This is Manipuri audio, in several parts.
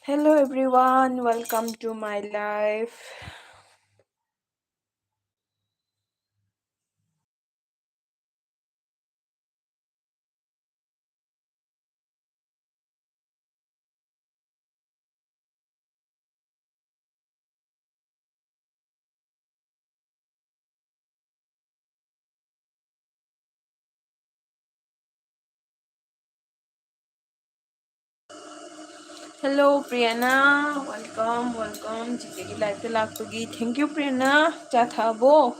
Hello everyone, welcome to my life. Hello Priyana, welcome. Chikeki life lakpagi. Thank you Priyana. Chathabo.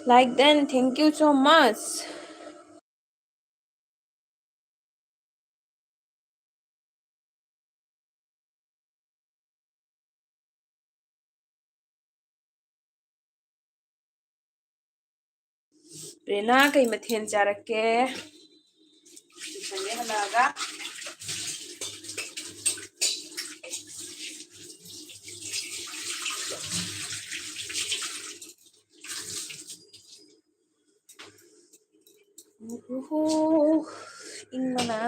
Like then, thank you so much. Priyana kay mathen charake. Sanye halaga. Ingmana.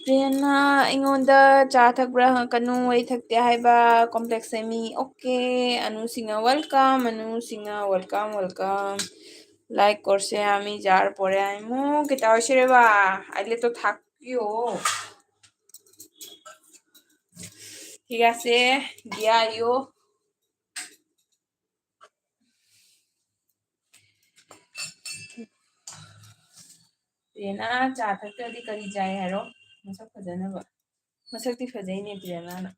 Priyana, ingonda cha thakbra kanu wai thakte haiba complex semi. Okay, anu singa welcome. Like করছে আমি যার পরে আইমু কেটা হইছে রে বা আইলে তো থাকিও ঠিক আছে দিয়া আইও ꯄ꯭ꯔꯦꯅꯥ ꯆꯥ ꯊꯛꯇ꯭ꯔꯗꯤ ꯀꯔꯤ ꯆꯥꯏ ꯍꯥꯏꯔꯣ ꯃꯁꯛ ꯐꯖꯅꯕ ꯃꯁꯛꯇꯤ ꯐꯖꯩꯅꯦ ꯄ꯭ꯔꯦꯅꯥꯅ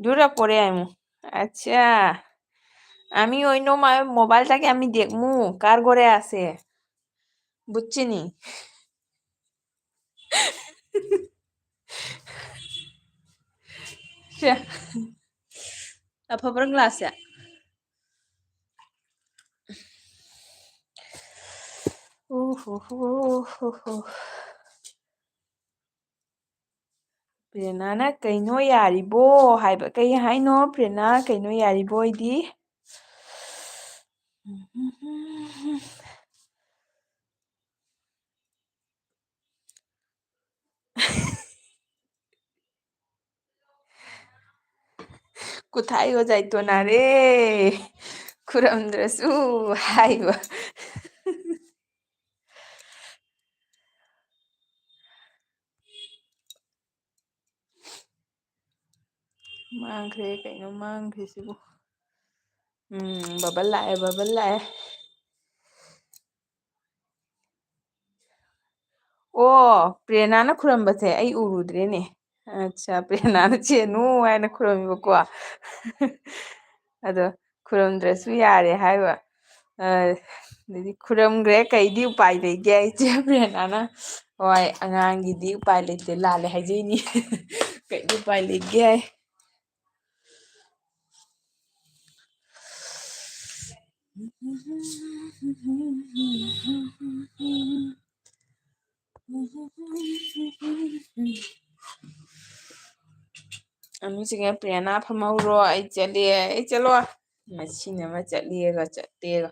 দূরা পরে আইমু আচ্ছা আমি অন্য মোবাইলটাকে আমি দেখমু কার ঘরে আছে বুঝছিনি আফাবর গ্লাসে ꯎꯍꯨꯍꯨꯍꯨꯍꯨ ꯄ꯭ꯔꯦꯅꯥꯅ ꯀꯩꯅꯣ ꯌꯥꯔꯤꯕꯣ ꯍꯥꯏꯕ ꯀꯩ ꯍꯥꯏꯅꯣ ꯄ꯭ꯔꯦꯅꯥ ꯀꯩꯅꯣ ꯌꯥꯔꯤꯕꯣ ꯑꯩꯗꯤ ꯀꯨꯊꯥꯏ ꯌꯣꯖꯥꯏꯇꯣꯅꯥꯔꯦ ꯈꯨꯔꯝꯗ꯭ꯔꯁꯨ ꯍꯥꯏꯕ ꯃꯥꯡꯈ꯭ꯔꯦ ꯀꯩꯅꯣ ꯃꯥꯡꯈ꯭ꯔꯦ ꯁꯤꯕꯨ ꯕꯕꯜ ꯂꯥꯛꯑꯦ ꯑꯣ ꯄ꯭ꯔꯦꯔꯅꯥꯅ ꯈꯨꯔꯝꯕꯁꯦ ꯑꯩ ꯎꯔꯨꯗ꯭ꯔꯦꯅꯦ ꯑꯠꯆꯥ ꯄ꯭ꯔꯦꯔꯅꯥꯅ ꯆꯦꯟꯅꯨ ꯍꯥꯏꯅ ꯈꯨꯔꯝꯃꯤꯕꯀꯣ ꯑꯗꯣ ꯈꯨꯔꯨꯝꯗ꯭ꯔꯁꯨ ꯌꯥꯔꯦ ꯍꯥꯏꯕ ꯑꯗꯩꯗꯤ ꯈꯨꯔꯝꯈ꯭ꯔꯦ ꯀꯩꯗꯤ ꯎꯄꯥꯏ ꯂꯩꯒꯦ ꯏꯆꯦ ꯄ꯭ꯔꯦꯔꯅꯥꯅ ꯍꯣꯏ ꯑꯉꯥꯡꯒꯤꯗꯤ ꯎꯄꯥꯏ ꯂꯩꯇꯦ ꯂꯥꯜꯂꯦ ꯍꯥꯏꯖꯩꯅꯤ ꯀꯩꯗꯤ ꯎꯄꯥꯏ ꯂꯩꯒꯦ ꯑꯅꯨꯁꯤꯡꯅ ꯄ꯭ꯔꯦꯔꯅꯥ ꯐꯝꯍꯧꯔꯣ ꯑꯩ ꯆꯠꯂꯦ ꯑꯩ ꯆꯠꯂꯣ ꯃꯁꯤꯅ ꯑꯃ ꯆꯠꯂꯦꯒ ꯆꯠꯇꯦꯒ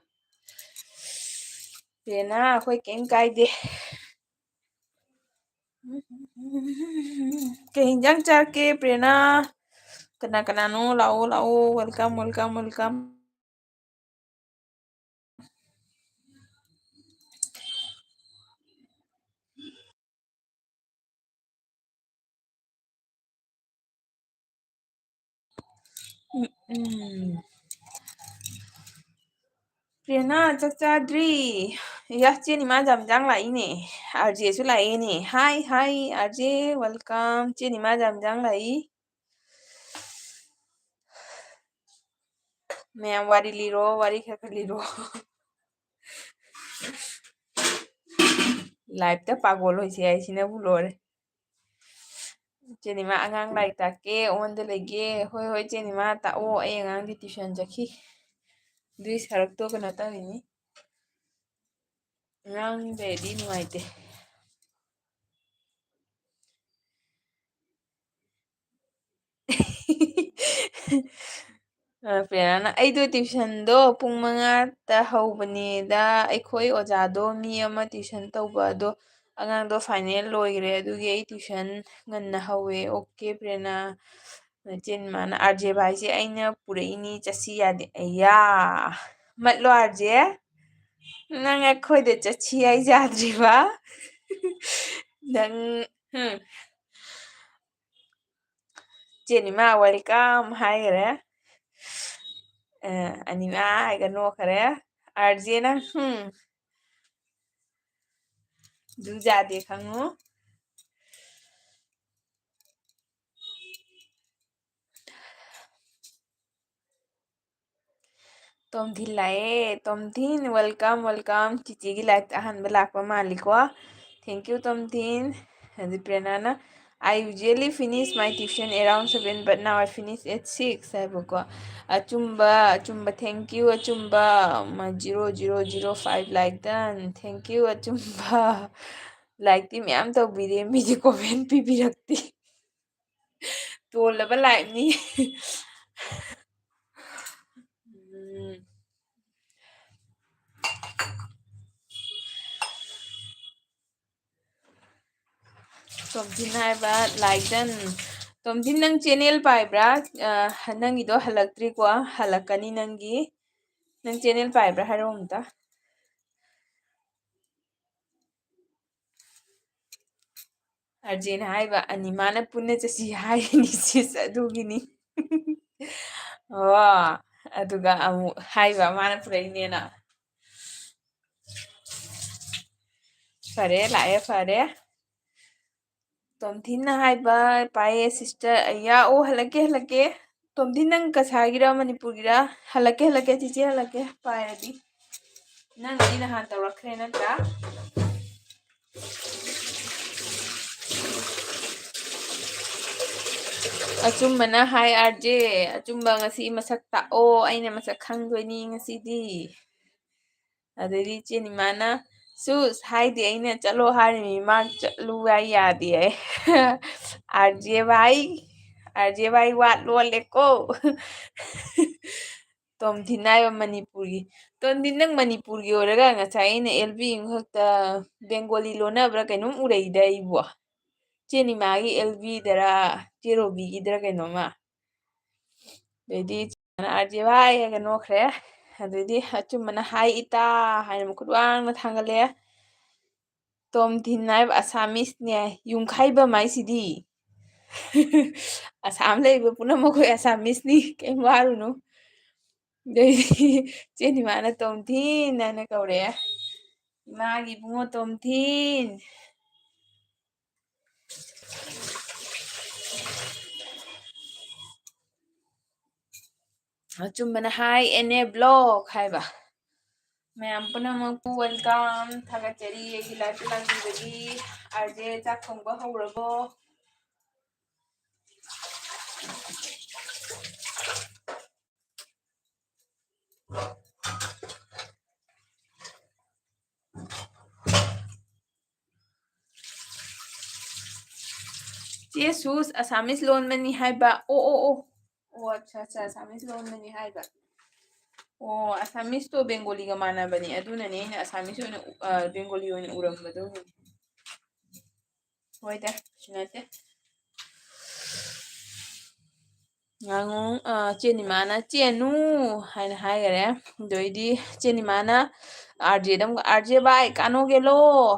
ꯄ꯭ꯔꯦꯔꯅꯥ ꯑꯩꯈꯣꯏ ꯀꯩꯝ ꯀꯥꯏꯗꯦ ꯀꯩ ꯍꯤꯟꯖꯥꯡ ꯆꯥꯔꯛꯀꯦ ꯄ꯭ꯔꯦꯔꯅꯥ ꯀꯅꯥ ꯀꯅꯥꯅꯣ ꯂꯥꯛꯑꯣ ꯋꯦꯜꯀꯝ ꯄ꯭ꯔꯦꯔꯅꯥ ꯆꯥꯛ ꯆꯥꯗ꯭ꯔꯤ ꯌꯥ ꯆꯦꯅꯤꯃꯥ ꯖꯥꯝꯖꯥꯡ ꯂꯥꯛꯏꯅꯦ ꯑꯥꯔꯖꯦꯁꯨ ꯂꯥꯛꯑꯦꯅꯦ ꯍꯥꯏ ꯑꯥꯔꯖꯦ ꯋꯦꯜꯀꯝ ꯆꯦꯅꯤꯃꯥ ꯖꯥꯝꯖꯥꯡ ꯂꯥꯛꯏ ꯃꯌꯥꯝ ꯋꯥꯔꯤ ꯂꯤꯔꯣ ꯋꯥꯔꯤ ꯈꯔ ꯂꯤꯔꯣ ꯂꯥꯏꯐꯇ ꯄꯥꯒꯣꯜ ꯑꯣꯏꯁꯦ ꯍꯥꯏꯁꯤꯅꯕꯨ ꯂꯣꯏꯔꯦ ꯆꯦꯅꯤꯃꯥ ꯑꯉꯥꯡ ꯂꯥꯏꯔꯤꯛ ꯇꯥꯛꯀꯦ ꯑꯣꯟꯗ ꯂꯩꯒꯦ ꯍꯣꯏ ꯆꯦꯅꯤꯃꯥ ꯇꯥꯛꯑꯣ ꯑꯩ ꯑꯉꯥꯡꯗꯤ ꯇ꯭ꯌꯨꯁꯟ ꯆꯠꯈꯤ ꯑꯗꯨꯏ ꯁꯔꯛꯇꯣ ꯀꯩꯅꯣ ꯇꯧꯔꯤꯅꯤ ꯑꯉꯥꯡ ꯂꯩꯔꯗꯤ ꯅꯨꯡꯉꯥꯏꯇꯦ ꯄ꯭ꯔꯦꯔꯅꯥ ꯑꯩꯗꯣ ꯇ꯭ꯌꯨꯁꯟꯗꯣ ꯄꯨꯡ 5ꯗ ꯍꯧꯕꯅꯦꯗ ꯑꯩꯈꯣꯏ ꯑꯣꯖꯥꯗꯣ ꯃꯤ ꯑꯃ ꯇ꯭ꯌꯨꯁꯟ ꯇꯧꯕ ꯑꯗꯣ ꯑꯉꯥꯡꯗꯣ ꯐꯥꯏꯅꯦꯜ ꯂꯣꯏꯈ꯭ꯔꯦ ꯑꯗꯨꯒꯤ ꯑꯩ ꯇ꯭ꯌꯨꯁꯟ ꯉꯟꯅ ꯍꯧꯋꯦ ꯑꯣꯀꯦ ꯄ꯭ꯔꯦꯔꯅꯥ ꯏꯆꯦ ꯅꯤꯃꯥꯅ ꯑꯥꯔꯖꯦ ꯚꯥꯏꯁꯦ ꯑꯩꯅ ꯄꯨꯔꯛꯏꯅꯤ ꯆꯠꯁꯤ ꯌꯥꯗꯦ ꯑꯩꯌꯥ ꯃꯠꯂꯣ ꯑꯥꯔꯖꯦ ꯅꯪ ꯑꯩꯈꯣꯏꯗ ꯆꯠꯁꯤ ꯍꯥꯏ ꯌꯥꯗ꯭ꯔꯤꯕ ꯅꯪ ꯆꯦꯅꯤꯃꯥ ꯋꯦꯜꯀꯝ ꯍꯥꯏꯈꯔꯦ ꯑꯅꯤꯃꯥ ꯍꯥꯏꯒ ꯅꯣꯛꯈꯔꯦ ꯑꯥꯔꯖꯦꯅ ꯖꯨꯖꯥꯗꯦ ꯈꯪꯉꯨ ꯇꯣꯝꯊꯤꯟ ꯂꯥꯛꯑꯦ ꯇꯣꯝꯊꯤꯟ ꯋꯦꯜꯀꯝ ꯋꯦꯜꯀꯝ ꯆꯤꯆꯦꯒꯤ ꯂꯥꯏꯐꯇ ꯑꯍꯥꯟꯕ ꯂꯥꯛꯄ ꯃꯥꯜꯂꯤꯀꯣ ꯊꯦꯡꯀ꯭ꯌꯨ ꯇꯣꯝꯊꯤꯟ ꯑꯗꯨ ꯄ꯭ꯔꯦꯔꯅꯥꯅ I usually finish my tuition around 7 but now I finish at 6 ꯍꯥꯏꯕꯀꯣ ꯑꯆꯨꯝꯕ ꯑꯆꯨꯝꯕ ꯊꯦꯡꯀ꯭ꯌꯨ ꯑꯆꯨꯝꯕ 0005 ꯂꯥꯏꯛ ꯗꯟ ꯊꯦꯡꯀ꯭ꯌꯨ ꯑꯆꯨꯝꯕ ꯂꯥꯏꯛꯇꯤ ꯃꯌꯥꯝ ꯇꯧꯕꯤꯔꯦ ꯃꯤꯗꯤ ꯀꯣꯃꯦꯟ ꯄꯤꯕꯤꯔꯛꯇꯦ ꯇꯣꯜꯂꯕ ꯂꯥꯏꯐꯅꯤ ꯇꯣꯝꯊꯤꯟ ꯍꯥꯏꯕ ꯂꯥꯏꯛ ꯗꯟ ꯇꯣꯝꯊꯤꯟ ꯅꯪ ꯆꯦꯅꯦꯜ ꯄꯥꯏꯕ꯭ꯔꯥ ꯅꯪꯒꯤꯗꯣ ꯍꯜꯂꯛꯇ꯭ꯔꯤꯀꯣ ꯍꯜꯂꯛꯀꯅꯤ ꯅꯪꯒꯤ ꯅꯪ ꯆꯦꯅꯦꯜ ꯄꯥꯏꯕ꯭ꯔꯥ ꯍꯥꯏꯔꯛꯑꯣ ꯑꯝꯇ ꯑꯥꯔꯖꯦꯅ ꯍꯥꯏꯕ ꯑꯅꯤꯃꯥꯅ ꯄꯨꯟꯅ ꯆꯠꯁꯤ ꯍꯥꯏꯔꯤꯅꯤ ꯁꯤꯁ ꯑꯗꯨꯒꯤꯅꯤ ꯑꯣ ꯑꯗꯨꯒ ꯑꯃꯨꯛ ꯍꯥꯏꯕ ꯃꯥꯅ ꯄꯨꯔꯛꯏꯅꯦꯅ ꯐꯔꯦ ꯂꯥꯛꯑꯦ ꯐꯔꯦ ꯇꯣꯝꯊꯤꯟꯅ ꯍꯥꯏꯕ ꯄꯥꯏꯌꯦ ꯁꯤꯁꯇꯔ ꯑꯩꯌꯥ ꯑꯣ ꯍꯜꯂꯛꯀꯦ ꯍꯜꯂꯛꯀꯦ ꯇꯣꯝꯊꯤꯟ ꯅꯪ ꯀꯁꯥꯔꯒꯤꯔ ꯃꯅꯤꯄꯨꯔꯒꯤꯔ ꯍꯜꯂꯛꯀꯦ ꯍꯜꯂꯛꯀꯦ ꯆꯤꯆꯦ ꯍꯜꯂꯛꯀꯦ ꯄꯥꯏꯔꯗꯤ ꯅꯪꯅꯗꯤ ꯅꯍꯥꯟ ꯇꯧꯔꯛꯈ꯭ꯔꯦ ꯅꯠꯇ꯭ꯔꯥ ꯑꯆꯨꯝꯕꯅ ꯍꯥꯏ ꯑꯥꯔꯖꯦ ꯑꯆꯨꯝꯕ ꯉꯁꯤ ꯃꯁꯛ ꯇꯥꯛꯑꯣ ꯑꯩꯅ ꯃꯁꯛ ꯈꯪꯗꯣꯏꯅꯤ ꯉꯁꯤꯗꯤ ꯑꯗꯩꯗꯤ ꯏꯆꯦꯅꯤꯃꯥꯅ ꯁꯨꯁ ꯍꯥꯏꯗꯤ ꯑꯩꯅ ꯆꯠꯂꯣ ꯍꯥꯏꯔꯤꯅꯤ ꯃꯥ ꯆꯠꯂꯨ ꯍꯥꯏ ꯌꯥꯗꯦ ꯑꯥꯔꯖꯦ ꯚꯥꯏ ꯑꯥꯔꯖꯦ ꯚꯥꯏ ꯋꯥ ꯂꯣꯜꯂꯦꯀꯣ ꯇꯣꯝꯊꯤꯟ ꯍꯥꯏꯕ ꯃꯅꯤꯄꯨꯔꯒꯤ ꯇꯣꯝꯊꯤꯟ ꯅꯪ ꯃꯅꯤꯄꯨꯔꯒꯤ ꯑꯣꯏꯔꯒ ꯉꯁꯥꯏ ꯑꯩꯅ ꯑꯦꯜꯕꯤ ꯈꯛꯇ ꯕꯦꯡꯒꯣꯂꯤ ꯂꯣꯟꯅꯕ꯭ꯔꯥ ꯀꯩꯅꯣꯝ ꯎꯔꯛꯏꯗ ꯑꯩꯕꯨ ꯆꯦꯅꯤꯃꯥꯒꯤ ꯑꯦꯜꯕꯤꯗꯔ ꯆꯦꯔꯣꯕꯤꯒꯤꯗꯔ ꯀꯩꯅꯣꯝꯃ ꯑꯗꯩꯗꯤ ꯑꯥꯔꯖꯦ ꯚꯥꯏ ꯍꯥꯏꯒ ꯅꯣꯛꯈ꯭ꯔꯦ ꯑꯗꯩꯗꯤ ꯑꯆꯨꯝꯕꯅ ꯍꯥꯏ ꯏꯇꯥ ꯍꯥꯏꯅ ꯃꯈꯨꯠ ꯋꯥꯡꯅ ꯊꯥꯡꯒꯠꯂꯛꯑꯦ ꯇꯣꯝꯊꯤꯟ ꯍꯥꯏꯕ ꯑꯁꯥꯃꯤꯁꯅꯦ ꯌꯨꯝꯈꯥꯏꯕꯝ ꯍꯥꯏꯁꯤꯗꯤ ꯑꯁꯥꯝ ꯂꯩꯕ ꯄꯨꯝꯅꯃꯛ ꯑꯩꯈꯣꯏ ꯑꯁꯥꯃꯤꯁꯅꯤ ꯀꯩꯝ ꯋꯥꯔꯨꯅꯨ ꯑꯗꯩꯗꯤ ꯆꯦꯅꯤꯃꯥꯅ ꯇꯣꯝꯊꯤꯟ ꯍꯥꯏꯅ ꯀꯧꯔꯛꯑꯦ ꯏꯃꯥꯒꯤ ꯏꯕꯨꯡꯉꯣ ꯇꯣꯝꯊꯤꯟ ꯑꯆꯨꯝꯕꯅ ꯍꯥꯏ ꯑꯦꯟ ꯑꯦ ꯕ꯭ꯂꯣꯛ ꯍꯥꯏꯕ ꯃꯌꯥꯝ ꯄꯨꯝꯅꯃꯛꯄꯨ ꯋꯦꯜꯀꯝ ꯊꯥꯒꯠꯆꯔꯤ ꯑꯩꯒꯤ ꯂꯥꯏꯐꯇ ꯂꯥꯛꯄꯤꯕꯒꯤ ꯑꯥꯔꯖꯦ ꯆꯥꯛ ꯊꯣꯡꯕ ꯍꯧꯔꯕꯣ ꯆꯦ ꯁꯨꯁ ꯑꯁꯥꯃꯤꯁ ꯂꯣꯟꯕꯅꯤ ꯍꯥꯏꯕ ꯑꯣ ꯑꯣ ꯑꯣ ꯑꯣ ꯑꯠꯆꯥ ꯑꯠꯆꯥ ꯑꯁꯥꯃꯤꯁ ꯂꯣꯟꯕꯅꯤ ꯍꯥꯏꯕ ꯑꯣ ꯑꯁꯥꯃꯤꯁꯇꯣ ꯕꯦꯡꯒꯣꯂꯤꯒ ꯃꯥꯟꯅꯕꯅꯦ ꯑꯗꯨꯅꯅꯦ ꯑꯩꯅ ꯑꯁꯥꯃꯤꯁ ꯑꯣꯏꯅ ꯕꯦꯡꯒꯣꯂꯤ ꯑꯣꯏꯅ ꯎꯔꯝꯕꯗꯣ ꯍꯣꯏꯗ ꯀꯩꯁꯨ ꯅꯠꯇꯦ ꯉꯥꯡꯉꯨ ꯆꯦꯅꯤꯃꯥꯅ ꯆꯦꯅꯨ ꯍꯥꯏꯅ ꯍꯥꯏꯈꯔꯦ ꯑꯗꯩꯗꯤ ꯆꯦꯅꯤꯃꯥꯅ आरजे दम आरजे भाई कानो गेलो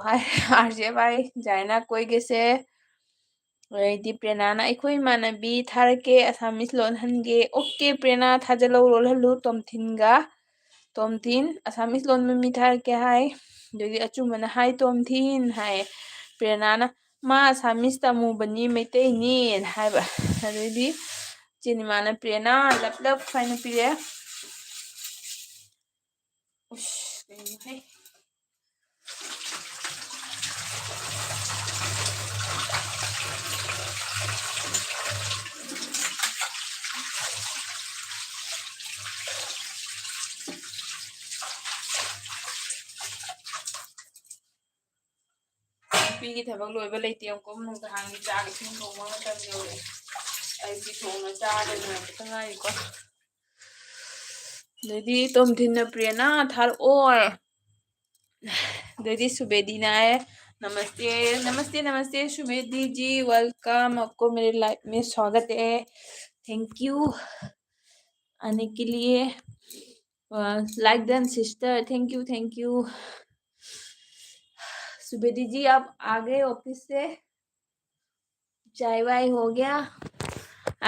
हाय आरजे भाई जाइना कोꯏꯒꯦꯁꯦ ꯑꯗꯩꯗꯤ ꯄ꯭ꯔꯦꯅꯥꯅ ꯑꯩꯈꯣꯏ ꯏꯃꯥꯟꯅꯕꯤ ꯊꯥꯔꯛꯀꯦ ꯑꯁꯥꯃꯤꯁ ꯂꯣꯟꯍꯟꯒꯦ ꯑꯣꯀꯦ ꯄ꯭ꯔꯦꯅꯥ ꯊꯥꯖꯜꯍꯧ ꯂꯣꯜꯍꯜꯂꯨ ꯇꯣꯝꯊꯤꯟꯒ ꯇꯣꯝꯊꯤꯟ ꯑꯁꯥꯃꯤꯁ ꯂꯣꯟꯕ ꯃꯤ ꯊꯥꯔꯛꯀꯦ ꯍꯥꯏ ꯑꯗꯩꯗꯤ ꯑꯆꯨꯝꯕꯅ ꯍꯥꯏ ꯇꯣꯝꯊꯤꯟ ꯍꯥꯏ ꯄ꯭ꯔꯦꯔꯅꯥꯅ ꯃꯥ ꯑꯁꯥꯃꯤꯁ ꯇꯝꯃꯨꯕꯅꯤ ꯃꯩꯇꯩꯅꯦꯅ ꯍꯥꯏꯕ ꯑꯗꯩꯗꯤ ꯆꯦꯅꯤꯃꯥꯅ ꯄ꯭ꯔꯦꯅꯥ ꯂꯞ ꯂꯞ ꯍꯥꯏꯅ ꯄꯤꯔꯛꯑꯦ ꯎꯁ ꯀꯩꯅꯣꯍꯦ ꯅꯨꯄꯤꯒꯤ ꯊꯕꯛ ꯂꯣꯏꯕ ꯂꯩꯇꯦ ꯑꯃꯨꯛꯀ ꯅꯨꯡꯗꯥꯡꯒꯤ ꯆꯥꯛ ꯏꯁꯤꯡ ꯊꯣꯡꯕ ꯃꯇꯝ ꯌꯧꯔꯛꯑꯦ ꯑꯩꯗꯤ ꯊꯣꯡꯉ ꯆꯥꯗꯣꯏꯅꯦ ꯈꯤꯇꯪ ꯉꯥꯏꯔꯤꯀꯣ ꯑꯗꯩꯗꯤ ꯇꯣꯝꯊꯤꯟꯅ ꯄ꯭ꯔꯦꯔꯅꯥ ꯊꯥꯔꯛꯑꯣ दीदी सुबेदी ना है। नमस्ते नमस्ते नमस्ते सुबेदी जी, वेलकम, आपको मेरे लाइफ में स्वागत है। थैंक यू आने के लिए। Like then sister, thank you. Subedi ji आप आ गए ऑफिस से, चाय वाय हो गया?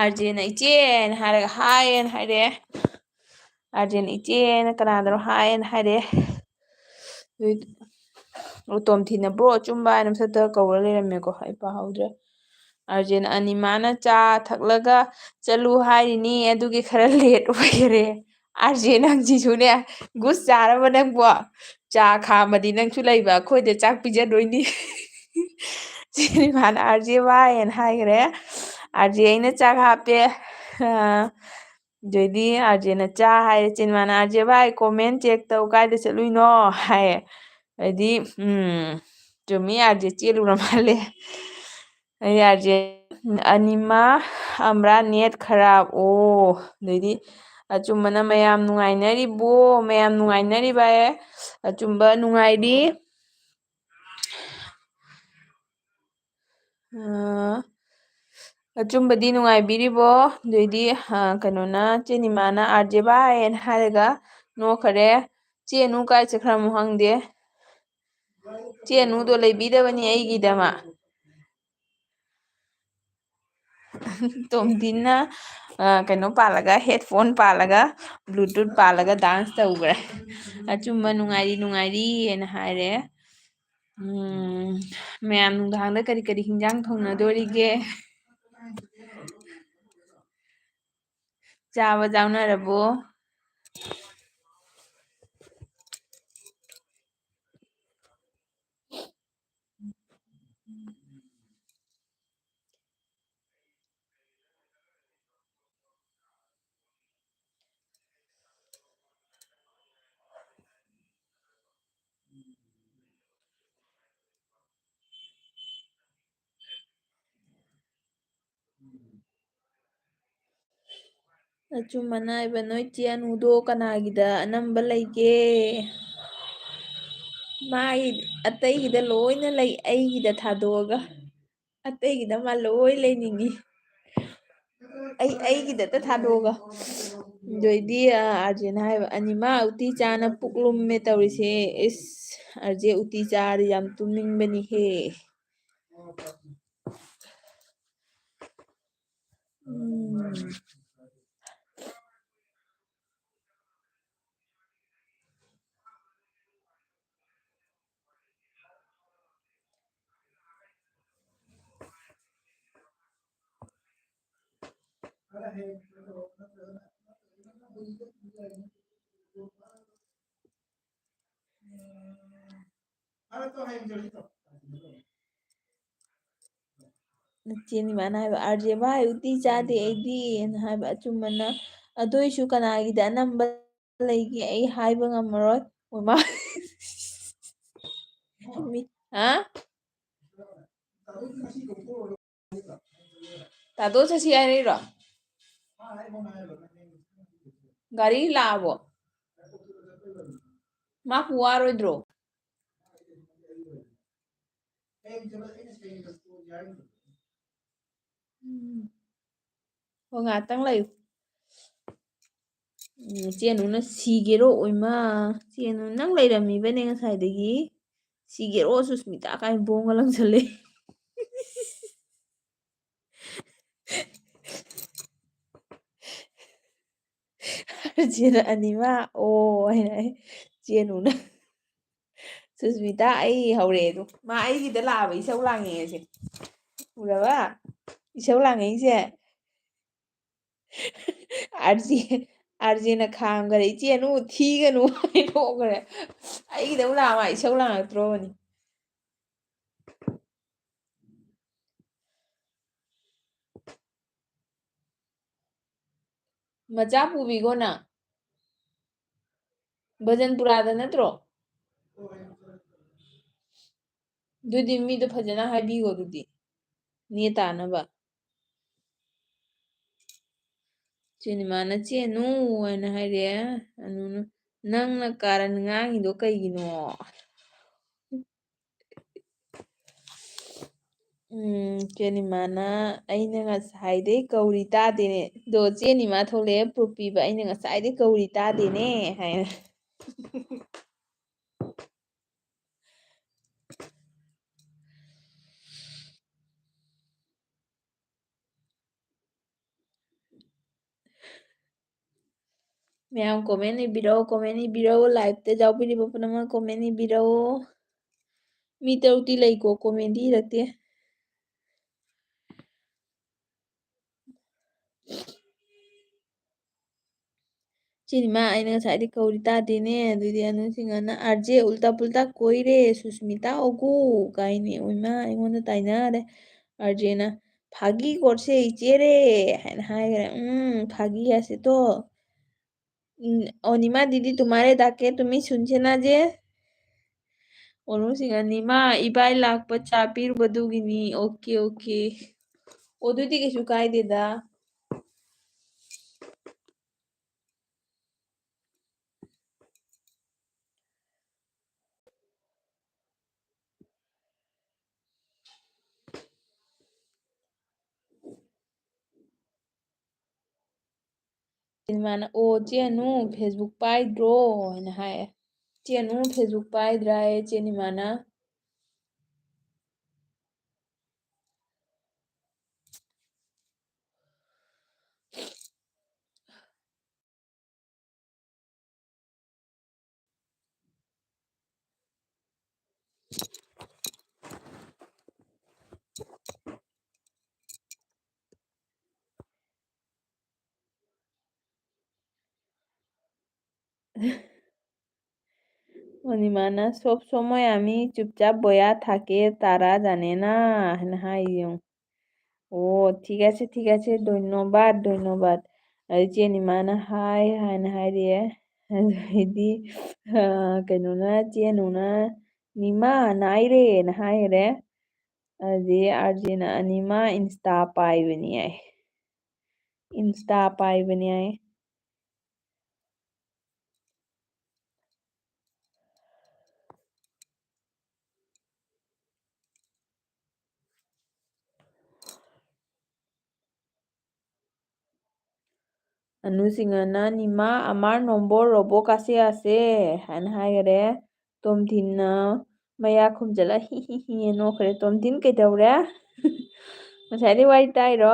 आरजे इचेन हाय हाय हायरे, आरजे इचेन कनादरो हाय हायरे। ꯇꯣꯝꯊꯤꯅ ꯕ꯭ꯔꯣ ꯑꯆꯨꯝꯕ ꯍꯥꯏꯅ ꯃꯊꯛꯇ ꯀꯧꯔ ꯂꯩꯔꯝꯃꯦꯀꯣ, ꯑꯩ ꯄꯥꯍꯧꯗ꯭ꯔꯦ꯫ ꯑꯥꯔꯖꯦꯟ ꯑꯅꯤꯃꯥꯅ ꯆꯥ ꯊꯛꯂꯒ ꯆꯠꯂꯨ ꯍꯥꯏꯔꯤꯅꯤ, ꯑꯗꯨꯒꯤ ꯈꯔ ꯂꯦꯠ ꯑꯣꯏꯈꯔꯦ꯫ ꯑꯥꯔꯖꯦꯟ ꯅꯪꯁꯤꯁꯨꯅꯦ ꯒꯨꯁ ꯆꯥꯔꯕ ꯅꯪꯕꯣ? ꯆꯥ ꯈꯥꯝꯃꯗꯤ ꯅꯪꯁꯨ ꯂꯩꯕ, ꯑꯩꯈꯣꯏꯗ ꯆꯥꯛ ꯄꯤꯖꯗꯣꯏꯅꯤ꯫ ꯆꯦꯅꯤꯃꯥꯅ ꯑꯥꯔꯖꯦ ꯋꯥꯏꯅ ꯍꯥꯏꯈ꯭ꯔꯦ꯫ ꯑꯥꯔꯖꯦ ꯑꯩꯅ ꯆꯥꯛ ꯍꯥꯞꯄꯦ꯫ ꯑꯗꯩꯗꯤ ꯑꯥꯔꯖꯦꯅ ꯆꯥ ꯍꯥꯏꯔꯦ, ꯆꯤꯟꯃꯥꯅ ꯑꯥꯔꯖꯦ ꯚꯥꯏ ꯀꯣꯃꯦꯟ ꯆꯦꯛ ꯇꯧ ꯀꯥꯏꯗ ꯆꯠꯂꯨꯏꯅꯣ ꯍꯥꯏꯌꯦ꯫ ꯑꯗꯩꯗꯤ ꯆꯨꯝꯃꯤ ꯑꯥꯔꯖꯦ ꯆꯦꯜꯂꯨꯔ ꯃꯥꯜꯂꯦ꯫ ꯑꯩ ꯑꯥꯔꯖꯦ ꯑꯅꯤꯃꯥ ꯑꯝꯔꯥ ꯅꯦꯠ ꯈꯔꯥꯞ ꯑꯣ꯫ ꯑꯗꯩꯗꯤ ꯑꯆꯨꯝꯕꯅ ꯃꯌꯥꯝ ꯅꯨꯡꯉꯥꯏꯅꯔꯤꯕꯣ? ꯃꯌꯥꯝ ꯅꯨꯡꯉꯥꯏꯅꯔꯤꯕꯌꯦ꯫ ꯑꯆꯨꯝꯕ ꯅꯨꯡꯉꯥꯏꯔꯤ꯫ ꯑꯆꯨꯝꯕꯗꯤ ꯅꯨꯡꯉꯥꯏꯕꯤꯔꯤꯕꯣ? ꯑꯗꯩꯗꯤ ꯀꯩꯅꯣꯅ ꯆꯦꯅꯤꯃꯥꯅ ꯑꯥꯔꯖꯦ ꯚꯥꯏꯅ ꯍꯥꯏꯔꯒ ꯅꯣꯛꯈꯔꯦ꯫ ꯆꯦꯅꯨ ꯀꯥꯏ ꯆꯠꯈ꯭ꯔꯃꯣ ꯈꯪꯗꯦ꯫ ꯆꯦꯅꯨꯗꯣ ꯂꯩꯕꯤꯗꯕꯅꯤ ꯑꯩꯒꯤꯗꯃꯛ꯫ ꯇꯣꯝꯊꯤꯟꯅ ꯀꯩꯅꯣ ꯄꯥꯜꯂꯒ, ꯍꯦꯠꯐꯣꯟ ꯄꯥꯜꯂꯒ, ꯕ꯭ꯂꯨꯇꯨꯠ ꯄꯥꯜꯂꯒ ꯗꯥꯟꯁ ꯇꯧꯈ꯭ꯔꯦ꯫ ꯑꯆꯨꯝꯕ ꯅꯨꯡꯉꯥꯏꯔꯤ ꯅꯨꯡꯉꯥꯏꯔꯤꯅ ꯍꯥꯏꯔꯦ꯫ ꯃꯌꯥꯝ ꯅꯨꯡꯗꯥꯡꯗ ꯀꯔꯤ ꯀꯔꯤ ꯍꯤꯟꯖꯥꯡ ꯊꯣꯡꯅꯗꯣꯔꯤꯒꯦ? ꯆꯥꯕ ꯌꯥꯎꯅꯔꯕꯣ? ꯑꯆꯨꯝꯕꯅ ꯍꯥꯏꯕ ꯅꯣꯏ ꯆꯦ ꯑꯅꯨꯗꯣ ꯀꯅꯥꯒꯤꯗ ꯑꯅꯝꯕ ꯂꯩꯒꯦ? ꯃꯥꯒꯤ ꯑꯇꯩꯒꯤꯗ ꯂꯣꯏꯅ ꯂꯩ, ꯑꯩꯒꯤꯗ ꯊꯥꯗꯣꯛꯑꯒ꯫ ꯑꯇꯩꯒꯤꯗ ꯃꯥ ꯂꯣꯏ ꯂꯩꯅꯤꯡꯉꯤ, ꯑꯩꯒꯤꯗꯇ ꯊꯥꯗꯣꯛꯑꯒ꯫ ꯑꯗꯩꯗꯤ ꯑꯥꯔꯖꯦꯅ ꯍꯥꯏꯕ ꯑꯅꯤꯃꯥ ꯎꯇꯤ ꯆꯥꯅ ꯄꯨꯛꯂꯨꯝꯃꯦ ꯇꯧꯔꯤꯁꯦ꯫ ꯏꯁ ꯑꯥꯔꯖꯦ ꯎꯇꯤ ꯆꯥꯔꯗꯤ ꯌꯥꯝ ꯇꯨꯝꯅꯤꯡꯕꯅꯤꯍꯦ꯫ ꯆꯦꯅꯤꯃꯥꯅ ꯍꯥꯏꯕ ꯑꯥꯔꯖꯦ ꯚꯥꯏ ꯎꯇꯤ ꯆꯥꯗꯦ ꯑꯩꯗꯤꯅ ꯍꯥꯏꯕ꯫ ꯑꯆꯨꯝꯕꯅ ꯑꯗꯨꯏꯁꯨ ꯀꯅꯥꯒꯤꯗ ꯑꯅꯝꯕ ꯂꯩꯒꯦ ꯑꯩ ꯍꯥꯏꯕ ꯉꯝꯃꯔꯣꯏ꯫ ꯃꯃꯥ ꯍꯥ ꯇꯥꯗꯣ ꯆꯠꯁꯤ ꯍꯥꯏꯔꯛꯏꯔꯣ? ꯒꯥꯔꯤ ꯂꯥꯛꯑꯕꯣ? ꯃꯥ ꯄꯨ ꯋꯥꯔꯣꯏꯗ꯭ꯔꯣ? ꯍꯣ ꯉꯥꯛꯇꯪ ꯂꯩꯌꯨ꯫ ꯆꯦꯅꯨꯅ ꯁꯤꯒꯦꯔꯣ ꯑꯣꯏꯃꯥ, ꯆꯦꯅꯨ ꯅꯪ ꯂꯩꯔꯝꯃꯤꯕꯅꯦ ꯉꯁꯥꯏꯗꯒꯤ꯫ ꯁꯤꯒꯦꯔꯣ ꯁꯨꯁꯃꯤꯇꯥ ꯀꯥꯏ ꯕꯣꯝꯒ ꯂꯪꯁꯜꯂꯦ꯫ ꯑꯥꯔꯖꯦꯅ ꯑꯅꯤꯃꯥ ꯑꯣ ꯍꯥꯏꯅ ꯆꯦꯅꯨꯅ ꯁꯨꯁꯃꯤꯇꯥ ꯑꯩ ꯍꯧꯔꯛꯑꯦ ꯑꯗꯣ ꯃꯥ ꯑꯩꯒꯤꯗ ꯂꯥꯛꯑꯕ ꯏꯁꯧ ꯂꯥꯡꯉꯛꯑꯦꯁꯦ ꯎꯔꯕ? ꯏꯁꯧ ꯂꯥꯡꯉꯛꯏꯁꯦ ꯑꯥꯔꯖꯦꯅ ꯈꯥꯝꯈꯔꯦ, ꯏꯆꯦꯅꯨ ꯊꯤꯒꯅꯨ ꯍꯥꯏꯗꯣꯛꯈ꯭ꯔꯦ꯫ ꯑꯩꯒꯤꯗ ꯑꯃꯨꯛ ꯂꯥꯛꯑ ꯃꯥ ꯏꯁꯧ ꯂꯥꯡꯉꯛꯇ꯭ꯔꯣꯕꯅꯤ꯫ ꯃꯆꯥ ꯄꯨꯕꯤꯈꯣ ꯅꯪ꯫ ꯕꯖꯟꯄꯨꯔꯥꯗ ꯅꯠꯇ꯭ꯔꯣ? ꯑꯗꯨꯗꯤ ꯃꯤꯗꯣ ꯐꯖꯅ ꯍꯥꯏꯕꯤꯌꯣ ꯑꯗꯨꯗꯤ ꯅꯦ ꯇꯥꯅꯕ꯫ ꯆꯦꯅꯤꯃꯥꯅ ꯆꯦꯟꯅꯨ ꯍꯥꯏꯅ ꯍꯥꯏꯔꯛꯑꯦ ꯑꯗꯨꯅ ꯅꯪꯅ ꯀꯥꯔꯟ ꯉꯥꯡꯉꯤꯗꯣ ꯀꯩꯒꯤꯅꯣ? ꯆꯦꯅꯤꯃꯥꯅ ꯑꯩꯅ ꯉꯁꯥꯏꯗꯩ ꯀꯧꯔꯤ ꯇꯥꯗꯦꯅꯦ ꯑꯗꯣ ꯆꯦꯅꯤꯃꯥ ꯊꯣꯛꯂꯛꯑꯦ ꯄ꯭ꯔꯨꯐ ꯄꯤꯕ ꯑꯩꯅ ꯉꯁꯥꯏꯗꯩ ꯀꯧꯔꯤ ꯇꯥꯗꯦꯅꯦ ꯍꯥꯏꯅ ꯃꯌꯥꯝ ꯀꯣꯃꯦꯟ ꯏꯕꯤꯔꯛꯑꯣ ꯀꯣꯃꯦꯟ ꯏꯕꯤꯔꯛꯑꯣ ꯂꯥꯏꯚꯇ ꯌꯥꯎꯕꯤꯔꯤꯕ ꯄꯨꯝꯅꯃꯛ ꯀꯣꯃꯦꯟ ꯏꯕꯤꯔꯛꯑꯣ ꯃꯤ ꯇꯔꯨꯛꯇꯤ ꯂꯩꯀꯣ ꯀꯣꯃꯦꯟꯗꯤ ꯏꯔꯛꯇꯦ ꯆꯦꯅꯤꯃꯥ ꯑꯩꯅ ꯉꯁꯥꯏꯗꯩ ꯀꯧꯔꯤ ꯇꯥꯗꯦꯅꯦ ꯑꯗꯨꯗꯤ ꯑꯅꯨꯁꯤꯡꯍꯅ ꯑꯥꯔꯖꯦ ꯎꯜꯇꯥ ꯄꯨꯜꯇꯥ ꯀꯣꯏꯔꯦ ꯁꯨꯁꯃꯤꯇꯥ ꯑꯣꯒꯨ ꯀꯥꯏꯅꯤ ꯑꯣꯏꯃꯥ ꯑꯩꯉꯣꯟꯗ ꯇꯥꯏꯅꯔꯦ ꯑꯥꯔꯖꯦꯅ ꯐꯥꯒꯤ ꯀꯣꯔꯁꯦ ꯏꯆꯦꯔꯦ ꯍꯥꯏꯅ ꯍꯥꯏꯈ꯭ꯔꯦ फागी ऐसे तो और निमा दीदी तुम्हारे डाके तुम्हें सुनसे ना जे ꯑꯣꯅꯨꯁꯤꯡ ꯑꯅꯤꯃꯥ ꯏꯕꯥꯏ ꯂꯥꯛꯄ ꯆꯥ ꯄꯤꯔꯨꯕꯗꯨꯒꯤꯅꯤ ꯑꯣꯀꯦ ꯑꯣꯀꯦ ꯑꯣ ꯑꯗꯨꯗꯤ ꯀꯩꯁꯨ ꯀꯥꯏꯗꯦꯗ ꯃꯥꯅ ꯑꯣ ꯆꯦꯅꯨ ꯐꯦꯁꯕꯨꯛ ꯄꯥꯏꯗ꯭ꯔꯣ ꯍꯥꯏꯅ ꯍꯥꯏꯌꯦ ꯆꯦꯅꯨ ꯐꯦꯁꯕꯨꯛ ꯄꯥꯏꯗ꯭ꯔꯥꯌꯦ ꯆꯦꯅꯤꯃꯥꯅ অনিমানা সব সময় আমি চুপচাপ বয়া থাকে তারা জানে না হাইনা হাই ও ঠিক আছে ধন্যবাদ ধন্যবাদ ꯆꯦꯅꯤꯃꯥꯅ ꯍꯥꯏ ꯍꯥꯏꯅ ꯍꯥꯏꯔꯤꯑꯦ ꯑꯗꯩꯗꯤ ꯀꯩꯅꯣꯅ ꯆꯦꯅꯨꯅ ꯅꯤꯃꯥ ꯅꯥꯏꯔꯦꯅ ꯍꯥꯏꯈꯔꯦ ꯑꯗꯨꯗꯤ ꯑꯥꯔꯖꯦꯅ ꯑꯅꯤꯃꯥ ꯏꯟꯁꯇꯥ ꯄꯥꯏꯕꯅꯤ ꯌꯥꯏ ꯏꯟꯁꯇꯥ ꯄꯥꯏꯕꯅꯤ ꯌꯥꯏ ꯑꯅꯨꯁꯤꯡꯍꯅ ꯅꯤꯃꯥ ꯑꯃꯥꯔ ꯅꯣꯝꯕꯣꯔ ꯔꯣꯕꯣ ꯀꯥꯁꯦ ꯑꯁꯦ ꯍꯥꯏꯅ ꯍꯥꯏꯈꯔꯦ ꯇꯣꯝꯊꯤꯟꯅ ꯃꯌꯥ ꯈꯨꯝꯖꯤꯜꯂ ꯍꯤ ꯍꯤ ꯍꯤ ꯅꯣꯛꯈ꯭ꯔꯦ ꯇꯣꯝꯊꯤꯟ ꯀꯩꯗꯧꯔꯦ ꯉꯁꯥꯏꯗꯩ ꯋꯥꯔꯤ ꯇꯥꯏꯔꯣ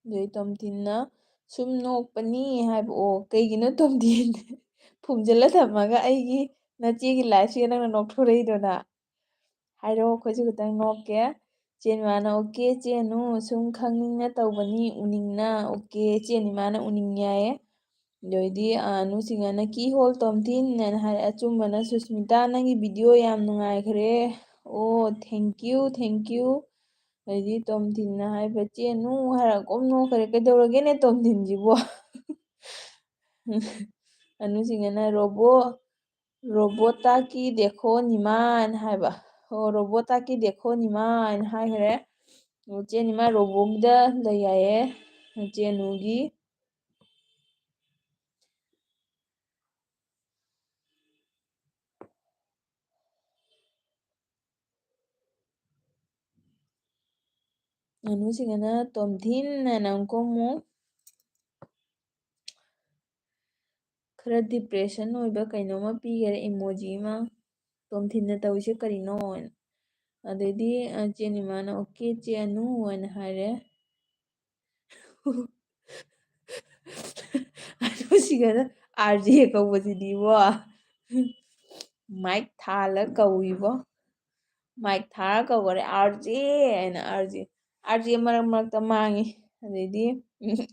ꯑꯗꯩ ꯇꯣꯝꯊꯤꯟꯅ ꯁꯨꯝ ꯅꯣꯛꯄꯅꯤ ꯍꯥꯏꯕ ꯑꯣ ꯀꯩꯒꯤꯅꯣ ꯇꯣꯝꯊꯤꯟ ꯐꯨꯝꯖꯤꯜꯂ ꯊꯝꯃꯒ ꯑꯩꯒꯤ ꯅꯆꯦꯒꯤ ꯂꯥꯏꯐꯁꯤꯒ ꯅꯪꯅ ꯅꯣꯛꯊꯣꯔꯛꯏꯗꯨꯅ ꯍꯥꯏꯔꯛꯑꯣ ꯑꯩꯈꯣꯏꯁꯨ ꯈꯤꯇꯪ ꯅꯣꯛꯀꯦ ꯆꯦꯟꯃꯥꯅ ꯑꯣꯀꯦ ꯆꯦꯅꯨ ꯁꯨꯝ ꯈꯪꯅꯤꯡꯅ ꯇꯧꯕꯅꯤ ꯎꯅꯤꯡꯅ ꯑꯣꯀꯦ ꯆꯦꯅꯤꯃꯥꯅ ꯎꯅꯤꯡꯉꯦ ꯍꯥꯏꯌꯦ ꯑꯗꯩꯗꯤ ꯑꯅꯨꯁꯤꯡꯍꯅ ꯀꯤ ꯍꯣꯜ ꯇꯣꯝꯊꯤꯟ ꯍꯥꯏꯅ ꯍꯥꯏꯔꯦ ꯑꯆꯨꯝꯕꯅ ꯁꯨꯁꯃꯤꯇꯥ ꯅꯪꯒꯤ ꯚꯤꯗꯤꯑꯣ ꯌꯥꯝ ꯅꯨꯡꯉꯥꯏꯈ꯭ꯔꯦ ꯑꯣ ꯊꯦꯡꯀ꯭ꯌꯨ ꯑꯗꯩꯗꯤ ꯇꯣꯝꯊꯤꯟꯅ ꯍꯥꯏꯕ ꯆꯦꯅꯨ ꯍꯥꯏꯔ ꯀꯣꯝ ꯅꯣꯛꯈ꯭ꯔꯦ ꯀꯩꯗꯧꯔꯒꯦꯅꯦ ꯇꯣꯝꯊꯤꯟꯁꯤꯕꯣ ꯑꯅꯨꯁꯤꯡꯍꯅ ꯔꯣꯕꯣꯇꯥꯀꯤ ꯗꯦꯈꯣ ꯅꯤꯃꯥꯅ ꯍꯥꯏꯕ ꯑꯣ ꯔꯣꯕꯣꯇꯥꯀꯤ ꯗꯦꯈꯣ ꯅꯤꯃꯥ ꯍꯥꯏꯅ ꯍꯥꯏꯈ꯭ꯔꯦ ꯆꯦꯅꯤꯃꯥ ꯔꯣꯕꯣꯒꯤꯗ ꯂꯩ ꯍꯥꯏꯌꯦ ꯆꯦꯅꯨꯒꯤ ꯑꯅꯨꯁꯤꯡꯍꯅ ꯇꯣꯝꯊꯤꯟ ꯍꯥꯏꯅ ꯑꯃꯨꯛ ꯈꯔ ꯗꯤꯄ꯭ꯔꯦꯁꯟ ꯑꯣꯏꯕ ꯀꯩꯅꯣꯝꯃ ꯄꯤꯈꯔꯦ ꯏꯃꯣꯖꯤ ꯑꯃ ꯇꯣꯝꯊꯤꯟꯅ ꯇꯧꯔꯤꯁꯦ ꯀꯔꯤꯅꯣ ꯍꯥꯏꯅ ꯑꯗꯩꯗꯤ ꯆꯦꯅꯤꯃꯥꯅ ꯑꯣꯀꯦ ꯆꯦꯅꯨ ꯍꯥꯏꯅ ꯍꯥꯏꯔꯦ ꯑꯅꯨꯁꯤꯡꯍꯅ ꯑꯥꯔꯖꯦ ꯀꯧꯕꯁꯤꯗꯤꯕꯣ ꯃꯥꯏꯛ ꯊꯥꯜꯂ ꯀꯧꯏꯕꯣ ꯃꯥꯏꯛ ꯊꯥꯔ ꯀꯧꯈꯔꯦ ꯑꯥꯔꯖꯦ ꯍꯥꯏꯅ ꯑꯥꯔꯖꯦ ꯃꯔꯛ ꯃꯔꯛꯇ ꯃꯥꯡꯉꯤ ꯑꯗꯩꯗꯤ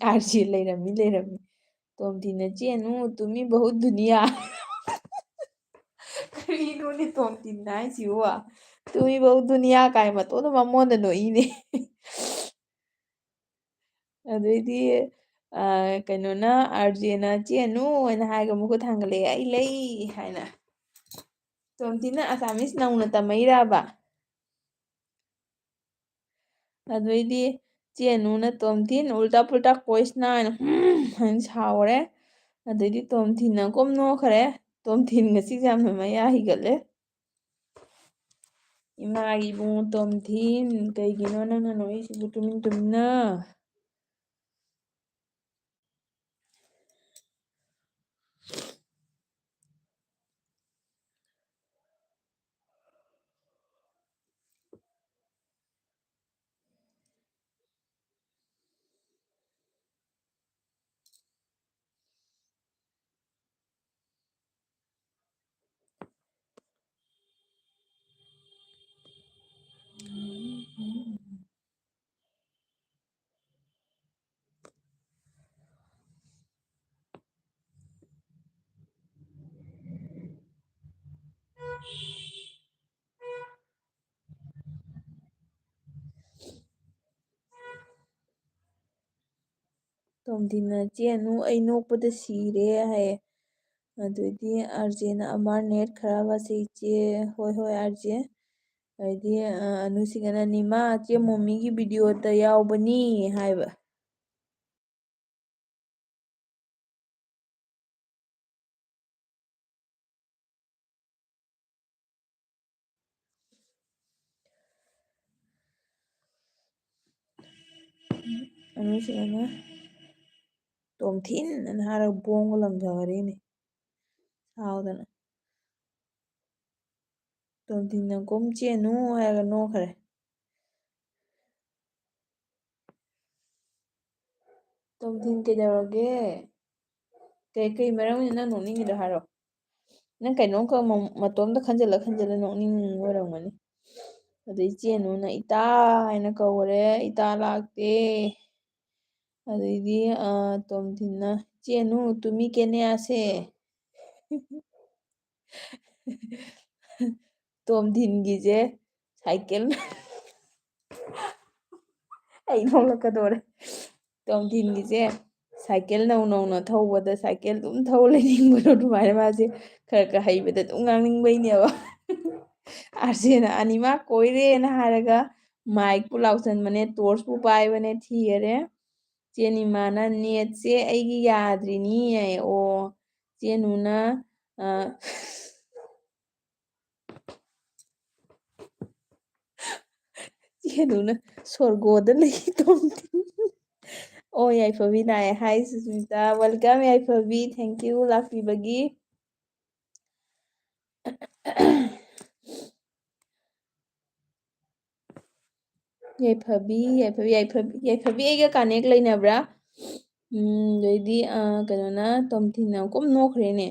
ꯑꯥꯔꯖꯦ ꯂꯩꯔꯝꯃꯤ ꯇꯣꯝꯊꯤꯟꯅ ꯆꯦꯅꯨ ꯇꯨꯃꯤ ꯕꯍꯨꯠ ꯗꯨꯅꯤꯌꯥ ꯀꯔꯤꯅꯣꯅꯦ ꯇꯣꯝꯊꯤꯟ ꯍꯥꯏꯁꯤꯕꯨ ꯇꯨꯃꯤꯕꯧ ꯗꯨꯅꯤꯌꯥ ꯀꯥꯏ ꯃꯇꯣꯟꯗ ꯃꯃꯣꯟꯗ ꯅꯣꯛꯏꯅꯦ ꯑꯗꯩꯗꯤ ꯀꯩꯅꯣꯅ ꯑꯥꯔꯖꯦꯅ ꯆꯦꯟꯅꯨ ꯍꯥꯏꯅ ꯍꯥꯏꯔꯒ ꯃꯈꯨꯠ ꯊꯥꯡꯒꯠꯂꯛꯑꯦ ꯑꯩ ꯂꯩ ꯍꯥꯏꯅ ꯇꯣꯝꯊꯤꯟꯅ ꯑꯁꯥꯃꯤꯁ ꯅꯧꯅ ꯇꯝꯃꯛꯏꯔꯕ ꯑꯗꯩꯗꯤ ꯆꯦꯟꯅꯨꯅ ꯇꯣꯝꯊꯤꯟ ꯎꯜꯇꯥ ꯄꯨꯜꯇꯥ ꯀꯣꯏꯁꯅꯥ ꯍꯥꯏꯅ ꯁꯥꯎꯔꯦ ꯑꯗꯩꯗꯤ ꯇꯣꯝꯊꯤꯟꯅ ꯀꯣꯝ ꯅꯣꯛꯈ꯭ꯔꯦ ꯇꯣꯝꯊꯤꯟ ꯉꯁꯤꯁꯦ ꯌꯥꯝꯅ ꯃꯌꯥ ꯍꯤꯒꯠꯂꯦ ꯏꯃꯥꯒꯤ ꯏꯕꯨꯡꯉꯣ ꯇꯣꯝꯊꯤꯟ ꯀꯩꯒꯤꯅꯣ ꯅꯪꯅ ꯅꯣꯛꯏꯁꯤꯕꯨ ꯇꯨꯃꯤꯟ ꯇꯨꯃꯤꯟꯅ ꯇꯣꯝꯊꯤꯟꯅ ꯆꯦꯟꯅꯨ ꯑꯩ ꯅꯣꯛꯄꯗ ꯁꯤꯔꯦ ꯍꯥꯏꯌꯦ ꯑꯗꯨꯗꯤ ꯑꯥꯔꯖꯦꯅ ꯑꯃꯔ ꯅꯦꯠꯈ꯭ꯔꯕꯁꯦ ꯏꯆꯦ ꯍꯣꯏ ꯍꯣꯏ ꯑꯥꯔꯖꯦ ꯑꯗꯩꯗꯤ ꯑꯅꯨꯁꯤꯡꯅ ꯅꯤꯃꯥ ꯆꯦ ꯃꯣꯃꯤꯒꯤ ꯚꯤꯗꯤꯑꯣꯗ ꯌꯥꯎꯕꯅꯤ ꯍꯥꯏꯕ ꯑꯅꯤꯁꯤꯡꯅ ꯇꯣꯝꯊꯤꯟ ꯑꯅ ꯍꯥꯏꯔꯒ ꯕꯣꯡꯒ ꯂꯪꯊꯈꯔꯤꯅꯦ ꯁꯥꯎꯗꯅ ꯇꯣꯝꯊꯤꯟꯅ ꯀꯨꯝ ꯆꯦꯟꯅꯨ ꯍꯥꯏꯔꯒ ꯅꯣꯛꯈ꯭ꯔꯦ ꯇꯣꯝꯊꯤꯟ ꯀꯩꯗꯧꯔꯒꯦ ꯀꯩ ꯃꯔꯝꯒꯤꯅꯣ ꯅꯪ ꯅꯣꯛꯅꯤꯡꯉꯤꯗꯣ ꯍꯥꯏꯔꯣ ꯅꯪ ꯀꯩꯅꯣꯝꯈꯛ ꯃꯇꯣꯝꯇ ꯈꯟꯖꯤꯜꯂ ꯅꯣꯛꯅꯤꯡ ꯑꯣꯏꯔꯝꯒꯅꯤ ꯑꯗꯩ ꯆꯦꯟꯅꯨꯅ ꯏꯇꯥ ꯍꯥꯏꯅ ꯀꯧꯔꯦ ꯏꯇꯥ ꯂꯥꯛꯇꯦ ꯑꯗꯩꯗꯤ ꯇꯣꯝꯊꯤꯟꯅ ꯆꯦꯟꯅꯨ ꯇꯨꯃꯤ ꯀꯦꯅꯦꯌꯥꯁꯦ ꯇꯣꯝꯊꯤꯟꯒꯤꯁꯦ ꯁꯥꯏꯀꯦꯜ ꯑꯩ ꯅꯣꯛꯂꯛꯀꯗꯧꯔꯦ ꯇꯣꯝꯊꯤꯟꯒꯤꯁꯦ ꯁꯥꯏꯀꯦꯜ ꯅꯧꯅ ꯊꯧꯕꯗ ꯁꯥꯏꯀꯦꯜ ꯑꯗꯨꯝ ꯊꯧ ꯂꯩꯅꯤꯡꯕꯗꯣ ꯑꯗꯨꯃꯥꯏꯅ ꯃꯥꯁꯦ ꯈꯔ ꯍꯩꯕꯗ ꯑꯗꯨꯝ ꯉꯥꯡꯅꯤꯡꯕꯩꯅꯦꯕ ꯑꯥꯔꯖꯦꯅ ꯑꯅꯤꯃꯛ ꯀꯣꯏꯔꯦꯅ ꯍꯥꯏꯔꯒ ꯃꯥꯏꯛꯄꯨ ꯂꯥꯎꯁꯟꯕꯅꯦ ꯇꯣꯔꯁꯄꯨ ꯄꯥꯏꯕꯅꯦ ꯊꯤꯔꯦ ꯆꯦꯅꯤꯃꯥꯅ ꯅꯦꯠꯁꯦ ꯑꯩꯒꯤ ꯌꯥꯗ꯭ꯔꯤꯅꯤ ꯑꯣ ꯆꯦꯅꯨꯅ ꯆꯦꯅꯨꯅ ꯁꯣꯔꯒꯣꯗ ꯂꯩ ꯇꯣꯝꯊꯤꯟ ꯑꯣ ꯌꯥꯏꯐꯕꯤ ꯂꯥꯛꯑꯦ ꯍꯥꯏ ꯁꯨꯁꯃꯤꯇꯥ ꯋꯦꯜꯀꯝ ꯌꯥꯏꯐꯕꯤ ꯊꯦꯡꯀ꯭ꯌꯨ ꯂꯥꯛꯄꯤꯕꯒꯤ ꯌꯥꯏꯐꯕꯤ ꯑꯩꯒ ꯀꯥꯅꯦꯛ ꯂꯩꯅꯕ꯭ꯔꯥ ꯑꯗꯩꯗꯤ ꯀꯩꯅꯣꯅ ꯇꯣꯝꯊꯤꯟꯅ ꯀꯨꯝ ꯅꯣꯛꯈ꯭ꯔꯦꯅꯦ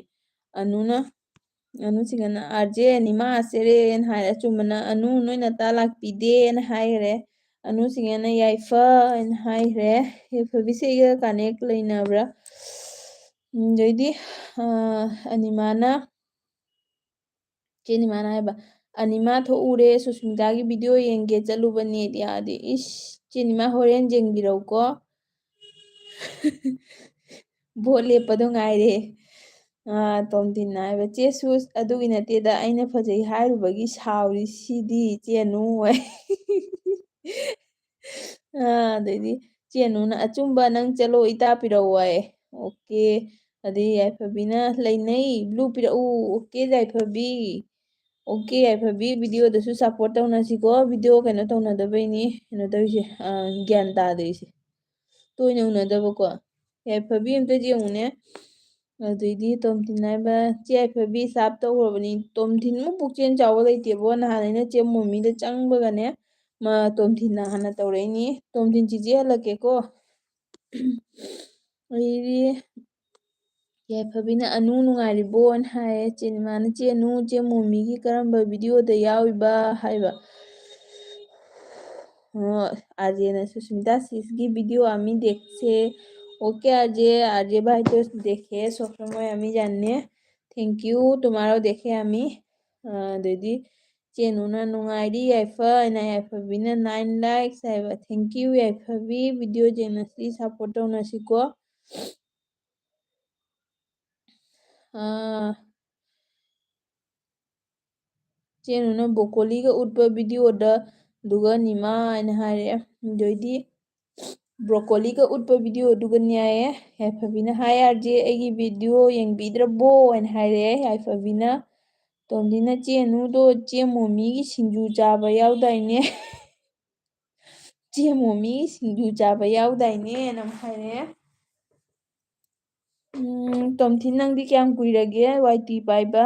ꯑꯅꯨꯁꯤꯡꯅ ꯑꯥꯔꯖꯦ ꯅꯤꯃꯥ ꯆꯦꯔꯦꯅ ꯍꯥꯏꯔꯦ ꯑꯆꯨꯝꯕꯅ ꯑꯅꯨ ꯅꯣꯏ ꯅꯇꯥ ꯂꯥꯛꯄꯤꯗꯦꯅ ꯍꯥꯏꯈ꯭ꯔꯦ ꯑꯅꯨꯁꯤꯡꯅ ꯌꯥꯏꯐ ꯍꯥꯏꯅ ꯍꯥꯏꯈ꯭ꯔꯦ ꯌꯥꯏꯐꯕꯤꯁꯦ ꯑꯩꯒ ꯀꯥꯅꯦꯛ ꯂꯩꯅꯕ꯭ꯔꯥ ꯑꯗꯩꯗꯤ ꯑꯅꯤꯃꯥꯅ ꯆꯦꯅꯤꯃꯥꯅ ꯍꯥꯏꯕ ꯑꯅꯤꯃꯥ ꯊꯣꯛꯎꯔꯦ ꯁꯨꯁꯃꯤꯇꯥꯒꯤ ꯚꯤꯗꯤꯑꯣ ꯌꯦꯡꯒꯦ ꯆꯠꯂꯨꯕ ꯅꯦꯠ ꯌꯥꯗꯦ ꯏꯁ ꯆꯦꯅꯤꯃꯥ ꯍꯣꯔꯦꯟ ꯌꯦꯡꯕꯤꯔꯧꯀꯣ ꯚꯣꯠ ꯂꯦꯞꯄꯗꯣ ꯉꯥꯏꯔꯦ ꯇꯣꯝꯊꯤꯟꯅ ꯍꯥꯏꯕ ꯆꯦ ꯁꯨꯁ ꯑꯗꯨꯒꯤ ꯅꯠꯇꯦꯗ ꯑꯩꯅ ꯐꯖꯩ ꯍꯥꯏꯔꯨꯕꯒꯤ ꯁꯥꯎꯔꯤꯁꯤꯗꯤ ꯆꯦꯅꯨ ꯍꯣꯏ ꯑꯗꯩꯗꯤ ꯆꯦꯅꯨꯅ ꯑꯆꯨꯝꯕ ꯅꯪ ꯆꯠꯂꯣ ꯏꯇꯥ ꯄꯤꯔꯛꯎ ꯍꯥꯏꯌꯦ ꯑꯣꯀꯦ ꯑꯗꯩ ꯌꯥꯏꯐꯕꯤꯅ ꯂꯩꯅꯩ ꯕ꯭ꯂꯨ ꯄꯤꯔꯛꯎ ꯑꯣꯀꯦ ꯌꯥꯏꯐꯕꯤ ꯑꯣꯀꯦ ꯌꯥꯏꯐꯕꯤ ꯚꯤꯗꯤꯑꯣꯗꯁꯨ ꯁꯞꯄꯣꯔꯠ ꯇꯧꯅꯁꯤꯀꯣ ꯚꯤꯗꯤꯑꯣ ꯀꯩꯅꯣ ꯇꯧꯅꯗꯕꯩꯅꯤ ꯀꯩꯅꯣ ꯇꯧꯔꯤꯁꯦ ꯒ꯭ꯌꯥꯟ ꯇꯥꯗ꯭ꯔꯤꯁꯦ ꯇꯣꯏꯅ ꯎꯅꯗꯕꯀꯣ ꯌꯥꯏꯐꯕꯤ ꯑꯝꯇꯗꯤ ꯌꯦꯡꯉꯨꯅꯦ ꯑꯗꯩꯗꯤ ꯇꯣꯝꯊꯤꯟ ꯍꯥꯏꯕ ꯆꯦ ꯌꯥꯏꯐꯕꯤ ꯁꯥꯞ ꯇꯧꯈ꯭ꯔꯕꯅꯤ ꯇꯣꯝꯊꯤꯟꯃꯨꯛ ꯄꯨꯛꯆꯦꯜ ꯆꯥꯎꯕ ꯂꯩꯇꯦꯕꯣ ꯅꯍꯥꯟ ꯑꯩꯅ ꯆꯦ ꯃꯣꯃꯤꯗ ꯆꯪꯕꯒꯅꯦ ꯇꯣꯝꯊꯤꯟꯅ ꯍꯥꯟꯅ ꯇꯧꯔꯛꯏꯅꯤ ꯇꯣꯝꯊꯤꯟ ꯆꯤꯆꯦ ꯍꯜꯂꯛꯀꯦꯀꯣ ꯑꯗꯩꯗꯤ ꯌꯥꯏꯐꯕꯤꯅ ꯑꯅꯨ ꯅꯨꯡꯉꯥꯏꯔꯤꯕꯣꯅ ꯍꯥꯏꯌꯦ ꯆꯦꯅꯤꯃꯥꯅ ꯆꯦꯅꯨ ꯆꯦ ꯃꯣꯃꯤꯒꯤ ꯀꯔꯝꯕ ꯚꯤꯗꯤꯑꯣꯗ ꯌꯥꯎꯏꯕ ꯍꯥꯏꯕ आरजे ने सुष्मिता सिसकी वीडियो आमी देखছে ओके आरजे आरजे भाई तो देखे सब समय আমি জানে थैंक यू তোমারও দেখে আমি ꯑꯗꯩꯗꯤ ꯆꯦꯅꯨꯅ ꯅꯨꯡꯉꯥꯏꯔꯤ ꯌꯥꯏꯐ ꯑꯩꯅ ꯌꯥꯏꯐꯕꯤꯅ 9 ꯂꯥꯏꯛꯁ ꯍꯥꯏꯕ ꯊꯦꯡꯀ꯭ꯌꯨ ꯌꯥꯏꯐꯕꯤ ꯚꯤꯗꯤꯑꯣ ꯌꯦꯡꯅꯁꯤ ꯁꯞꯄꯣꯔꯠ ꯇꯧꯅꯁꯤꯀꯣ ꯆꯦꯅꯨꯅ ꯕꯣꯀꯣꯂꯤꯒ ꯎꯠꯄ ꯚꯤꯗꯤꯑꯣꯗ ꯑꯗꯨꯒ ꯅꯤꯃꯥ ꯍꯥꯏꯅ ꯍꯥꯏꯔꯛꯑꯦ ꯑꯗꯩꯗꯤ ꯕ꯭ꯔꯣꯀꯣꯂꯤꯒ ꯎꯠꯄ ꯚꯤꯗꯤꯑꯣ ꯑꯗꯨꯒ ꯌꯥꯏꯌꯦ ꯌꯥꯏꯐꯕꯤꯅ ꯍꯥꯏ ꯌꯥꯔꯖꯦ ꯑꯩꯒꯤ ꯚꯤꯗꯤꯑꯣ ꯌꯦꯡꯕꯤꯗ꯭ꯔꯕꯣ ꯍꯥꯏꯅ ꯍꯥꯏꯔꯛꯑꯦ ꯌꯥꯏꯐꯕꯤꯅ ꯇꯣꯝꯗꯤꯅ ꯆꯦꯅꯨꯗꯣ ꯆꯦ ꯃꯣꯃꯤꯒꯤ ꯁꯤꯡꯖꯨ ꯆꯥꯕ ꯌꯥꯎꯗꯥꯏꯅꯦ ꯆꯦ ꯃꯣꯃꯤꯒꯤ ꯁꯤꯡꯖꯨ ꯆꯥꯕ ꯌꯥꯎꯗꯥꯏꯅꯦꯅ ꯑꯃꯨꯛ ꯍꯥꯏꯔꯛꯑꯦ ꯇꯣꯝꯊꯤꯟ ꯅꯪꯗꯤ ꯀꯌꯥꯝ ꯀꯨꯏꯔꯒꯦ ꯋꯥꯏ-ꯇꯤ ꯄꯥꯏꯕ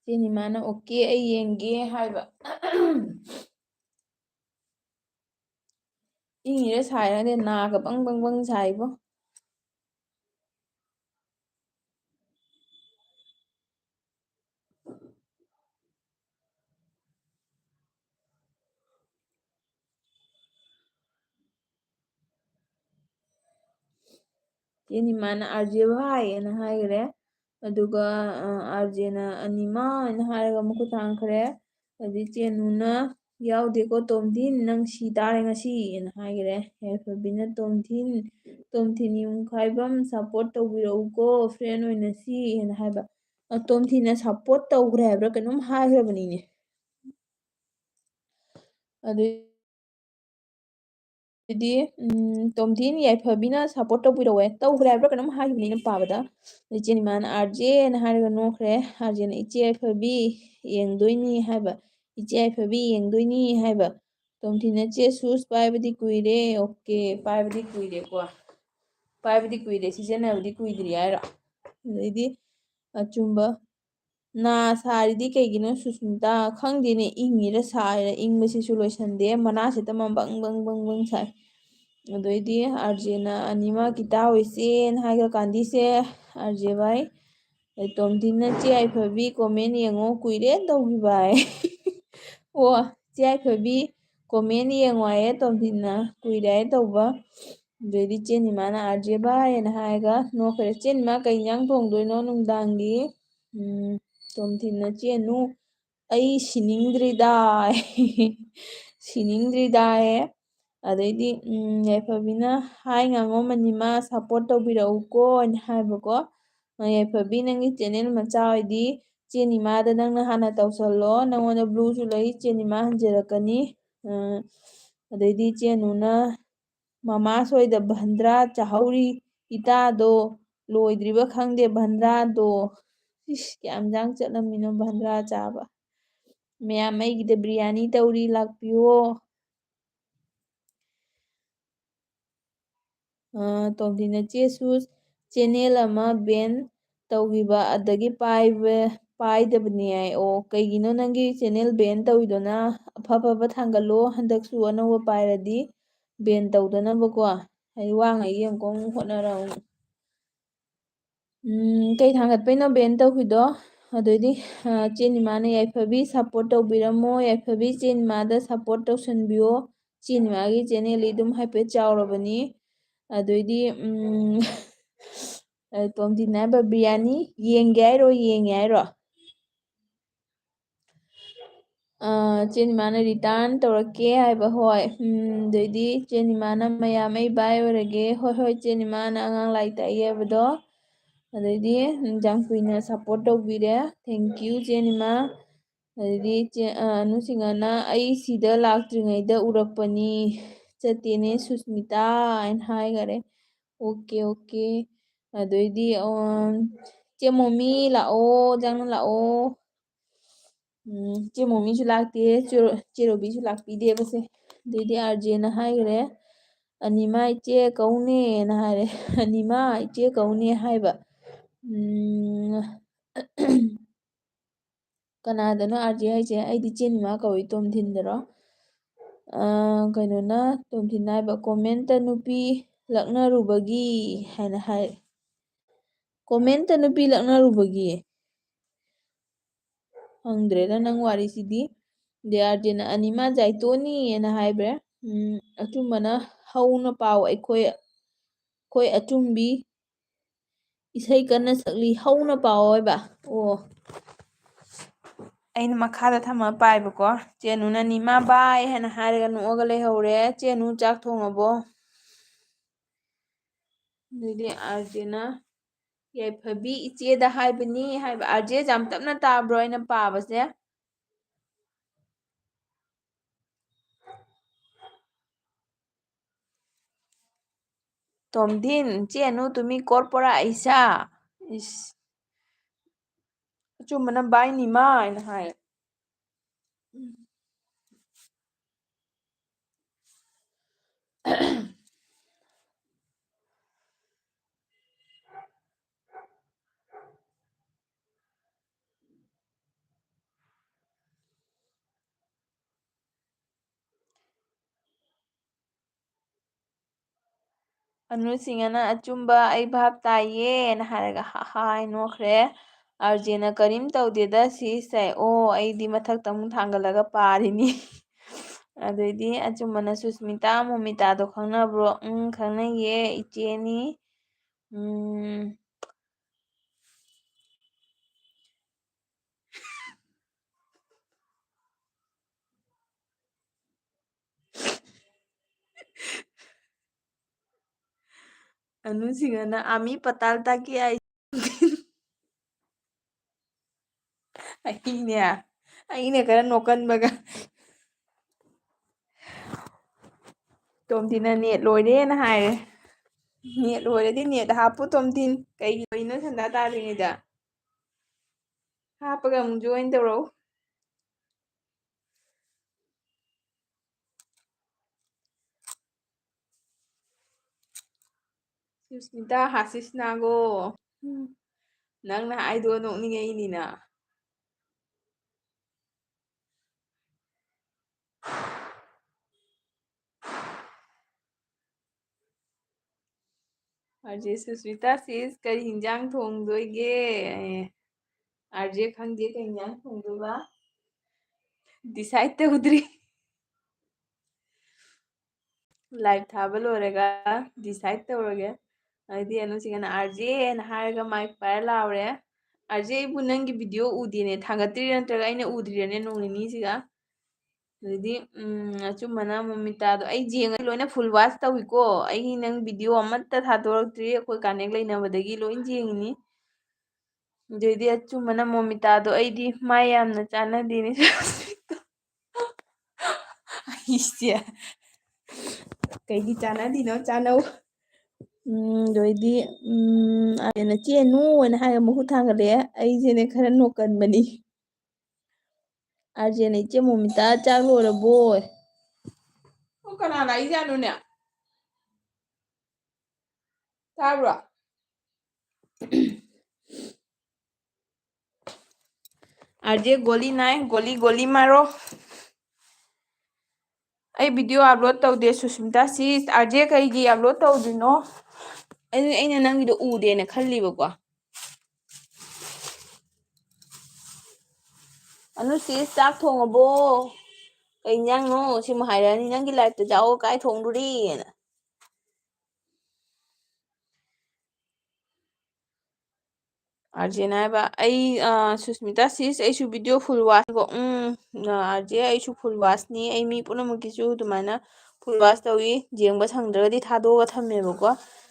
ꯆꯦꯅꯤꯃꯥꯅ ꯑꯣꯀꯦ ꯑꯩ ꯌꯦꯡꯒꯦ ꯍꯥꯏꯕ ꯏꯪꯉꯤꯔ ꯁꯥꯏꯔ ꯈꯪꯗꯦ ꯅꯥꯒ ꯕꯪ ꯕꯪ ꯕꯪ ꯁꯥꯏꯕꯣ ꯆꯦꯅꯤꯃꯥꯅ ꯑꯥꯔꯖꯦ ꯚꯥꯏ ꯑꯅ ꯍꯥꯏꯈꯔꯦ ꯑꯗꯨꯒ ꯑꯥꯔꯖꯦꯅ ꯑꯅꯤꯃꯥ ꯍꯥꯏꯅ ꯍꯥꯏꯔꯒ ꯃꯈꯨꯠ ꯊꯥꯡꯈ꯭ꯔꯦ ꯑꯗꯩ ꯆꯦꯅꯨꯅ ꯌꯥꯎꯗꯦꯀꯣ ꯇꯣꯝꯊꯤꯟ ꯅꯪ ꯁꯤ ꯇꯥꯔꯦ ꯉꯁꯤꯅ ꯍꯥꯏꯈꯔꯦ ꯌꯥꯏꯐꯕꯤꯅ ꯇꯣꯝꯊꯤꯟ ꯌꯨꯝꯈꯥꯏꯕꯝ ꯁꯞꯄꯣꯔꯠ ꯇꯧꯕꯤꯔꯛꯎꯀꯣ ꯐ꯭ꯔꯦꯟ ꯑꯣꯏꯅꯁꯤ ꯍꯥꯏꯅ ꯍꯥꯏꯕ ꯇꯣꯝꯊꯤꯟꯅ ꯁꯞꯄꯣꯔꯠ ꯇꯧꯈ꯭ꯔꯦ ꯍꯥꯏꯕ꯭ꯔꯥ ꯀꯩꯅꯣꯝ ꯍꯥꯏꯈ꯭ꯔꯕꯅꯤꯅꯦ ꯑꯗꯨꯗꯤ ꯇꯣꯝꯊꯤꯟ ꯌꯥꯏꯐꯕꯤꯅ ꯁꯞꯄꯣꯔꯠ ꯇꯧꯕꯤꯔꯛꯑꯣ ꯇꯧꯈ꯭ꯔꯦ ꯍꯥꯏꯕ꯭ꯔꯥ ꯀꯩꯅꯣꯝ ꯍꯥꯏꯈꯤꯕꯅꯤ ꯑꯩꯅ ꯄꯥꯕꯗ ꯏꯆꯦꯅꯤꯃꯥꯅ ꯑꯥꯔꯖꯦꯅ ꯍꯥꯏꯔꯒ ꯅꯣꯛꯈ꯭ꯔꯦ ꯑꯥꯔꯖꯦꯅ ꯏꯆꯦ ꯌꯥꯏꯐꯕꯤ ꯌꯦꯡꯗꯣꯏꯅꯤ ꯍꯥꯏꯕ ꯏꯆꯦ ꯌꯥꯏꯐꯕꯤ ꯌꯦꯡꯗꯣꯏꯅꯤ ꯍꯥꯏꯕ ꯇꯣꯝꯊꯤꯟꯅ ꯆꯦ ꯁꯨꯁ ꯄꯥꯏꯕꯗꯤ ꯀꯨꯏꯔꯦ ꯑꯣꯀꯦ ꯄꯥꯏꯕꯗꯤ ꯀꯨꯏꯔꯦꯀꯣ ꯄꯥꯏꯕꯗꯤ ꯀꯨꯏꯔꯦ ꯁꯤꯖꯤꯟꯅꯕꯗꯤ ꯀꯨꯏꯗ꯭ꯔꯤ ꯍꯥꯏꯔꯣ ꯑꯗꯩꯗꯤ ꯑꯆꯨꯝꯕ ꯅꯥ ꯁꯥꯔꯤꯗꯤ ꯀꯩꯒꯤꯅꯣ ꯁꯨꯁꯃꯤꯇꯥ ꯈꯪꯗꯦꯅꯦ ꯏꯪꯉꯤꯔ ꯁꯥꯏꯔ ꯏꯪꯕꯁꯤꯁꯨ ꯂꯣꯏꯁꯟꯗꯦ ꯃꯅꯥꯁꯤꯗ ꯕꯪ ꯕꯪ ꯕꯪ ꯕꯪ ꯁꯥꯏ ꯑꯗꯩꯗꯤ ꯑꯥꯔꯖꯦꯅ ꯑꯅꯤꯃ ꯒꯤꯇꯥ ꯑꯣꯏꯁꯦꯅ ꯍꯥꯏꯈ꯭ꯔ ꯀꯥꯟꯗꯤꯁꯦ ꯑꯥꯔꯖꯦ ꯚꯥꯏ ꯇꯣꯝꯊꯤꯟꯅ ꯆꯦ ꯌꯥꯏꯐꯕꯤ ꯀꯣꯃꯦꯟ ꯌꯦꯡꯉꯣ ꯀꯨꯏꯔꯦ ꯇꯧꯈꯤꯕ ꯍꯥꯏ ꯑꯣ ꯆꯦ ꯌꯥꯏꯐꯕꯤ ꯀꯣꯃꯦꯟ ꯌꯦꯡꯉꯣ ꯍꯥꯏꯌꯦ ꯇꯣꯝꯊꯤꯟꯅ ꯀꯨꯏꯔꯦ ꯍꯥꯏ ꯇꯧꯕ ꯑꯗꯩꯗꯤ ꯆꯦꯅꯤꯃꯥꯅ ꯑꯥꯔꯖꯦ ꯚꯥꯏꯅ ꯍꯥꯏꯔꯒ ꯅꯣꯛꯈ꯭ꯔꯦ ꯆꯦꯅꯤꯃꯥ ꯀꯩ ꯏꯟꯖꯥꯡ ꯊꯣꯡꯗꯣꯏꯅꯣ ꯅꯨꯡꯗꯥꯡꯒꯤ ꯇꯣꯝꯊꯤꯟꯅ ꯆꯦꯅꯨ ꯑꯩ ꯁꯤꯅꯤꯡꯗ꯭ꯔꯤꯗ ꯁꯤꯅꯤꯡꯗ꯭ꯔꯤꯗꯥꯌꯦ ꯑꯗꯩꯗꯤ ꯌꯥꯏꯐꯕꯤꯅ ꯍꯥꯏ ꯉꯥꯡꯉꯣ ꯃꯅꯤꯃꯥ ꯁꯞꯄꯣꯔꯠ ꯇꯧꯕꯤꯔꯛꯎꯀꯣ ꯍꯥꯏꯅ ꯍꯥꯏꯕꯀꯣ ꯌꯥꯏꯐꯕꯤ ꯅꯪꯒꯤ ꯆꯦꯅꯦꯜ ꯃꯆꯥ ꯑꯣꯏꯗꯤ ꯆꯦꯅꯤꯃꯥꯗ ꯅꯪꯅ ꯍꯥꯟꯅ ꯇꯧꯁꯜꯂꯣ ꯅꯪꯉꯣꯟꯗ ꯕ꯭ꯂꯨꯁꯨ ꯂꯩ ꯆꯦꯅꯤꯃꯥ ꯍꯟꯖꯔꯛꯀꯅꯤ ꯑꯗꯩꯗꯤ ꯆꯦꯅꯨꯅ ꯃꯃꯥ ꯁꯣꯏꯗ ꯚꯟꯗ꯭ꯔꯥ ꯆꯥꯍꯧꯔꯤ ꯏꯇꯥꯗꯣ ꯂꯣꯏꯗ꯭ꯔꯤꯕ ꯈꯪꯗꯦ ꯚꯟꯗ꯭ꯔꯥꯗꯣ ꯏꯁ ꯀꯌꯥꯝ ꯆꯠꯂꯝꯃꯤꯅꯣ ꯚꯟꯗ꯭ꯔꯥ ꯆꯥꯕ ꯃꯌꯥꯝ ꯑꯩꯒꯤꯗ ꯕꯤ꯭ꯔꯌꯥꯅꯤ ꯇꯧꯔꯤ ꯂꯥꯛꯄꯤꯌꯣ ꯇꯣꯝꯊꯤꯟꯅ ꯆꯦ ꯁꯨꯁ ꯆꯦꯅꯦꯜ ꯑꯃ ꯕꯦꯟ ꯇꯧꯈꯤꯕ ꯑꯗꯒꯤ ꯄꯥꯏꯗꯕꯅꯦ ꯍꯥꯏ ꯑꯣ ꯀꯩꯒꯤꯅꯣ ꯅꯪꯒꯤ ꯆꯦꯅꯦꯜ ꯕꯦꯟ ꯇꯧꯋꯤꯗꯨꯅ ꯑꯐꯕ ꯊꯥꯡꯒꯠꯂꯣ ꯍꯟꯗꯛꯁꯨ ꯑꯅꯧꯕ ꯄꯥꯏꯔꯗꯤ ꯕꯦꯟ ꯇꯧꯗꯅꯕꯀꯣ ꯍꯥꯏꯗꯤ ꯋꯥꯉꯩ ꯑꯃꯨꯛꯀ ꯑꯃꯨꯛ ꯍꯣꯠꯅꯔꯛ ꯀꯩ ꯊꯥꯡꯒꯠꯄꯩꯅꯣ ꯕꯦꯟ ꯇꯧꯈꯤꯗꯣ ꯑꯗꯩꯗꯤ ꯆꯦꯅꯤꯃꯥꯅ ꯌꯥꯏꯐꯕꯤ ꯁꯞꯄꯣꯔꯠ ꯇꯧꯕꯤꯔꯝꯃꯣ ꯌꯥꯏꯐꯕꯤ ꯆꯦꯅꯤꯃꯥꯗ ꯁꯞꯄꯣꯔꯠ ꯇꯧꯁꯟꯕꯤꯌꯣ ꯆꯦꯅꯤꯃꯥꯒꯤ ꯆꯦꯅꯦꯜꯗꯤ ꯑꯗꯨꯝ ꯍꯥꯏꯐꯦꯠ ꯆꯥꯎꯔꯕꯅꯤ ꯑꯗꯩꯗꯤ ꯇꯣꯝꯊꯤꯟꯅ ꯍꯥꯏꯕ ꯕꯤ꯭ꯔꯌꯥꯅꯤ ꯌꯦꯡꯒꯦ ꯍꯥꯏꯔꯣ ꯆꯦꯅꯤꯃꯥꯅ ꯔꯤꯇꯥꯔꯟ ꯇꯧꯔꯛꯀꯦ ꯍꯥꯏꯕ ꯍꯣꯏ ꯑꯗꯩꯗꯤ ꯆꯦꯅꯤꯃꯥꯅ ꯃꯌꯥꯝ ꯑꯩ ꯕꯥꯏ ꯑꯣꯏꯔꯒꯦ ꯍꯣꯏ ꯍꯣꯏ ꯆꯦꯅꯤꯃꯥꯅ ꯑꯉꯥꯡ ꯂꯥꯏꯔꯤꯛ ꯇꯥꯛꯏ ꯍꯥꯏꯕꯗꯣ ꯑꯗꯩꯗꯤ ꯌꯥꯝ ꯀꯨꯏꯅ ꯁꯞꯄꯣꯔꯠ ꯇꯧꯕꯤꯔꯦ ꯊꯦꯡꯀ꯭ꯌꯨ ꯆꯦꯅꯤꯃꯥ ꯑꯗꯩꯗꯤ ꯑꯅꯨꯁꯤꯡꯍꯅ ꯑꯩ ꯁꯤꯗ ꯂꯥꯛꯇ꯭ꯔꯤꯉꯩꯗ ꯎꯔꯛꯄꯅꯤ ꯆꯠꯇꯦꯅꯦ ꯁꯨꯁꯃꯤꯇꯥ ꯍꯥꯏꯅ ꯍꯥꯏꯈꯔꯦ ꯑꯣꯀꯦ ꯑꯣꯀꯦ ꯑꯗꯩꯗꯤ ꯆꯦ ꯃꯣꯃꯤ ꯂꯥꯛꯑꯣ ꯆꯪꯉ ꯂꯥꯛꯑꯣ ꯆꯦ ꯃꯣꯃꯤꯁꯨ ꯂꯥꯛꯇꯦ ꯆꯦꯔꯣꯕꯤꯁꯨ ꯂꯥꯛꯄꯤꯗꯦꯕꯁꯦ ꯑꯗꯩꯗꯤ ꯑꯥꯔꯖꯦꯅ ꯍꯥꯏꯈ꯭ꯔꯦ ꯑꯅꯤꯃꯥ ꯏꯆꯦ ꯀꯧꯅꯦꯅ ꯍꯥꯏꯔꯦ ꯑꯅꯤꯃꯥ ꯏꯆꯦ ꯀꯧꯅꯦ ꯍꯥꯏꯕ ꯀꯅꯥꯗꯅꯣ ꯑꯥꯔꯖꯦ ꯍꯥꯏꯁꯦ ꯑꯩꯗꯤ ꯆꯦꯅꯤꯃꯥ ꯀꯧꯏ ꯇꯣꯝꯊꯤꯟꯗꯔꯣ ꯀꯩꯅꯣꯅ ꯇꯣꯝꯊꯤꯟ ꯍꯥꯏꯕ ꯀꯣꯃꯦꯟꯇ ꯅꯨꯄꯤ ꯂꯛꯅꯔꯨꯕꯒꯤ ꯍꯥꯏꯅ ꯍꯥꯏ ꯀꯣꯃꯦꯟꯇ ꯅꯨꯄꯤ ꯂꯛꯅꯔꯨꯕꯒꯤ ꯍꯪꯗ꯭ꯔꯦꯗ ꯅꯪ ꯋꯥꯔꯤꯁꯤꯗꯤ ꯗꯤꯌꯥꯔꯗꯦꯅ ꯑꯅꯤꯃꯥ ꯌꯥꯏꯇꯣꯅꯤꯅ ꯍꯥꯏꯕ꯭ꯔꯦ ꯑꯆꯨꯝꯕꯅ ꯍꯧꯅ ꯄꯥꯎ ꯑꯩꯈꯣꯏ ꯑꯆꯨꯝꯕꯤ ꯏꯁꯩ ꯀꯟꯅ ꯁꯛꯂꯤ ꯍꯧꯅ ꯄꯥꯎꯑꯣꯏꯕ ꯑꯣ ꯑꯩꯅ ꯃꯈꯥꯗ ꯊꯝꯃ ꯄꯥꯏꯕꯀꯣ ꯆꯦꯅꯨꯅ ꯅꯤꯃꯥ ꯕꯥꯏ ꯍꯥꯏꯅ ꯍꯥꯏꯔꯒ ꯅꯣꯛꯑꯒ ꯂꯩꯍꯧꯔꯦ ꯆꯦꯅꯨ ꯆꯥꯛ ꯊꯣꯡꯉꯕꯣ ꯑꯗꯨꯗꯤ ꯑꯥꯔꯖꯦꯅ ꯌꯥꯏꯐꯕꯤ ꯏꯆꯦꯗ ꯍꯥꯏꯕꯅꯤ ꯍꯥꯏꯕ ꯑꯥꯔꯖꯦꯁꯦ ꯌꯥꯝ ꯇꯞꯅ ꯇꯥꯕ꯭ꯔꯣ ꯑꯩꯅ ꯄꯥꯕꯁꯦ ꯇꯣꯝꯗꯤꯟ ꯆꯦꯅꯨ ꯇꯨꯃꯤ ꯀꯣꯔꯄꯣꯔꯥ ꯏꯁꯥ ꯏꯁ ꯑꯆꯨꯝꯕꯅ ꯕꯥꯏ ꯅꯤꯃꯥ ꯍꯥꯏꯅ ꯍꯥꯏ ꯑꯅꯨꯁꯤꯡꯅ ꯑꯆꯨꯝꯕ ꯑꯩ ꯚꯥꯞ ꯇꯥꯏꯌꯦꯅ ꯍꯥꯏꯔꯒ ꯍꯥꯏ ꯅꯣꯛꯈ꯭ꯔꯦ ꯑꯥꯔꯖꯦꯅ ꯀꯔꯤꯝ ꯇꯧꯗꯦꯗ ꯁꯤꯁꯦ ꯑꯣ ꯑꯩꯗꯤ ꯃꯊꯛꯇ ꯑꯃꯨꯛ ꯊꯥꯡꯒꯠꯂꯒ ꯄꯥꯔꯤꯅꯤ ꯑꯗꯩꯗꯤ ꯑꯆꯨꯝꯕꯅ ꯁꯨꯁꯃꯤꯇꯥ ꯃꯣꯃꯤꯇꯥꯗꯣ ꯈꯪꯅꯕ꯭ꯔꯣ ꯈꯪꯅꯩꯌꯦ ꯏꯆꯦꯅꯤ ꯑꯅꯨꯁꯤꯡꯅ ꯑꯃꯤ ꯄꯇꯥꯜ ꯇꯥꯀꯤ ꯑꯩ ꯑꯩꯅꯦ ꯈꯔ ꯅꯣꯛꯀꯟꯕꯒ ꯇꯣꯝꯊꯤꯅ ꯅꯦꯠ ꯂꯣꯏꯔꯦꯅ ꯍꯥꯏꯔꯦ ꯅꯦꯠ ꯂꯣꯏꯔꯗꯤ ꯅꯦꯠ ꯍꯥꯞꯄꯨ ꯇꯣꯝꯊꯤꯟ ꯀꯩꯒꯤꯅꯣ ꯁꯟꯗꯥ ꯇꯥꯗ꯭ꯔꯤꯉꯩꯗ ꯍꯥꯞꯄꯒ ꯑꯃꯨꯛ ꯖꯣꯏꯟ ꯇꯧꯔꯛꯎ ꯁꯨꯁꯃꯤꯇꯥ ꯍꯥꯁꯤꯁꯅꯥꯒꯣ ꯅꯪꯅ ꯍꯥꯏꯗꯣ ꯅꯣꯛꯅꯤꯡꯉꯛꯏꯅꯤꯅ ꯑꯥꯔꯖꯦ ꯁꯨꯁꯃꯤꯇꯥ ꯁꯤꯁ ꯀꯔꯤ ꯌꯦꯟꯖꯥꯡ ꯊꯣꯡꯗꯣꯏꯒꯦ ꯑꯥꯔꯖꯦ ꯈꯪꯗꯦ ꯀꯩ ꯌꯦꯟꯖꯥꯡ ꯊꯣꯡꯗꯣꯏꯕ ꯗꯤꯁꯥꯏꯠ ꯇꯧꯗ꯭ꯔꯤ ꯂꯥꯏꯚ ꯊꯥꯕ ꯂꯣꯏꯔꯒ ꯗꯤꯁꯥꯏꯠ ꯇꯧꯔꯒꯦ ꯑꯗꯨꯗꯤ ꯑꯅꯨꯁꯤꯡꯅ ꯑꯥꯔꯖꯦꯅ ꯍꯥꯏꯔꯒ ꯃꯥꯏꯛ ꯄꯥꯏꯔ ꯂꯥꯎꯔꯦ ꯑꯥꯔꯖꯦ ꯑꯩꯕꯨ ꯅꯪꯒꯤ ꯚꯤꯗꯤꯑꯣ ꯎꯗꯦꯅꯦ ꯊꯥꯡꯒꯠꯇ꯭ꯔꯤꯔ ꯅꯠꯇ꯭ꯔꯒ ꯑꯩꯅ ꯎꯗ꯭ꯔꯤꯔꯅꯦ ꯅꯣꯡ ꯅꯤꯅꯤꯁꯤꯒ ꯑꯗꯨꯗꯤ ꯑꯆꯨꯝꯕꯅ ꯃꯣꯃꯤꯇꯥꯗꯣ ꯑꯩ ꯌꯦꯡꯉ ꯂꯣꯏꯅ ꯐꯨꯜ ꯋꯥꯁ ꯇꯧꯏꯀꯣ ꯑꯩ ꯅꯪ ꯚꯤꯗꯤꯑꯣ ꯑꯃꯠꯇ ꯊꯥꯗꯣꯔꯛꯇ꯭ꯔꯤ ꯑꯩꯈꯣꯏ ꯀꯥꯅꯦꯛ ꯂꯩꯅꯕꯗꯒꯤ ꯂꯣꯏ ꯌꯦꯡꯉꯤꯅꯤ ꯑꯗꯨꯏꯗꯤ ꯑꯆꯨꯝꯕꯅ ꯃꯣꯃꯤꯇꯥꯗꯣ ꯑꯩꯗꯤ ꯃꯥꯏ ꯌꯥꯝꯅ ꯆꯥꯟꯅꯗꯦꯅꯦ ꯏꯁꯦ ꯀꯩꯒꯤ ꯆꯥꯟꯅꯗꯤꯅꯣ ꯆꯥꯅꯧ ꯑꯗꯨꯏꯗꯤ ꯑꯩꯅ ꯆꯦꯅꯨ ꯍꯥꯏꯅ ꯍꯥꯏꯔꯒ ꯃꯈꯨꯠ ꯊꯥꯡꯒꯠꯂꯛꯑꯦ ꯑꯩꯁꯦꯅꯦ ꯈꯔ ꯅꯣꯛꯀꯟꯕꯅꯤ ꯑꯥꯔꯖꯦꯅ ꯏꯆꯦ ꯃꯣꯃꯤꯇꯥ ꯆꯥꯛ ꯂꯣꯏꯔꯕꯣꯏ ꯑꯣ ꯀꯅꯥ ꯂꯥꯛꯏꯖꯥꯠꯅꯣꯅꯦ ꯇꯥꯕ꯭ꯔꯣ ꯑꯥꯔꯖꯦ ꯒꯣꯂꯤ ꯅꯥꯏ ꯒꯣꯂꯤ ꯒꯣꯂꯤ ꯃꯥꯔꯣ ꯑꯩ ꯚꯤꯗꯤꯑꯣ ꯑꯞꯂꯣꯗ ꯇꯧꯗꯦ ꯁꯨꯁꯃꯤꯇꯥ ꯁꯤꯁ ꯑꯥꯔꯖꯦ ꯀꯩꯒꯤ ꯑꯞꯂꯣꯗ ꯇꯧꯗ꯭ꯔꯤꯅꯣ ꯑꯩꯅ ꯅꯪꯒꯤꯗꯣ ꯎꯗꯦꯅ ꯈꯜꯂꯤꯕꯀꯣ ꯑꯅꯨ ꯁꯤꯁ ꯆꯥꯛ ꯊꯣꯡꯉꯕꯣ ꯀꯩ ꯏꯟꯖꯥꯡꯅꯣ ꯁꯤꯃꯨꯛ ꯍꯥꯏꯔꯛꯑꯅꯤ ꯅꯪꯒꯤ ꯂꯥꯏꯐꯇ ꯆꯥꯛꯑꯣ ꯀꯥꯏ ꯊꯣꯡꯗꯣꯔꯤꯅ ꯑꯥꯔꯖꯦꯅ ꯍꯥꯏꯕ ꯑꯩ ꯁꯨꯁꯃꯤꯇꯥ ꯁꯤꯁ ꯑꯩꯁꯨ ꯚꯤꯗꯤꯑꯣ ꯐꯨꯜ ꯋꯥꯆꯕ ꯑꯥꯔꯖꯦ ꯑꯩꯁꯨ ꯐꯨꯜ ꯋꯥꯆꯅꯤ ꯑꯩ ꯃꯤ ꯄꯨꯝꯅꯃꯛꯀꯤꯁꯨ ꯑꯗꯨꯃꯥꯏꯅ ꯐꯨꯜ ꯋꯥꯁ ꯇꯧꯋꯤ ꯌꯦꯡꯕ ꯁꯪꯗ꯭ꯔꯒꯗꯤ ꯊꯥꯗꯣꯛꯑꯒ ꯊꯝꯃꯦꯕꯀꯣ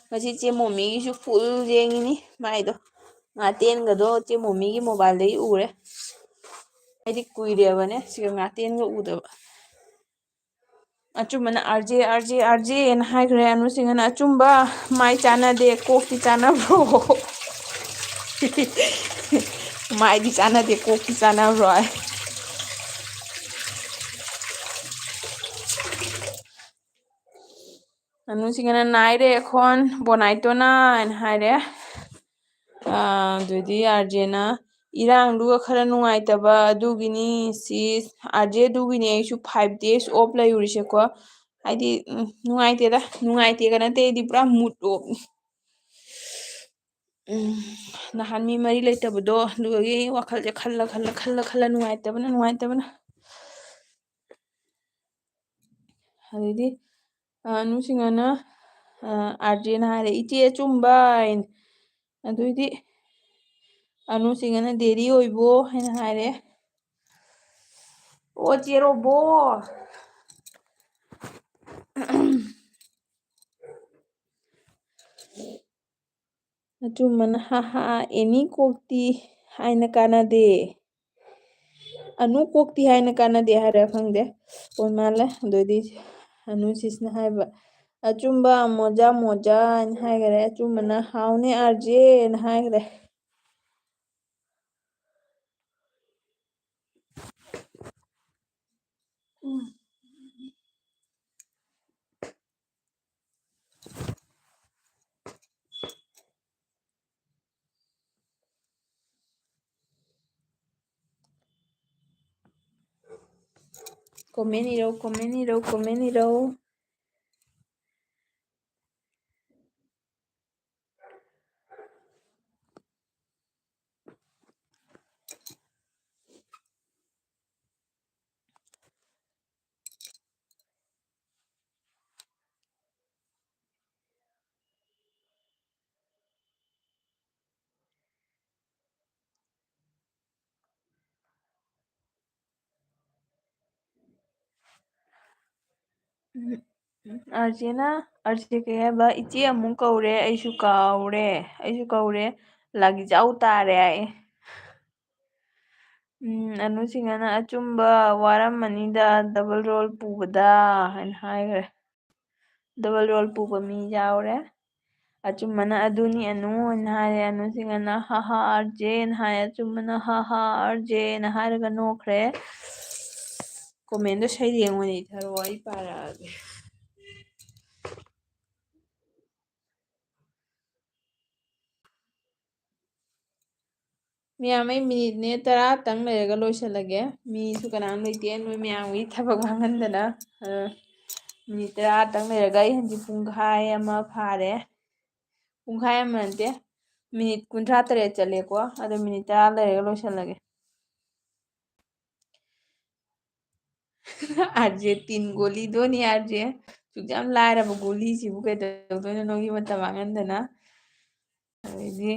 ꯉꯁꯤ ꯆꯦ ꯃꯣꯃꯤꯒꯤꯁꯨ ꯐꯨꯜ ꯌꯦꯡꯉꯤꯅꯤ ꯃꯥꯏꯗꯣ ꯉꯥꯇꯦꯟꯒꯗꯣ ꯆꯦ ꯃꯣꯃꯤꯒꯤ ꯃꯣꯕꯥꯏꯜꯗꯒꯤ ꯎꯔꯦ ꯑꯩꯗꯤ ꯀꯨꯏꯔꯦꯕꯅꯦ ꯁꯤꯒ ꯉꯥꯇꯦꯟꯒ ꯎꯗꯕ ꯑꯆꯨꯝꯕꯅ ꯑꯥꯔꯖꯦ ꯑꯥꯔꯖꯦ ꯑꯥꯔꯖꯦꯅ ꯍꯥꯏꯈ꯭ꯔꯦ ꯑꯅꯨꯁꯤꯡꯅ ꯑꯆꯨꯝꯕ ꯃꯥꯏ ꯆꯥꯟꯅꯗꯦ ꯀꯣꯛꯇꯤ ꯆꯥꯟꯅꯕ꯭ꯔꯣ ꯃꯥꯏꯗꯤ ꯆꯥꯟꯅꯗꯦ ꯀꯣꯛꯇꯤ ꯆꯥꯟꯅꯕ꯭ꯔꯣ ꯑꯅꯨꯁꯤꯡꯅ ꯅꯥꯏꯔꯦ ꯑꯩꯈꯣꯟ ꯕꯣꯅꯥꯏꯇꯣꯅꯥꯅ ꯍꯥꯏꯔꯦ ꯑꯗꯨꯗꯤ ꯑꯥꯔꯖꯦꯅ ꯏꯔꯥꯡꯗꯨꯒ ꯈꯔ ꯅꯨꯡꯉꯥꯏꯇꯕ ꯑꯗꯨꯒꯤꯅꯤ ꯁꯤꯁ ꯑꯥꯔꯖꯦ ꯑꯗꯨꯒꯤꯅꯤ ꯑꯩꯁꯨ 5 days ꯑꯣꯐ ꯂꯩꯔꯨꯔꯤꯁꯦꯀꯣ ꯍꯥꯏꯗꯤ ꯅꯨꯡꯉꯥꯏꯇꯦꯗ ꯅꯨꯡꯉꯥꯏꯇꯦꯒ ꯅꯠꯇꯦ ꯑꯩꯗꯤ ꯄꯨꯔꯥ ꯃꯨꯠ ꯑꯣꯞꯅꯤ ꯅꯍꯥꯟ ꯃꯤ ꯃꯔꯤ ꯂꯩꯇꯕꯗꯣ ꯑꯗꯨꯒꯤ ꯋꯥꯈꯜꯁꯦ ꯈꯜꯂ ꯈꯜꯂ ꯈꯜꯂ ꯈꯜꯂ ꯅꯨꯡꯉꯥꯏꯇꯕꯅ ꯅꯨꯡꯉꯥꯏꯇꯕꯅ ꯑꯗꯩꯗꯤ ꯅꯨꯡꯁꯤꯡꯉꯅ ꯑꯥꯔꯖꯦꯅ ꯍꯥꯏꯔꯦ ꯏꯆꯦ ꯑꯆꯨꯝꯕ ꯑꯗꯨꯏꯗꯤ ꯑꯅꯨꯁꯤꯡꯅ ꯗꯦꯗꯤ ꯑꯣꯏꯕꯣ ꯍꯥꯏꯅ ꯍꯥꯏꯔꯦ ꯑꯣ ꯆꯦ ꯔꯣꯕꯣ ꯑꯆꯨꯝꯕꯅ ꯍꯥꯍꯥ ꯑꯦꯅꯤ ꯀꯣꯛꯇꯤ ꯍꯥꯏꯅ ꯀꯥꯟꯅꯗꯦ ꯑꯅꯨ ꯀꯣꯛꯇꯤ ꯍꯥꯏꯅ ꯀꯥꯟꯅꯗꯦ ꯍꯥꯏꯔ ꯈꯪꯗꯦ ꯑꯣꯏ ꯃꯥꯜꯂꯦ ꯑꯗꯨꯏꯗꯤ ꯑꯅꯨꯁꯤꯁꯅ ꯍꯥꯏꯕ ꯑꯆꯨꯝꯕ ꯃꯣꯖꯥ ꯃꯣꯖꯥ ꯍꯥꯏꯅ ꯍꯥꯏꯈꯔꯦ ꯑꯆꯨꯝꯕꯅ ꯍꯥꯎꯅꯦ ꯑꯥꯔꯖꯦꯅ ꯍꯥꯏꯈ꯭ꯔꯦ ꯀꯣꯃꯦꯟ ꯏꯔꯧ ꯀꯣꯃꯦꯟ ꯏꯔꯧ ꯀꯣꯃꯦꯟ ꯏꯔꯧ ꯑꯥꯔꯖꯦꯅ ꯑꯥꯔꯖꯦ ꯀꯩ ꯍꯥꯏꯕ ꯏꯆꯦ ꯑꯃꯨꯛ ꯀꯧꯔꯦ ꯑꯩꯁꯨ ꯀꯧꯔꯦ ꯂꯥꯒꯤꯖꯥꯎ ꯇꯥꯔꯦ ꯍꯥꯏ ꯑꯅꯨꯁꯤꯡꯅ ꯑꯆꯨꯝꯕ ꯋꯥꯔꯝꯃꯅꯤꯗ ꯗꯕꯜ ꯔꯣꯜ ꯄꯨꯕꯗ ꯍꯥꯏꯅ ꯍꯥꯏꯈ꯭ꯔꯦ ꯗꯕꯜ ꯔꯣꯜ ꯄꯨꯕ ꯃꯤ ꯌꯥꯎꯔꯦ ꯑꯆꯨꯝꯕꯅ ꯑꯗꯨꯅꯤ ꯑꯅꯨꯅ ꯍꯥꯏꯔꯦ ꯑꯅꯨꯁꯤꯡꯅ ꯍꯥꯍꯥ ꯑꯥꯔꯖꯦꯅ ꯍꯥꯏ ꯑꯆꯨꯝꯕꯅ ꯍꯥꯍꯥ ꯑꯥꯔꯖꯦꯅ ꯍꯥꯏꯔꯒ ꯅꯣꯛꯈ꯭ꯔꯦ ꯀꯣꯃꯦꯟꯗꯣ ꯁꯩꯔꯦꯡ ꯑꯣꯏꯅ ꯏꯊꯔꯛꯑꯣ ꯑꯩ ꯄꯥꯔꯛꯑꯒꯦ ꯃꯌꯥꯝ ꯑꯩ ꯃꯤꯅꯤꯠꯅꯦ 10ꯇꯪ ꯂꯩꯔꯒ ꯂꯣꯏꯁꯤꯜꯂꯒꯦ ꯃꯤꯁꯨ ꯀꯅꯥꯝ ꯂꯩꯇꯦ ꯅꯣꯏ ꯃꯌꯥꯝꯒꯤ ꯊꯕꯛ ꯃꯥꯡꯍꯟꯗꯅ ꯃꯤꯅꯤꯠ 10ꯇꯪ ꯂꯩꯔꯒ ꯑꯩ ꯍꯧꯖꯤꯛ ꯄꯨꯡꯈꯥꯏ ꯑꯃ ꯐꯥꯔꯦ ꯄꯨꯡꯈꯥꯏ ꯑꯃ ꯅꯠꯇꯦ ꯃꯤꯅꯤꯠ 38 ꯆꯠꯂꯦꯀꯣ ꯑꯗꯣ ꯃꯤꯅꯤꯠ 10 ꯂꯩꯔꯒ ꯂꯣꯏꯁꯤꯜꯂꯒꯦ ꯑꯥꯔꯖꯦ ꯇꯤꯟ ꯒꯣꯂꯤꯗꯣꯅꯤ ꯑꯥꯔꯖꯦ ꯁꯨꯛ ꯌꯥꯝ ꯂꯥꯏꯔꯕ ꯒꯣꯂꯤꯁꯤꯕꯨ ꯀꯩꯗꯧꯗꯣꯏꯅꯣ ꯅꯣꯏꯒꯤ ꯃꯇꯝ ꯃꯥꯡꯍꯟꯗꯅ ꯑꯗꯩꯗꯤ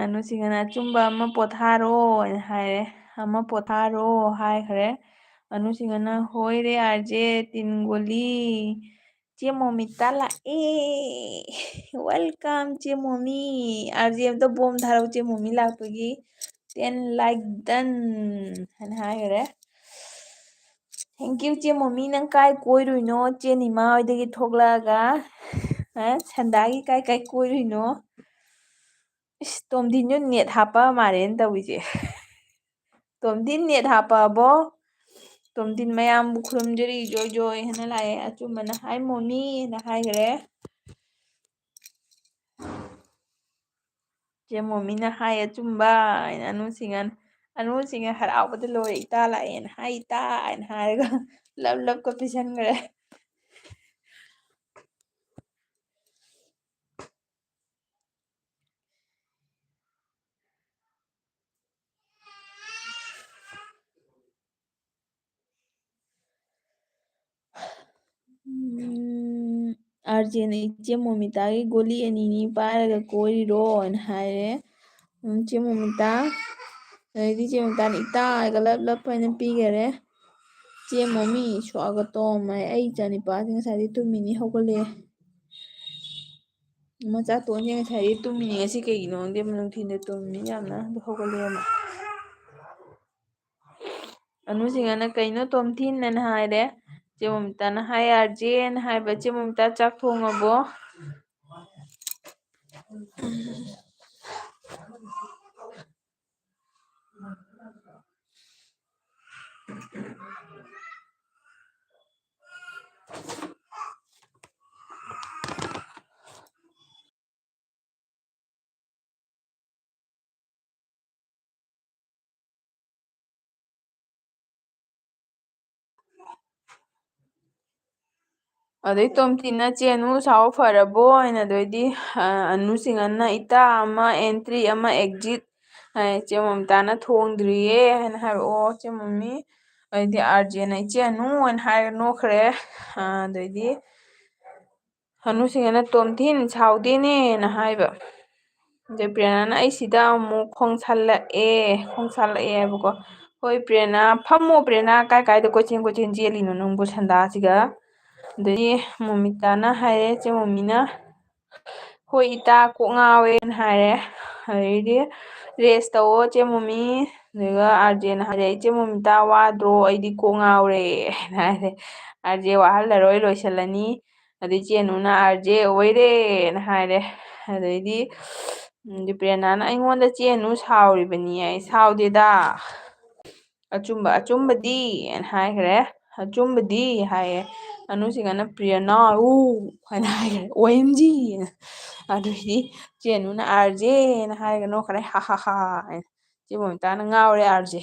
ꯑꯅꯨꯁꯤꯡꯅ ꯑꯆꯨꯝꯕ ꯑꯃ ꯄꯣꯊꯥꯔꯣꯅ ꯍꯥꯏꯔꯦ ꯑꯃ ꯄꯣꯊꯥꯔꯣ ꯍꯥꯏꯈ꯭ꯔꯦ ꯑꯅꯨꯁꯤꯡꯅ ꯍꯣꯏꯔꯦ ꯑꯥꯔꯖꯦ ꯇꯤꯟꯒꯣꯂꯤ ꯆꯦ ꯃꯣꯃꯤꯇꯥ ꯂꯥꯛꯑꯦ ꯋꯦꯜꯀꯝ ꯆꯦ ꯃꯣꯃꯤ ꯑꯥꯔꯖꯦ ꯑꯝꯇ ꯕꯣꯝ ꯊꯥꯔꯛꯎ ꯆꯦ ꯃꯣꯃꯤ ꯂꯥꯛꯄꯒꯤ 10 ꯂꯥꯏꯛ ꯗꯟ ꯍꯥꯏꯅ ꯍꯥꯏꯈꯔꯦ ꯊꯦꯡꯀ꯭ꯌꯨ ꯆꯦ ꯃꯣꯃꯤ ꯅꯪ ꯀꯥꯏ ꯀꯣꯏꯔꯨꯏꯅꯣ ꯆꯦ ꯅꯤꯃꯥ ꯍꯣꯏꯗꯒꯤ ꯊꯣꯛꯂꯛꯑꯒ ꯁꯟꯗꯥꯒꯤ ꯀꯥꯏ ꯀꯥꯏ ꯀꯣꯏꯔꯨꯏꯅꯣ ꯏꯁ ꯇꯣꯝꯊꯤꯟꯁꯨ ꯅꯦꯠ ꯍꯥꯞꯄ ꯃꯥꯜꯂꯦꯅ ꯇꯧꯔꯤꯁꯦ ꯇꯣꯝꯊꯤꯟ ꯅꯦꯠ ꯍꯥꯞꯄꯕꯣ ꯇꯣꯝꯊꯤꯟ ꯃꯌꯥꯝꯕꯨ ꯈꯨꯔꯨꯝꯖꯔꯤ ꯖꯣꯏ ꯖꯣꯏ ꯍꯥꯏꯅ ꯂꯥꯛꯑꯦ ꯑꯆꯨꯝꯕꯅ ꯍꯥꯏ ꯃꯣꯃꯤꯅ ꯍꯥꯏꯈꯔꯦ ꯆꯦ ꯃꯣꯃꯤꯅ ꯍꯥꯏ ꯑꯆꯨꯝꯕ ꯍꯥꯏꯅ ꯑꯅꯨꯁꯤꯡꯅ ꯍꯔꯥꯎꯕꯗ ꯂꯣꯏꯔꯦ ꯏꯇꯥ ꯂꯥꯛꯑꯦꯅ ꯍꯥꯏ ꯏꯇꯥ ꯍꯥꯏꯅ ꯍꯥꯏꯔꯒ ꯂꯞꯀ ꯄꯤꯁꯟꯈ꯭ꯔꯦ ꯑꯥꯔꯖꯦꯅ ꯏꯆꯦ ꯃꯣꯃꯤꯇꯥꯒꯤ ꯒꯣꯂꯤ ꯑꯅꯤꯅꯤ ꯄꯥꯏꯔꯒ ꯀꯣꯏꯔꯤꯔꯣꯅ ꯍꯥꯏꯔꯦ ꯆꯦ ꯃꯣꯃꯤꯇꯥ ꯑꯗꯩꯗꯤ ꯆꯦ ꯃꯣꯃꯤꯇꯥꯅ ꯏꯇꯥ ꯍꯥꯏꯔꯒ ꯂꯞ ꯍꯥꯏꯅ ꯄꯤꯈꯔꯦ ꯆꯦ ꯃꯣꯃꯤ ꯁ꯭ꯋꯥꯒꯇꯣꯝ ꯑꯩ ꯏꯆꯥꯅꯤꯄꯥꯁꯦ ꯉꯁꯥꯏꯗꯤ ꯇꯨꯝꯃꯤꯅꯤ ꯍꯧꯒꯠꯂꯛꯑꯦ ꯃꯆꯥꯇꯣꯟꯁꯦ ꯉꯁꯥꯏꯗꯤ ꯇꯨꯝꯃꯤꯅꯤ ꯉꯁꯤ ꯀꯩꯒꯤꯅꯣ ꯈꯪꯗꯦ ꯅꯨꯡꯊꯤꯟꯗ ꯇꯨꯝꯃꯤ ꯌꯥꯝꯅ ꯑꯗꯨ ꯍꯧꯒꯠꯂꯛꯑꯦ ꯑꯅꯨꯁꯤꯡꯅ ꯀꯩꯅꯣ ꯇꯣꯝꯊꯤꯟꯅ ꯍꯥꯏꯔꯦ ꯆꯦ ꯃꯣꯃꯤꯇꯥꯅ ꯍꯥꯏ ꯑꯥꯔꯖꯦꯅ ꯍꯥꯏꯕ ꯆꯦ ꯃꯣꯃꯤꯇꯥ ꯆꯥꯛ ꯊꯣꯡꯉꯕꯣ ꯑꯗꯩ ꯇꯣꯝꯊꯤꯟꯅ ꯆꯦ ꯑꯅꯨ ꯁꯥꯎ ꯐꯔꯕꯣ ꯍꯥꯏꯅ ꯑꯗꯩꯗꯤ ꯑꯅꯨꯁꯤꯡꯅ ꯏꯇꯥ ꯑꯃ ꯑꯦꯟꯇ꯭ꯔꯤ ꯑꯃ ꯑꯦꯛꯖꯤꯠ ꯆꯦ ꯃꯣꯃꯤꯇꯥꯅ ꯊꯣꯡꯗ꯭ꯔꯤꯌꯦ ꯍꯥꯏꯅ ꯍꯥꯏꯔꯛꯑꯣ ꯆꯦ ꯃꯣꯃꯤ ꯑꯗꯩꯗꯤ ꯑꯥꯔꯖꯦꯅ ꯏꯆꯦ ꯑꯅꯨ ꯍꯥꯏꯅ ꯍꯥꯏꯔ ꯅꯣꯛꯈ꯭ꯔꯦ ꯑꯗꯩꯗꯤ ꯑꯅꯨꯁꯤꯡꯅ ꯇꯣꯝꯊꯤꯟ ꯁꯥꯎꯗꯦꯅꯦꯅ ꯍꯥꯏꯕ ꯑꯗꯩ ꯄ꯭ꯔꯦꯔꯅꯥꯅ ꯑꯩ ꯁꯤꯗ ꯑꯃꯨꯛ ꯈꯣꯡꯁꯥꯜꯂꯛꯑꯦ ꯍꯥꯏꯕꯀꯣ ꯍꯣꯏ ꯄ꯭ꯔꯦꯔꯅꯥ ꯐꯝꯃꯣ ꯄ꯭ꯔꯦꯔꯅꯥ ꯀꯥꯏ ꯀꯥꯏꯗ ꯀꯣꯏꯆꯦꯟ ꯆꯦꯜꯂꯤꯅꯣ ꯅꯪꯕꯨ ꯁꯟꯗꯥꯁꯤꯒ ꯑꯗꯩꯗꯤ ꯃꯣꯃꯤꯇꯥꯅ ꯍꯥꯏꯔꯦ ꯆꯦ ꯃꯣꯃꯤꯅ ꯍꯣꯏ ꯏꯇꯥ ꯀꯣꯛ ꯉꯥꯎꯋꯦꯅ ꯍꯥꯏꯔꯦ ꯑꯗꯩꯗꯤ ꯔꯦꯁ ꯇꯧꯋꯣ ꯆꯦ ꯃꯣꯃꯤ ꯑꯗꯨꯒ ꯑꯥꯔꯖꯦꯅ ꯍꯥꯏꯔꯦ ꯏꯆꯦ ꯃꯣꯃꯤꯇꯥ ꯋꯥꯗ꯭ꯔꯣ ꯑꯩꯗꯤ ꯀꯣꯛ ꯉꯥꯎꯔꯦ ꯍꯥꯏꯅ ꯍꯥꯏꯔꯦ ꯑꯥꯔꯖꯦ ꯋꯥꯍꯜꯂꯔꯣꯏ ꯂꯣꯏꯁꯤꯜꯂꯅꯤ ꯑꯗꯩ ꯆꯦꯅꯨꯅ ꯑꯥꯔꯖꯦ ꯑꯣꯏꯔꯦꯅ ꯍꯥꯏꯔꯦ ꯑꯗꯩꯗꯤ ꯄ꯭ꯔꯦꯔꯅꯥꯅ ꯑꯩꯉꯣꯟꯗ ꯆꯦꯅꯨ ꯁꯥꯎꯔꯤꯕꯅꯤ ꯑꯩ ꯁꯥꯎꯗꯦꯗ ꯑꯆꯨꯝꯕꯗꯤꯅ ꯍꯥꯏꯈ꯭ꯔꯦ ꯑꯆꯨꯝꯕꯗꯤ ꯍꯥꯏꯌꯦ ꯑꯅꯨꯁꯤꯡꯅ ꯄ꯭ꯔꯤꯌꯅꯥꯎ ꯍꯥꯏꯅ ꯍꯥꯏꯈ꯭ꯔꯦ ꯑꯣ ꯑꯦꯝ ꯖꯤ ꯑꯗꯨꯗꯤ ꯆꯦꯅꯨꯅ ꯑꯥꯔꯖꯦꯅ ꯍꯥꯏꯔꯒ ꯅꯣꯛꯈ꯭ꯔꯦ ꯍꯥ ꯍꯥ ꯍꯥ ꯍꯥꯏꯅ ꯆꯦ ꯃꯣꯃꯤꯇꯥꯅ ꯉꯥꯎꯔꯦ ꯑꯥꯔꯖꯦ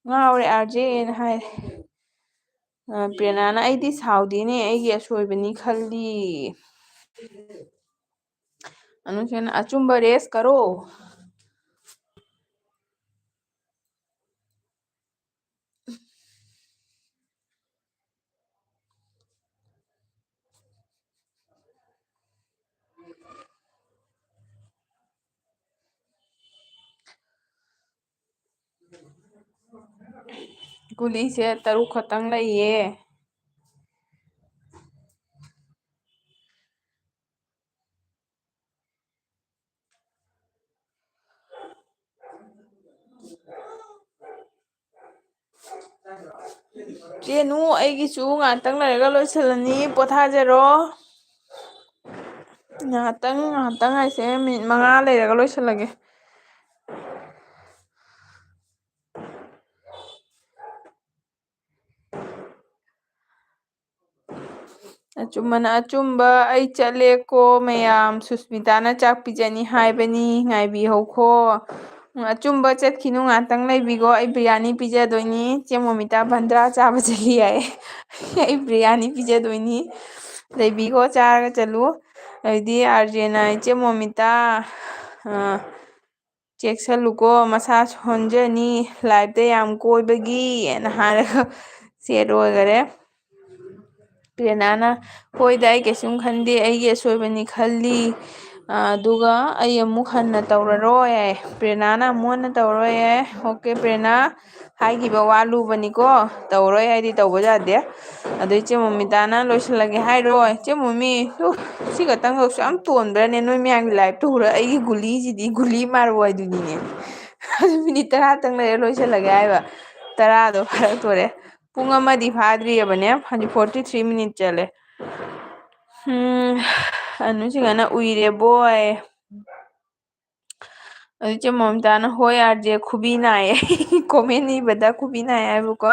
ꯉꯥꯎꯔꯦ ꯑꯥꯔꯖꯦꯅ ꯍꯥꯏꯔꯦ ꯄ꯭ꯔꯦꯔꯅꯥꯅ ꯑꯩꯗꯤ ꯁꯥꯎꯗꯦꯅꯦ ꯑꯩꯒꯤ ꯑꯁꯣꯏꯕꯅꯤ ꯈꯜꯂꯤ ꯑꯅꯨꯁꯤꯡꯅ ꯑꯆꯨꯝꯕ ꯔꯦꯁ ꯀꯔꯣ ꯒꯨꯂꯤꯁꯦ 3 ꯈꯛꯇꯪ ꯂꯩꯌꯦ ꯆꯦꯅꯨ ꯑꯩꯒꯤꯁꯨ ꯉꯥꯛꯇꯪ ꯂꯩꯔꯒ ꯂꯣꯏꯁꯤꯜꯂꯅꯤ ꯄꯣꯊꯥꯖꯔꯣ ꯉꯥꯏꯍꯥꯛꯇꯪ ꯍꯥꯏꯁꯦ ꯃꯤꯅꯤꯠ 5 ꯂꯩꯔꯒ ꯂꯣꯏꯁꯤꯜꯂꯒꯦ ꯑꯆꯨꯝꯕꯅ ꯑꯆꯨꯝꯕ ꯑꯩ ꯆꯠꯂꯦꯀꯣ ꯃꯌꯥꯝ ꯁꯨꯁꯃꯤꯇꯥꯅ ꯆꯥꯛ ꯄꯤꯖꯅꯤ ꯍꯥꯏꯕꯅꯤ ꯉꯥꯏꯕꯤꯍꯧꯈꯣ ꯑꯆꯨꯝꯕ ꯆꯠꯈꯤꯅꯨ ꯉꯥꯛꯇꯪ ꯂꯩꯕꯤꯈꯣ ꯑꯩ ꯕꯤꯔꯌꯥꯅꯤ ꯄꯤꯖꯗꯣꯏꯅꯤ ꯆꯦ ꯃꯣꯃꯤꯇꯥ ꯕꯟꯗ꯭ꯔꯥ ꯆꯥꯕ ꯆꯠꯂꯤ ꯍꯥꯏ ꯑꯩ ꯕꯤꯔꯌꯥꯅꯤ ꯄꯤꯖꯗꯣꯏꯅꯤ ꯂꯩꯕꯤꯈꯣ ꯆꯥꯔꯒ ꯆꯠꯂꯨ ꯑꯗꯩꯗꯤ ꯑꯥꯔꯖꯦꯅ ꯏꯆꯦ ꯃꯣꯃꯤꯇꯥ ꯆꯦꯛꯁꯤꯜꯂꯨꯀꯣ ꯃꯁꯥ ꯁꯣꯟꯖꯅꯤ ꯂꯥꯏꯐꯇ ꯌꯥꯝ ꯀꯣꯏꯕꯒꯤꯅ ꯍꯥꯏꯔꯒ ꯁꯦꯠ ꯑꯣꯏꯈꯔꯦ ꯄ꯭ꯔꯦꯔꯅꯥꯅ ꯍꯣꯏꯗ ꯑꯩ ꯀꯩꯁꯨꯝ ꯈꯟꯗꯦ ꯑꯩꯒꯤ ꯑꯁꯣꯏꯕꯅꯤ ꯈꯜꯂꯤ ꯑꯗꯨꯒ ꯑꯩ ꯑꯃꯨꯛ ꯍꯟꯅ ꯇꯧꯔꯔꯣꯏ ꯌꯥꯏ ꯄ꯭ꯔꯦꯔꯅꯥꯅ ꯑꯃꯨꯛ ꯍꯟꯅ ꯇꯧꯔꯔꯣꯏ ꯌꯥꯏ ꯑꯣꯀꯦ ꯄ꯭ꯔꯦꯔꯅꯥ ꯍꯥꯏꯈꯤꯕ ꯋꯥ ꯂꯨꯕꯅꯤꯀꯣ ꯇꯧꯔꯣꯏ ꯍꯥꯏꯗꯤ ꯇꯧꯕ ꯌꯥꯗꯦ ꯑꯗꯨ ꯏꯆꯦ ꯃꯣꯃꯤꯇꯥꯅ ꯂꯣꯏꯁꯤꯜꯂꯒꯦ ꯍꯥꯏꯔꯣꯏ ꯏꯆꯦ ꯃꯣꯃꯤ ꯁꯤ ꯈꯛꯇꯪꯈꯛꯁꯨ ꯌꯥꯝ ꯇꯣꯟꯕ꯭ꯔꯅꯦ ꯅꯣꯏ ꯃꯌꯥꯝꯒꯤ ꯂꯥꯏꯐꯇ ꯎꯔ ꯑꯩꯒꯤ ꯒꯨꯂꯤꯁꯤꯗꯤ ꯒꯨꯂꯤ ꯃꯥꯔꯕꯣ ꯍꯥꯏꯗꯨꯅꯤꯅꯦ ꯑꯗꯨ ꯃꯤꯅꯤꯠ 10ꯇꯪ ꯂꯩꯔ ꯂꯣꯏꯁꯤꯜꯂꯒꯦ ꯍꯥꯏꯕ 10ꯗꯣ ꯐꯥꯔꯛꯇꯣꯔꯦ ꯄꯨꯡ ꯑꯃꯗꯤ ꯐꯥꯗ꯭ꯔꯤꯑꯕꯅꯦ ꯍꯧꯖꯤꯛ 43 ꯃꯤꯅꯤꯠ ꯆꯠꯂꯦ ꯑꯅꯨꯁꯤꯡꯅ ꯎꯏꯔꯦꯕꯣꯏ ꯑꯗꯨ ꯏꯆꯦ ꯃꯣꯃꯤꯇꯥꯅ ꯍꯣꯏ ꯑꯥꯔꯖꯦ ꯈꯨꯕꯤ ꯅꯥꯏꯌꯦ ꯀꯣꯃꯦꯟ ꯏꯕꯗ ꯈꯨꯕꯤ ꯅꯥꯏ ꯍꯥꯏꯕꯀꯣ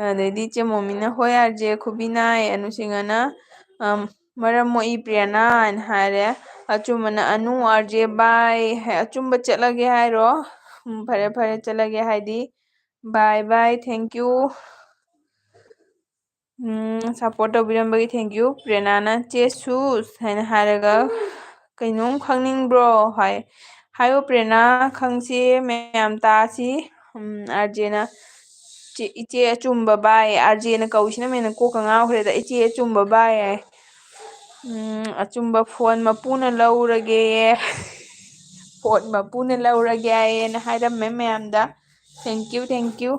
ꯑꯗꯩꯗꯤ ꯏꯆꯦ ꯃꯣꯃꯤꯅ ꯍꯣꯏ ꯑꯥꯔꯖꯦ ꯈꯨꯕꯤ ꯅꯥꯏ ꯑꯅꯨꯁꯤꯡꯅ ꯃꯔꯝ ꯃꯣꯛꯏ ꯄ꯭ꯔꯦꯔꯅꯥ ꯍꯥꯏꯅ ꯍꯥꯏꯔꯦ ꯑꯆꯨꯝꯕꯅ ꯑꯅꯨ ꯑꯥꯔꯖꯦ ꯕꯥꯏ ꯑꯆꯨꯝꯕ ꯆꯠꯂꯒꯦ ꯍꯥꯏꯔꯣ ꯐꯔꯦ ꯐꯔꯦ ꯆꯠꯂꯒꯦ ꯍꯥꯏꯗꯤ ꯕꯥꯏ ꯕꯥꯏ ꯊꯦꯡꯀ꯭ꯌꯨ ꯁꯞꯄꯣꯔꯠ ꯇꯧꯕꯤꯔꯝꯕꯒꯤ ꯊꯦꯡꯀ꯭ꯌꯨ ꯄ꯭ꯔꯦꯔꯅꯥꯅ ꯆꯦ ꯁꯨꯁ ꯍꯥꯏꯅ ꯍꯥꯏꯔꯒ ꯀꯩꯅꯣꯝ ꯈꯪꯅꯤꯡꯕ꯭ꯔꯣ ꯍꯥꯏꯌꯣ ꯄ꯭ꯔꯦꯔꯅꯥ ꯈꯪꯁꯤ ꯃꯌꯥꯝ ꯇꯥꯁꯤ ꯑꯥꯔꯖꯦꯅ ꯏꯆꯦ ꯑꯆꯨꯝꯕ ꯕꯥꯏ ꯑꯥꯔꯖꯦꯅ ꯀꯧꯏꯁꯤꯅ ꯍꯦꯟꯅ ꯀꯣꯛꯀ ꯉꯥꯎꯈ꯭ꯔꯦꯗ ꯏꯆꯦ ꯑꯆꯨꯝꯕ ꯕꯥꯏ ꯍꯥꯏ ꯑꯆꯨꯝꯕ ꯐꯣꯟ ꯃꯄꯨꯅ ꯂꯧꯔꯒꯦꯌꯦ ꯄꯣꯠ ꯃꯄꯨꯅ ꯂꯧꯔꯒꯦ ꯍꯥꯏꯌꯦꯅ ꯍꯥꯏꯔꯝꯃꯦ ꯃꯌꯥꯝꯗ ꯊꯦꯡꯀ꯭ꯌꯨ ꯊꯦꯡꯀ꯭ꯌꯨ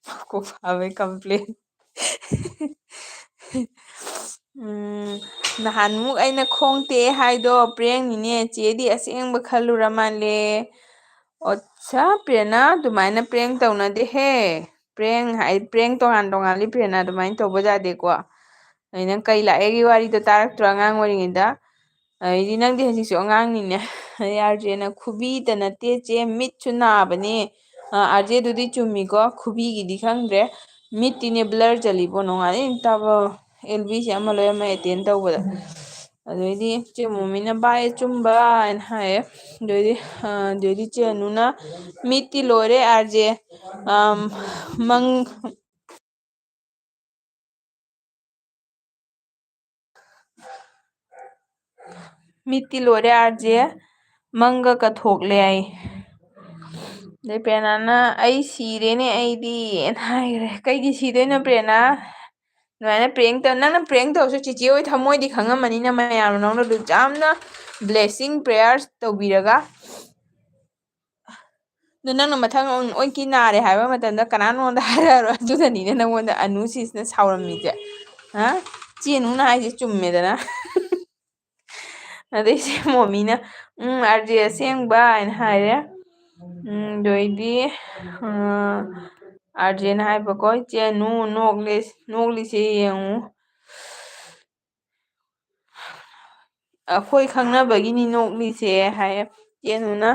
ꯃꯀꯣꯛ ꯐꯥꯕꯩ ꯀꯝꯄ꯭ꯂꯦꯟ ꯅꯍꯥꯟꯃꯨꯛ ꯑꯩꯅ ꯈꯣꯡ ꯇꯦꯛꯑꯦ ꯍꯥꯏꯗꯣ ꯄ꯭ꯔꯦꯡꯅꯤꯅꯦ ꯆꯦꯗꯤ ꯑꯁꯦꯡꯕ ꯈꯜꯂꯨꯔ ꯃꯥꯜꯂꯦ ꯑꯣꯠꯁꯥ ꯄ꯭ꯔꯦꯔꯅꯥ ꯑꯗꯨꯃꯥꯏꯅ ꯄ꯭ꯔꯦꯡ ꯇꯧꯅꯗꯦꯍꯦ ꯄ꯭ꯔꯦꯡ ꯇꯣꯉꯥꯟ ꯇꯣꯉꯥꯟꯂꯤ ꯄ꯭ꯔꯦꯔꯅꯥ ꯑꯗꯨꯃꯥꯏꯅ ꯇꯧꯕ ꯌꯥꯗꯦꯀꯣ ꯑꯩꯅ ꯀꯩ ꯂꯥꯛꯑꯦꯒꯤ ꯋꯥꯔꯤꯗꯣ ꯇꯥꯔꯛꯇ꯭ꯔꯣ ꯑꯉꯥꯡ ꯑꯣꯏꯔꯤꯉꯩꯗ ꯑꯩꯗꯤ ꯅꯪꯗꯤ ꯍꯧꯖꯤꯛꯁꯨ ꯑꯉꯥꯡꯅꯤꯅꯦ ꯑꯥꯔꯖꯦꯅ ꯈꯨꯕꯤꯗ ꯅꯠꯇꯦ ꯆꯦ ꯃꯤꯠꯁꯨ ꯅꯥꯕꯅꯦ ꯑꯥꯔꯖꯦꯗꯨꯗꯤ ꯆꯨꯝꯃꯤꯀꯣ ꯈꯨꯕꯤꯒꯤꯗꯤ ꯈꯪꯗ꯭ꯔꯦ ꯃꯤꯠꯇꯤꯅꯦ ꯕ꯭ꯂꯔ ꯆꯠꯂꯤꯕꯣ ꯅꯣꯡꯉꯥꯜꯗꯩ ꯅꯨꯃꯤꯠ ꯇꯥꯕ ꯑꯦꯜꯕꯤꯁꯦ ꯑꯃ ꯂꯣꯏ ꯑꯃ ꯑꯦꯇꯦꯟ ꯇꯧꯕꯗ ꯑꯗꯩꯗꯤ ꯆꯦ ꯃꯣꯃꯤꯅ ꯕꯥꯏ ꯑꯆꯨꯝꯕ ꯍꯥꯏꯅ ꯍꯥꯏꯌꯦ ꯑꯗꯩꯗꯤ ꯆꯦ ꯑꯅꯨꯅ ꯃꯤꯠꯇꯤ ꯂꯣꯏꯔꯦ ꯑꯥꯔꯖꯦ ꯃꯪ ꯃꯤꯠꯇꯤ ꯂꯣꯏꯔꯦ ꯑꯥꯔꯖꯦ ꯃꯪꯒ ꯀꯊꯣꯛꯂꯦ ꯑꯩ ꯑꯗꯩ ꯄ꯭ꯔꯦꯔꯅꯥꯅ ꯑꯩ ꯁꯤꯔꯦꯅꯦ ꯑꯩꯗꯤꯅ ꯍꯥꯏꯈ꯭ꯔꯦ ꯀꯩꯒꯤ ꯁꯤꯗꯣꯏꯅꯣ ꯄ꯭ꯔꯦꯔꯅꯥ ꯑꯗꯨꯃꯥꯏꯅ ꯄ꯭ꯔꯦꯡ ꯇꯧ ꯅꯪꯅ ꯄ꯭ꯔꯦꯡ ꯇꯧꯔꯁꯨ ꯆꯤꯆꯦ ꯍꯣꯏ ꯊꯝꯃꯣꯏꯗꯤ ꯈꯪꯉꯝꯃꯅꯤꯅ ꯃꯌꯥꯝꯅ ꯅꯪꯅ ꯑꯗꯨ ꯌꯥꯝꯅ ꯕ꯭ꯂꯦꯁꯤꯡ ꯄ꯭ꯔꯦꯌꯔꯁ ꯇꯧꯕꯤꯔꯒ ꯑꯗꯨ ꯅꯪꯅ ꯃꯊꯪ ꯑꯣꯏꯀꯤ ꯅꯥꯔꯦ ꯍꯥꯏꯕ ꯃꯇꯝꯗ ꯀꯅꯥ ꯍꯥꯏꯔꯛꯑꯔꯣꯏ ꯑꯗꯨꯅꯅꯤꯅꯦ ꯅꯪꯉꯣꯟꯗ ꯑꯅꯨꯁꯤꯁꯤꯅ ꯁꯥꯎꯔꯝꯃꯤꯁꯦ ꯍꯥ ꯆꯦꯅꯨꯅ ꯍꯥꯏꯁꯦ ꯆꯨꯝꯃꯦꯗꯅ ꯑꯗꯩ ꯆꯦ ꯃꯣꯃꯤꯅ ꯑꯥꯔꯖꯦ ꯑꯁꯦꯡꯕ ꯍꯥꯏꯅ ꯍꯥꯏꯔꯦ ꯑꯗꯩꯗꯤ ꯑꯥꯔꯖꯦꯅ ꯍꯥꯏꯕꯀꯣ ꯏꯆꯦꯅꯨ ꯅꯣꯛꯂꯤꯁꯤ ꯌꯦꯡꯉꯨ ꯑꯩꯈꯣꯏ ꯈꯪꯅꯕꯒꯤꯅꯤ ꯅꯣꯛꯂꯤꯁꯦ ꯍꯥꯏꯌꯦ ꯆꯦꯅꯨꯅ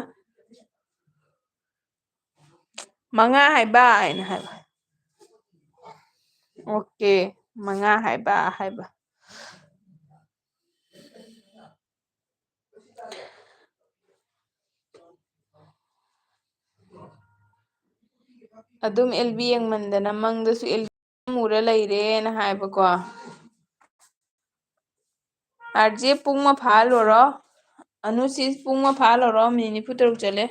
ꯃꯉꯥ ꯍꯥꯏꯕ ꯍꯥꯏꯅ ꯍꯥꯏꯕ ꯑꯣꯀꯦ ꯃꯉꯥ ꯍꯥꯏꯕ ꯑꯗꯨꯝ ꯑꯦꯜꯕꯤ ꯌꯦꯡꯃꯟꯗꯅ ꯃꯪꯗꯁꯨ ꯑꯦꯜꯕꯤ ꯎꯔ ꯂꯩꯔꯦꯅ ꯍꯥꯏꯕꯀꯣ ꯑꯥꯔꯖꯦ ꯄꯨꯡ ꯑꯃ ꯐꯥꯍꯜꯂꯨꯔꯣ ꯑꯅꯨꯁꯤ ꯄꯨꯡ ꯑꯃ ꯐꯥꯍꯜꯂꯨꯔꯣ ꯃꯤꯅꯤꯠ ꯅꯤꯐꯨ ꯇꯔꯨꯛ ꯆꯠꯂꯦ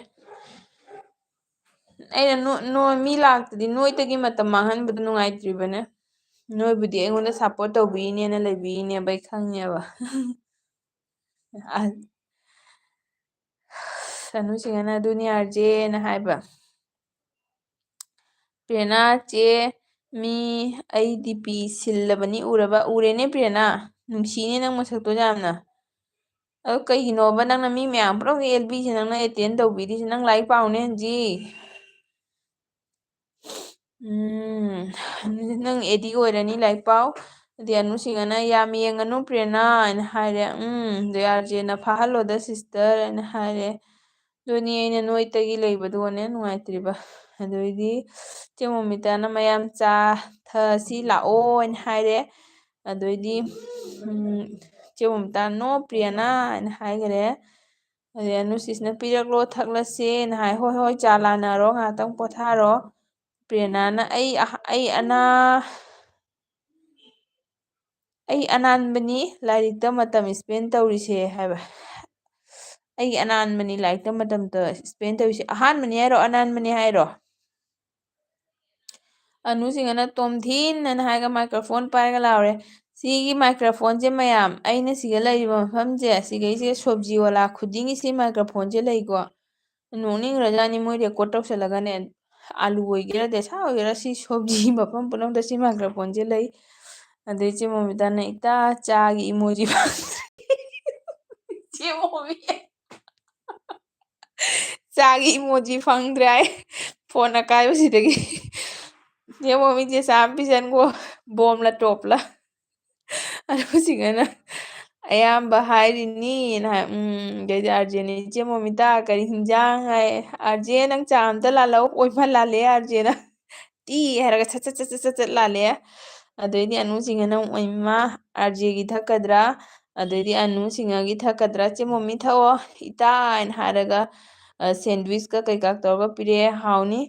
ꯑꯩꯅ ꯃꯤ ꯂꯥꯛꯇꯗꯤ ꯅꯣꯏꯇꯒꯤ ꯃꯇꯝ ꯃꯥꯡꯍꯟꯕꯗꯣ ꯅꯨꯡꯉꯥꯏꯇ꯭ꯔꯤꯕꯅꯦ ꯅꯣꯏꯕꯨꯗꯤ ꯑꯩꯉꯣꯟꯗ ꯁꯞꯄꯣꯔꯠ ꯇꯧꯕꯤꯅꯦꯅ ꯂꯩꯕꯤꯅꯦꯕ ꯑꯩ ꯈꯪꯉꯦꯕ ꯁꯅꯨꯁꯤꯡꯍꯅ ꯑꯗꯨꯅꯤ ꯑꯥꯔꯖꯦꯅ ꯍꯥꯏꯕ ꯄꯦꯔꯅꯥ ꯆꯦ ꯃꯤ ꯑꯩ ꯗꯤ ꯄꯤ ꯁꯤꯜꯂꯕꯅꯤ ꯎꯔꯦꯅꯦ ꯄ꯭ꯔꯦꯔꯅꯥ ꯅꯨꯡꯁꯤꯅꯦ ꯅꯪ ꯃꯁꯛꯇꯣ ꯌꯥꯝꯅ ꯑꯗꯣ ꯀꯩꯒꯤꯅꯣꯕ ꯅꯪꯅ ꯃꯤ ꯃꯌꯥꯝ ꯄꯨꯝꯅꯃꯛ ꯑꯦꯜꯕꯤꯁꯤ ꯅꯪꯅ ꯑꯦꯇꯦꯟ ꯇꯧꯕꯤꯔꯤꯁꯤ ꯅꯪ ꯂꯥꯏꯔꯤꯛ ꯄꯥꯎꯅꯦ ꯑꯟꯖꯤ ꯅꯪ ꯑꯦꯗꯤ ꯑꯣꯏꯔꯅꯤ ꯂꯥꯏꯔꯤꯛ ꯄꯥꯎ ꯑꯗꯩ ꯑꯅꯨꯁꯤꯡꯍꯅ ꯌꯥꯝ ꯌꯦꯡꯉꯅꯨ ꯄ꯭ꯔꯦꯔꯅꯥ ꯍꯥꯏꯅ ꯍꯥꯏꯔꯦ ꯑꯗꯩ ꯑꯥꯔꯖꯦꯅ ꯐꯥꯍꯜꯂꯣꯗ ꯁꯤꯁꯇꯔ ꯍꯥꯏꯅ ꯍꯥꯏꯔꯦ ꯑꯗꯨꯅꯤ ꯑꯩꯅ ꯅꯣꯏꯇꯒꯤ ꯂꯩꯕꯗꯨꯒꯅꯦ ꯅꯨꯡꯉꯥꯏꯇ꯭ꯔꯤꯕ ꯑꯗꯩꯗꯤ ꯆꯦ ꯃꯣꯃꯤꯇꯥꯅ ꯃꯌꯥꯝ ꯆꯥ ꯊꯛꯑꯁꯤ ꯂꯥꯛꯑꯣꯅ ꯍꯥꯏꯔꯦ ꯑꯗꯩꯗꯤ ꯆꯦ ꯃꯣꯃꯤꯇꯥꯅ ꯅꯣ ꯄ꯭ꯔꯤꯌꯥꯅꯥ ꯍꯥꯏꯅ ꯍꯥꯏꯈꯔꯦ ꯑꯗꯩ ꯑꯅꯨꯁꯤꯁꯅ ꯄꯤꯔꯛꯂꯣ ꯊꯛꯂꯁꯦꯅ ꯍꯥꯏ ꯍꯣꯏ ꯍꯣꯏ ꯆꯥ ꯂꯥꯟꯅꯔꯣ ꯉꯥꯏꯍꯥꯛꯇꯪ ꯄꯣꯊꯥꯔꯣ ꯄ꯭ꯔꯦꯔꯅꯥꯅ ꯑꯩ ꯑꯅꯥꯟꯕꯅꯤ ꯂꯥꯏꯔꯤꯛꯇ ꯃꯇꯝ ꯏꯁꯄꯦꯟ ꯇꯧꯔꯤꯁꯦ ꯍꯥꯏꯕ ꯑꯩꯒꯤ ꯑꯅꯥꯟꯕꯅꯤ ꯂꯥꯏꯔꯤꯛꯇ ꯃꯇꯝꯗ ꯏꯁꯄꯦꯟ ꯇꯧꯔꯤꯁꯦ ꯑꯍꯥꯟꯕꯅꯤ ꯍꯥꯏꯔꯣ ꯑꯅꯥꯟꯕꯅꯤ ꯍꯥꯏꯔꯣ ꯑꯅꯨꯁꯤꯡꯍꯅ ꯇꯣꯝꯊꯤꯟꯅ ꯍꯥꯏꯔꯒ ꯃꯥꯏꯀ꯭ꯔꯣꯐꯣꯟ ꯄꯥꯏꯔꯒ ꯂꯥꯎꯔꯦ ꯁꯤꯒꯤ ꯃꯥꯏꯀ꯭ꯔꯣꯐꯣꯟꯁꯦ ꯃꯌꯥꯝ ꯑꯩꯅ ꯁꯤꯒ ꯂꯩꯔꯤꯕ ꯃꯐꯝꯁꯦ ꯁꯤꯒꯩꯁꯦ ꯁꯣꯕꯖꯤ ꯋꯥꯂꯥ ꯈꯨꯗꯤꯡꯒꯤ ꯁꯤ ꯃꯥꯏꯀ꯭ꯔꯣꯐꯣꯟꯁꯦ ꯂꯩꯀꯣ ꯅꯣꯛꯅꯤꯡꯈ꯭ꯔꯖꯥꯠꯅꯤ ꯃꯣꯏ ꯔꯦꯀꯣꯔꯠ ꯇꯧꯁꯜꯂꯒꯅꯦ ꯑꯥꯂꯨ ꯑꯣꯏꯒꯦꯔꯥ ꯗꯦꯁꯥ ꯑꯣꯏꯒꯦꯔꯥ ꯁꯤ ꯁꯣꯕꯖꯤ ꯃꯐꯝ ꯄꯨꯝꯅꯃꯛꯇ ꯁꯤ ꯃꯥꯏꯀ꯭ꯔꯣꯐꯣꯟꯁꯦ ꯂꯩ ꯑꯗꯩ ꯆꯦ ꯃꯣꯃꯤꯇꯥꯅ ꯏꯇꯥ ꯆꯥꯒꯤ ꯏꯃꯣꯖꯤ ꯆꯦ ꯃꯣꯃꯤ ꯆꯥꯒꯤ ꯏꯃꯣꯖꯤ ꯐꯪꯗ꯭ꯔꯦ ꯍꯥꯏ ꯐꯣꯟ ꯑꯀꯥꯏꯕꯁꯤꯗꯒꯤ ꯆꯦ ꯃꯣꯃꯤꯁꯦ ꯆꯥ ꯑꯃ ꯄꯤꯁꯟꯈꯣ ꯕꯣꯝꯂ ꯇꯣꯞꯂ ꯑꯅꯨꯁꯤꯡꯍꯅ ꯑꯌꯥꯝꯕ ꯍꯥꯏꯔꯤꯅꯤꯅ ꯍꯥꯏ ꯑꯗꯩꯗꯤ ꯑꯥꯔꯖꯦꯅ ꯏꯆꯦ ꯃꯣꯃꯤꯇꯥ ꯀꯔꯤ ꯍꯤꯟꯖꯥꯡ ꯍꯥꯏ ꯑꯥꯔꯖꯦ ꯅꯪ ꯆꯥ ꯑꯝꯇ ꯂꯥꯜꯂꯛꯎ ꯑꯣꯏꯃ ꯂꯥꯜꯂꯦ ꯑꯥꯔꯖꯦꯅ ꯇꯤ ꯍꯥꯏꯔꯒ ꯁꯠ ꯂꯥꯜꯂꯦ ꯑꯗꯩꯗꯤ ꯑꯅꯨꯁꯤꯡꯍꯅ ꯑꯣꯏꯃꯥ ꯑꯥꯔꯖꯦꯒꯤ ꯊꯛꯀꯗ꯭ꯔꯥ ꯑꯗꯩꯗꯤ ꯑꯅꯨ ꯁꯤꯡꯍꯒꯤ ꯊꯛꯀꯗ꯭ꯔꯥ ꯆꯦ ꯃꯣꯃꯤ ꯊꯛꯑꯣ ꯏꯇꯥ ꯍꯥꯏꯅ ꯍꯥꯏꯔꯒ ꯁꯦꯟꯗꯋꯤꯁꯀ ꯀꯩꯀꯥ ꯇꯧꯔꯒ ꯄꯤꯔꯛꯑꯦ ꯍꯥꯎꯅꯤ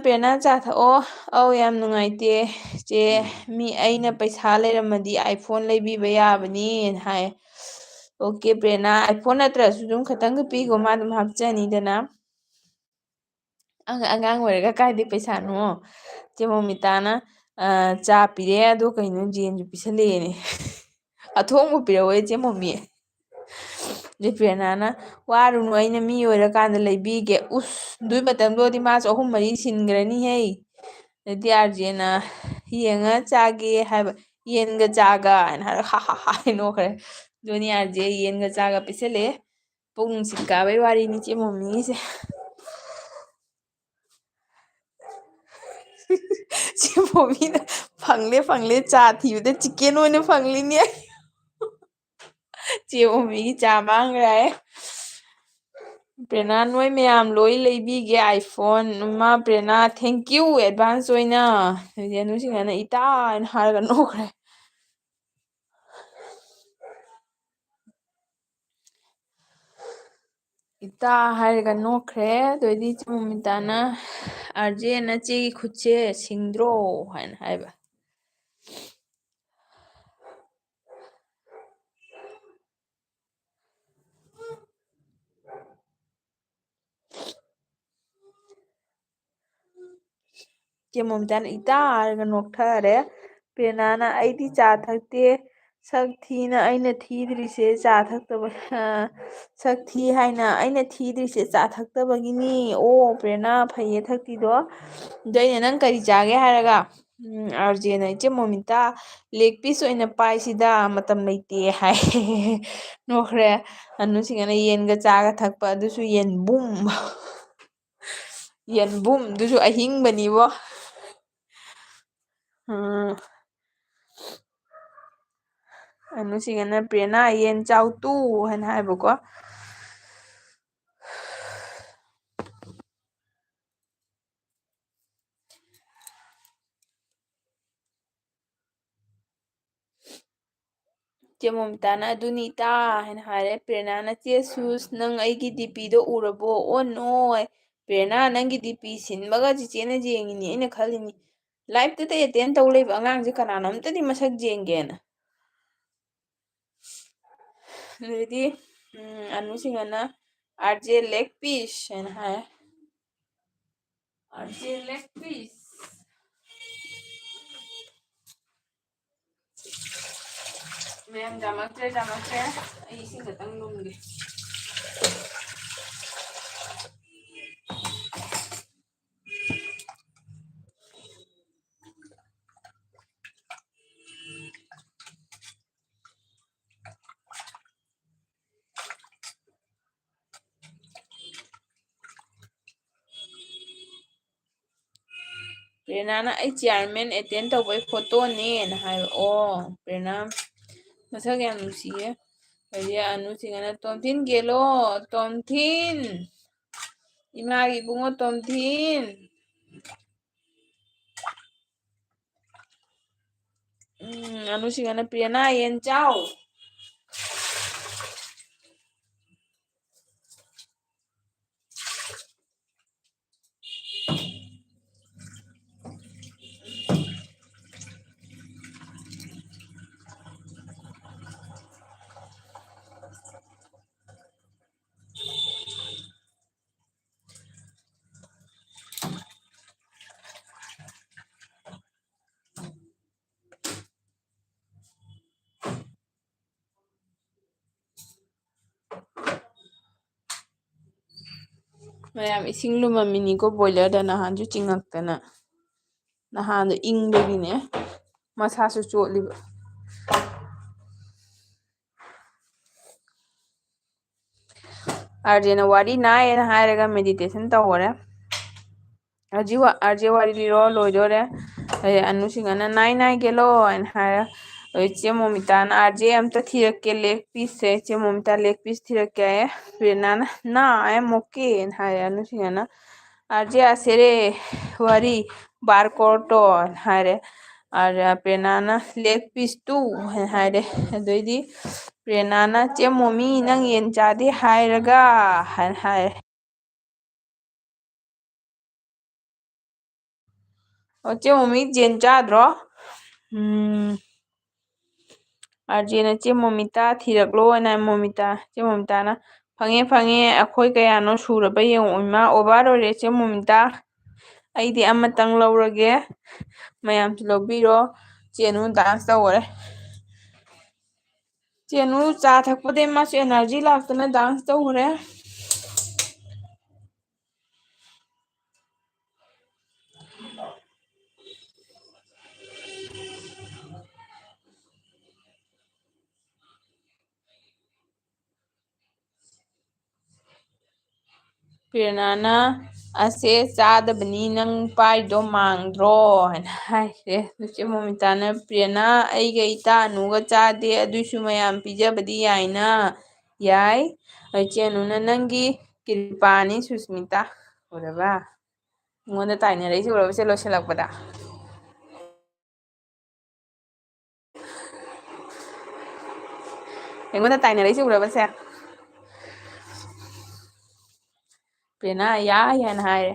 ꯄ꯭ꯔꯦꯔꯅꯥ ꯆꯥ ꯊꯛꯑꯣ ꯑꯧ ꯌꯥꯝ ꯅꯨꯡꯉꯥꯏꯇꯦ ꯆꯦ ꯃꯤ ꯑꯩꯅ ꯄꯩꯁꯥ ꯂꯩꯔꯝꯃꯗꯤ ꯑꯥꯏꯐꯣꯟ ꯂꯩꯕꯤꯕ ꯌꯥꯕꯅꯤꯅ ꯍꯥꯏ ꯑꯣꯀꯦ ꯄ꯭ꯔꯦꯔꯅꯥ ꯑꯥꯏꯐꯣꯟ ꯅꯠꯇ꯭ꯔꯁꯨ ꯑꯗꯨꯝ ꯈꯇꯪꯒ ꯄꯤꯈꯣ ꯃꯥ ꯑꯗꯨꯝ ꯍꯥꯞꯆꯅꯤꯗꯅ ꯑꯉꯥꯡ ꯑꯣꯏꯔꯒ ꯀꯥꯏꯗꯩ ꯄꯩꯁꯥꯅꯣ ꯆꯦ ꯃꯣꯃꯤꯇꯥꯅ ꯆꯥ ꯄꯤꯔꯛꯑꯦ ꯑꯗꯣ ꯀꯩꯅꯣ ꯖꯦꯝꯁꯨ ꯄꯤꯁꯜꯂꯛꯑꯦꯅꯦ ꯑꯊꯣꯡꯕ ꯄꯤꯔꯛꯑꯣꯌꯦ ꯆꯦ ꯃꯣꯃꯤ ꯑꯗꯩ ꯄ꯭ꯔꯦꯔꯅꯥꯅ ꯋꯥꯔꯨꯅꯨ ꯑꯩꯅ ꯃꯤ ꯑꯣꯏꯔꯀꯥꯟꯗ ꯂꯩꯕꯤꯒꯦ ꯎꯁ ꯑꯗꯨꯏ ꯃꯇꯝꯗꯨꯗꯗꯤ ꯃꯥꯁꯨ ꯑꯍꯨꯝ ꯃꯔꯤ ꯁꯤꯟꯈ꯭ꯔꯅꯤꯍꯦ ꯑꯗꯩꯗꯤ ꯑꯥꯔꯖꯦꯅ ꯌꯦꯡꯉ ꯆꯥꯒꯦ ꯍꯥꯏꯕ ꯌꯦꯟꯒ ꯆꯥꯒ ꯍꯥꯏꯅ ꯍꯥꯏꯔ ꯍꯥ ꯅꯣꯛꯈ꯭ꯔꯦ ꯑꯗꯨꯅꯤ ꯑꯥꯔꯖꯦ ꯌꯦꯟꯒ ꯆꯥꯒ ꯄꯤꯁꯜꯂꯛꯑꯦ ꯄꯨꯛ ꯅꯨꯡꯁꯤꯠ ꯀꯥꯕꯩ ꯋꯥꯔꯤꯅꯤ ꯆꯦ ꯃꯣꯃꯤꯒꯤꯁꯦ ꯆꯦ ꯃꯣꯃꯤꯅ ꯐꯪꯂꯦ ꯆꯥ ꯊꯤꯕꯗ ꯆꯤꯛꯀꯦꯟ ꯑꯣꯏꯅ ꯐꯪꯂꯤꯅꯦ ꯆꯦ ꯃꯣꯃꯤꯒꯤ ꯆꯥ ꯃꯥꯡꯈ꯭ꯔꯦ ꯍꯥꯏ ꯄ꯭ꯔꯦꯔꯅꯥ ꯅꯣꯏ ꯃꯌꯥꯝ ꯂꯣꯏ ꯂꯩꯕꯤꯒꯦ ꯑꯥꯏꯐꯣꯟ ꯃꯥ ꯄ꯭ꯔꯦꯔꯅꯥ ꯊꯦꯡꯀ꯭ꯌꯨ ꯑꯦꯗꯚꯥꯟꯁ ꯑꯣꯏꯅ ꯑꯗꯩꯗꯤ ꯑꯅꯨꯁꯤꯡꯍꯅ ꯏꯇꯥ ꯍꯥꯏꯅ ꯍꯥꯏꯔꯒ ꯅꯣꯛꯈ꯭ꯔꯦ ꯏꯇꯥ ꯍꯥꯏꯔꯒ ꯅꯣꯛꯈ꯭ꯔꯦ ꯑꯗꯩꯗꯤ ꯆꯦ ꯃꯣꯃꯤꯇꯥꯅ ꯑꯥꯔꯖꯦ ꯅꯆꯦꯒꯤ ꯈꯨꯠꯁꯦ ꯁꯤꯡꯗ꯭ꯔꯣ ꯍꯥꯏꯅ ꯍꯥꯏꯕ ꯆꯦ ꯃꯣꯃꯤꯇꯥꯅ ꯏꯇꯥ ꯍꯥꯏꯔꯒ ꯅꯣꯛꯊꯔꯦ꯫ ꯄꯦꯅꯥꯅ ꯑꯩꯗꯤ ꯆꯥ ꯊꯛꯇꯦ ꯁꯛ ꯊꯤꯅ ꯑꯩꯅ ꯊꯤꯗ꯭ꯔꯤꯁꯦ ꯆꯥ ꯊꯛꯇꯕ ꯁꯛ ꯊꯤ ꯍꯥꯏꯅ ꯑꯩꯅ ꯊꯤꯗ꯭ꯔꯤꯁꯦ ꯆꯥ ꯊꯛꯇꯕꯒꯤꯅꯤ ꯑꯣ ꯄ꯭ꯔꯦꯔꯅꯥ ꯐꯩꯌꯦ ꯊꯛꯇꯤꯗꯣ ꯑꯗꯣ ꯑꯩꯅ ꯅꯪ ꯀꯔꯤ ꯆꯥꯒꯦ ꯍꯥꯏꯔꯒ ꯑꯥꯔꯖꯦꯅ ꯏꯆꯦ ꯃꯣꯃꯤꯇꯥ ꯂꯦꯛ ꯄꯤꯁ ꯑꯣꯏꯅ ꯄꯥꯏꯁꯤꯗ ꯃꯇꯝ ꯂꯩꯇꯦ ꯍꯥꯏ ꯅꯣꯛꯈ꯭ꯔꯦ ꯑꯅꯨꯁꯤꯡꯅ ꯌꯦꯟꯒ ꯆꯥꯒ ꯊꯛꯄ ꯑꯗꯨꯁꯨ ꯌꯦꯟꯕꯨꯝ ꯌꯦꯟꯕꯨꯝꯗꯨꯁꯨ ꯑꯍꯤꯡꯕꯅꯤꯕꯣ ꯎꯝ ꯑꯅꯨꯁꯤꯡꯅ ꯄ꯭ꯔꯦꯔꯅꯥ ꯌꯦꯟ ꯆꯥꯎ ꯇꯨ ꯍꯥꯏꯅ ꯍꯥꯏꯕꯀꯣ ꯆꯦ ꯃꯣꯃꯤꯇꯥꯅ ꯑꯗꯨꯅꯤ ꯏꯇꯥ ꯍꯥꯏꯅ ꯍꯥꯏꯔꯦ ꯄ꯭ꯔꯦꯔꯅꯥꯅ ꯆꯦ ꯁꯨꯁ ꯅꯪ ꯑꯩꯒꯤ ꯗꯤꯄꯤꯗꯣ ꯎꯔꯕꯣ ꯑꯣ ꯅꯣꯏ ꯄ꯭ꯔꯦꯔꯅꯥ ꯅꯪꯒꯤ ꯗꯤꯄꯤ ꯁꯤꯟꯕꯒ ꯆꯤꯆꯦꯅ ꯌꯦꯡꯉꯤꯅꯤ ꯑꯩꯅ ꯈꯜꯂꯤꯅꯤ ꯂꯥꯏꯐꯇꯨꯗ ꯑꯦꯇꯦꯟ ꯇꯧ ꯂꯩꯕ ꯑꯉꯥꯡꯁꯦ ꯀꯅꯥꯅꯣ ꯑꯝꯇꯗꯤ ꯃꯁꯛ ꯌꯦꯡꯒꯦꯅ ꯑꯗꯩꯗꯤ ꯑꯅꯨꯁꯤꯡꯅ ꯑꯥꯔꯖꯦ ꯂꯦꯛ ꯄꯤꯁ ꯍꯥꯏꯅ ꯍꯥꯏ ꯑꯥꯔꯖꯦ ꯂꯦꯛ ꯄꯤꯁ ꯃꯌꯥꯝ ꯌꯥꯝꯃꯛꯇ꯭ꯔꯦ ꯑꯩ ꯏꯁꯤꯡ ꯈꯛꯇꯪ ꯂꯨꯝꯒꯦ ꯄ꯭ꯔꯦꯔꯅꯥꯅ ꯑꯩ ꯆꯤꯌꯥꯔꯃꯦꯟ ꯑꯦꯇꯦꯟ ꯇꯧꯕꯩ ꯐꯣꯇꯣꯅꯦꯅ ꯍꯥꯏꯕ ꯑꯣ ꯄ꯭ꯔꯦꯔꯅꯥ ꯃꯁꯛ ꯌꯥꯝ ꯅꯨꯡꯁꯤꯌꯦ ꯑꯗꯩꯗꯤ ꯑꯅꯨꯁꯤꯡꯅ ꯇꯣꯝꯊꯤꯟ ꯒꯦꯜꯂꯣ ꯇꯣꯝꯊꯤꯟ ꯏꯃꯥꯒꯤ ꯏꯕꯨꯡꯉꯣ ꯇꯣꯝꯊꯤꯟ ꯑꯅꯨꯁꯤꯡꯅ ꯄ꯭ꯔꯦꯔꯅꯥ ꯌꯦꯟ ꯆꯥꯎ ꯃꯌꯥꯝ ꯏꯁꯤꯡ ꯂꯨꯝꯃꯝꯃꯤꯅꯤꯀꯣ ꯕꯣꯏꯂꯔꯗ ꯅꯍꯥꯟꯁꯨ ꯆꯤꯡꯉꯛꯇꯅ ꯅꯍꯥꯟꯗꯣ ꯏꯪꯕꯒꯤꯅꯦ ꯃꯁꯥꯁꯨ ꯆꯣꯠꯂꯤꯕ ꯑꯥꯔꯖꯦꯅ ꯋꯥꯔꯤ ꯅꯥꯏꯌꯦꯅ ꯍꯥꯏꯔꯒ ꯃꯦꯗꯤꯇꯦꯁꯟ ꯇꯧꯈꯔꯦ ꯑꯥꯔꯖꯦ ꯋꯥꯔꯤ ꯂꯤꯔꯣ ꯂꯣꯏꯗꯣꯔꯦ ꯑꯗꯩ ꯑꯅꯨꯁꯤꯡꯅ ꯅꯥꯏ ꯅꯥꯏ ꯒꯦꯜꯂꯣ ꯍꯥꯏꯅ ꯍꯥꯏꯔꯦ ꯑꯗꯩ ꯆꯦ ꯃꯣꯃꯤꯇꯥꯅ ꯑꯥꯔꯖꯦ ꯑꯝꯇ ꯊꯤꯔꯛꯀꯦ ꯂꯦꯛ ꯄꯤꯁꯁꯦ ꯆꯦ ꯃꯣꯃꯤꯇꯥ ꯂꯦꯛ ꯄꯤꯁ ꯊꯤꯔꯛꯀꯦ ꯍꯥꯏꯌꯦ ꯄ꯭ꯔꯦꯔꯅꯥꯅ ꯅꯥ ꯑꯥꯏ ꯑꯦꯝ ꯑꯣꯀꯦꯅ ꯍꯥꯏꯔꯦ ꯑꯅꯨꯁꯤꯡꯅ ꯑꯥꯔꯖꯦ ꯑꯁꯦꯔꯦ ꯋꯥꯔꯤ ꯕꯥꯔ ꯍꯥꯏꯔꯦ ꯄ꯭ꯔꯦꯔꯅꯥꯅ ꯂꯦꯛ ꯄꯤꯁ ꯇꯨ ꯍꯥꯏꯅ ꯍꯥꯏꯔꯦ ꯑꯗꯩꯗꯤ ꯄ꯭ꯔꯦꯔꯅꯥꯅ ꯆꯦ ꯃꯣꯃꯤ ꯅꯪ ꯌꯦꯟ ꯆꯥꯗꯦ ꯍꯥꯏꯔꯒ ꯍꯥꯏꯅ ꯍꯥꯏꯔꯦ ꯑꯣ ꯆꯦ ꯃꯣꯃꯤ ꯌꯦꯟ ꯆꯥꯗ꯭ꯔꯣ ꯑꯥꯔꯖꯦꯅ ꯆꯦ ꯃꯣꯃꯤꯇꯥ ꯊꯤꯔꯛꯂꯣꯅ ꯆꯦ ꯃꯣꯃꯤꯇꯥꯅ ꯐꯪꯉꯦ ꯐꯪꯉꯦ ꯑꯩꯈꯣꯏ ꯀꯌꯥꯅꯣ ꯁꯨꯔꯕ ꯌꯦꯡꯉꯣ ꯏꯃꯥ ꯑꯣꯕꯥꯔ ꯑꯣꯏꯔꯦ ꯆꯦ ꯃꯣꯃꯤꯇꯥ ꯑꯩꯗꯤ ꯑꯃꯇꯪ ꯂꯧꯔꯒꯦ ꯃꯌꯥꯝꯁꯨ ꯂꯧꯕꯤꯔꯣ ꯆꯦꯅꯨ ꯗꯥꯟꯁ ꯇꯧꯈꯔꯦ ꯆꯦꯅꯨ ꯆꯥ ꯊꯛꯄꯗꯩ ꯃꯥꯁꯨ ꯑꯦꯅꯔꯖꯤ ꯂꯥꯛꯇꯅ ꯗꯥꯟꯁ ꯇꯧꯈꯔꯦ ꯄ꯭ꯔꯦꯔꯅꯥꯅ ꯑꯁꯦ ꯆꯥꯗꯕꯅꯤ ꯅꯪ ꯄꯥꯏꯗꯣ ꯃꯥꯡꯗ꯭ꯔꯣ ꯍꯥꯏꯅ ꯍꯥꯏꯈ꯭ꯔꯦ ꯆꯦ ꯃꯣꯃꯤꯇꯥꯅ ꯄ꯭ꯔꯦꯔꯅꯥ ꯑꯩꯒ ꯏꯇꯥ ꯑꯅꯨꯒ ꯆꯥꯗꯦ ꯑꯗꯨꯏꯁꯨ ꯃꯌꯥꯝ ꯄꯤꯖꯕꯗꯤ ꯌꯥꯏꯅ ꯌꯥꯏ ꯏꯆꯦ ꯑꯅꯨꯅ ꯅꯪꯒꯤ ꯀꯤꯔꯄꯥꯅꯤ ꯁꯨꯁꯃꯤꯇꯥ ꯎꯔꯕ ꯑꯩꯉꯣꯟꯗ ꯇꯥꯏꯅꯔꯛꯏꯁꯦ ꯎꯔꯕ ꯁꯦ ꯂꯣꯏꯁꯤꯜꯂꯛꯄꯗ ꯑꯩꯉꯣꯟꯗ ꯇꯥꯏꯅꯔꯛꯏꯁꯦ ꯎꯔꯕꯁꯦ ꯄ꯭ꯔꯦꯔꯅꯥ ꯌꯥꯏ ꯍꯥꯏꯅ ꯍꯥꯏꯔꯦ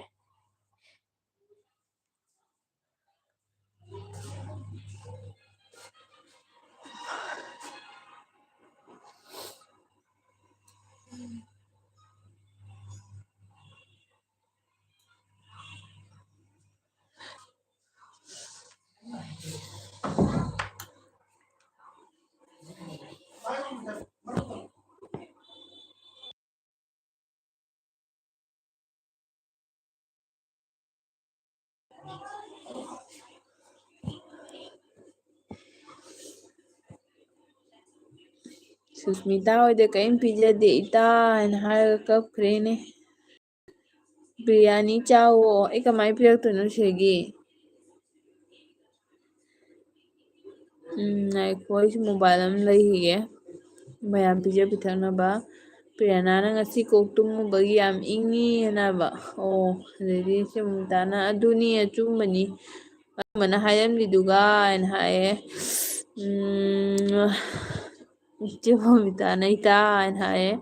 ꯁꯨꯁꯃꯤꯇꯥ ꯍꯣꯏꯗ ꯀꯔꯤꯝ ꯄꯤꯖꯗꯦ ꯏꯇꯥ ꯍꯥꯏꯅ ꯍꯥꯏꯔꯒ ꯀꯞꯈ꯭ꯔꯦꯅꯦ꯫ ꯕꯤꯔꯌꯥꯅꯤ ꯆꯥꯋꯣ ꯑꯩ ꯀꯃꯥꯏꯅ ꯄꯤꯔꯛꯇꯣꯏꯅꯣ ꯁꯤꯗꯒꯤ꯫ ꯉꯥꯏꯈꯣ ꯑꯩꯁꯨ ꯃꯣꯕꯥꯏꯜ ꯑꯃ ꯂꯩꯈꯤꯒꯦ ꯃꯌꯥꯝ ꯄꯤꯖ ꯄꯤꯊꯛꯅꯕ꯫ ꯄ꯭ꯔꯤꯌꯥꯅꯥꯅ ꯉꯁꯤ ꯀꯣꯛ ꯇꯨꯝꯃꯨꯕꯒꯤ ꯌꯥꯝ ꯏꯪꯉꯤ ꯍꯥꯏꯅꯕ ꯑꯣ ꯑꯗꯩꯗꯤ ꯁꯨꯃꯤꯇꯥꯅ ꯑꯗꯨꯅꯤ ꯑꯆꯨꯝꯕꯅꯤ ꯑꯆꯨꯝꯕꯅ ꯍꯥꯏꯔꯝꯂꯤꯗꯨꯒ ꯍꯥꯏꯅ ꯍꯥꯏꯌꯦ꯫ ꯏꯆꯦ ꯕꯕꯤꯇꯥꯅ ꯏꯇꯥ ꯍꯥꯏꯅ ꯍꯥꯏꯌꯦ꯫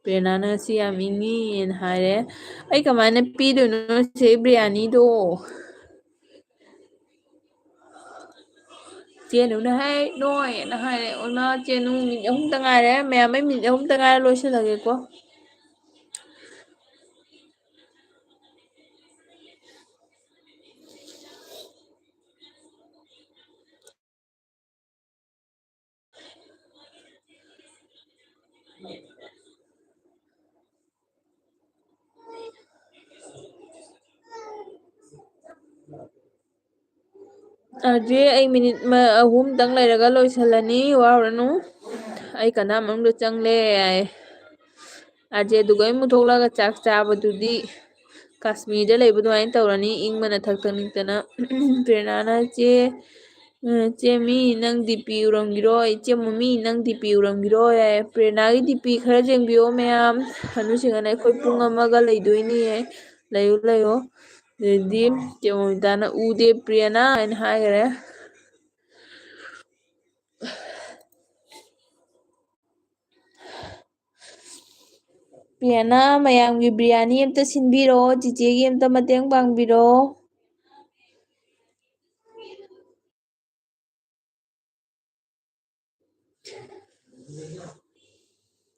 ꯄ꯭ꯔꯦꯔꯅꯥꯅ ꯉꯁꯤ ꯌꯥꯝ ꯏꯪꯉꯤꯅ ꯍꯥꯏꯔꯦ꯫ ꯑꯩ ꯀꯃꯥꯏꯅ ꯄꯤꯗꯣꯏꯅꯣ ꯁꯤ ꯕꯤꯔꯌꯥꯅꯤꯗꯣ꯫ ꯆꯦꯅꯨꯅ ꯍꯦ ꯅꯣꯏꯅ ꯍꯥꯏꯔꯦ ꯑꯣꯏꯃꯥ ꯆꯦꯅꯨ ꯃꯤꯅꯤꯠ ꯑꯍꯨꯝꯇ ꯉꯥꯏꯔꯦ ꯃꯌꯥꯝ ꯃꯤꯅꯤꯠ ꯑꯍꯨꯝꯇ ꯉꯥꯏꯔ ꯂꯣꯏꯁꯤꯜꯂꯒꯦꯀꯣ꯫ ꯑꯩ ꯃꯤꯅꯤꯠ ꯑꯍꯨꯝꯗꯪ ꯂꯩꯔꯒ ꯂꯣꯏꯁꯤꯜꯂꯅꯤ ꯋꯥꯔꯨꯔꯅꯨ꯫ ꯑꯩ ꯀꯅꯥ ꯃꯅꯨꯡꯗ ꯆꯪꯂꯦ ꯍꯥꯏꯌꯦ꯫ ꯑꯗꯨꯒ ꯑꯃꯨꯛ ꯊꯣꯛꯂꯛꯑꯒ ꯆꯥꯛ ꯆꯥꯕꯗꯨꯗꯤ ꯀꯥꯁꯃꯤꯔꯗ ꯂꯩꯕ ꯑꯗꯨꯃꯥꯏꯅ ꯇꯧꯔꯅꯤ ꯏꯪꯕꯅ ꯊꯛꯇ ꯅꯤꯛꯇꯅ ꯄ꯭ꯔꯦꯔꯅꯥꯅ ꯆꯦꯃꯤ ꯅꯪ ꯗꯤꯄꯤ ꯎꯔꯝꯒꯤꯔꯣ ꯏꯆꯦ ꯃꯃꯤ ꯅꯪ ꯗꯤꯄꯤ ꯎꯔꯝꯒꯤꯔꯣ ꯌꯥꯏ ꯄ꯭ꯔꯦꯔꯅꯥꯒꯤ ꯗꯤꯄꯤ ꯈꯔ ꯌꯦꯡꯕꯤꯌꯣ ꯃꯌꯥꯝ ꯍꯅꯨꯁꯤꯡꯍꯅ ꯑꯩꯈꯣꯏ ꯄꯨꯡ ꯑꯃꯒ ꯂꯩꯗꯣꯏꯅꯤꯌꯦ ꯂꯩꯌꯨ ꯂꯩꯌꯣ ꯑꯗꯩꯗꯤ ꯆꯦ ꯃꯣꯃꯤꯇꯥꯅ ꯎꯗꯦ ꯄ꯭ꯔꯤꯌꯥꯅ ꯍꯥꯏꯅ ꯍꯥꯏꯈꯔꯦ꯫ ꯄ꯭ꯔꯤꯌꯥꯅꯥ ꯃꯌꯥꯝꯒꯤ ꯕꯤꯔꯌꯥꯅꯤ ꯑꯃꯝꯇ ꯁꯤꯟꯕꯤꯔꯛꯑꯣ ꯆꯤꯆꯦꯒꯤ ꯑꯃꯝꯇ ꯃꯇꯦꯡ ꯄꯥꯡꯕꯤꯔꯣ꯫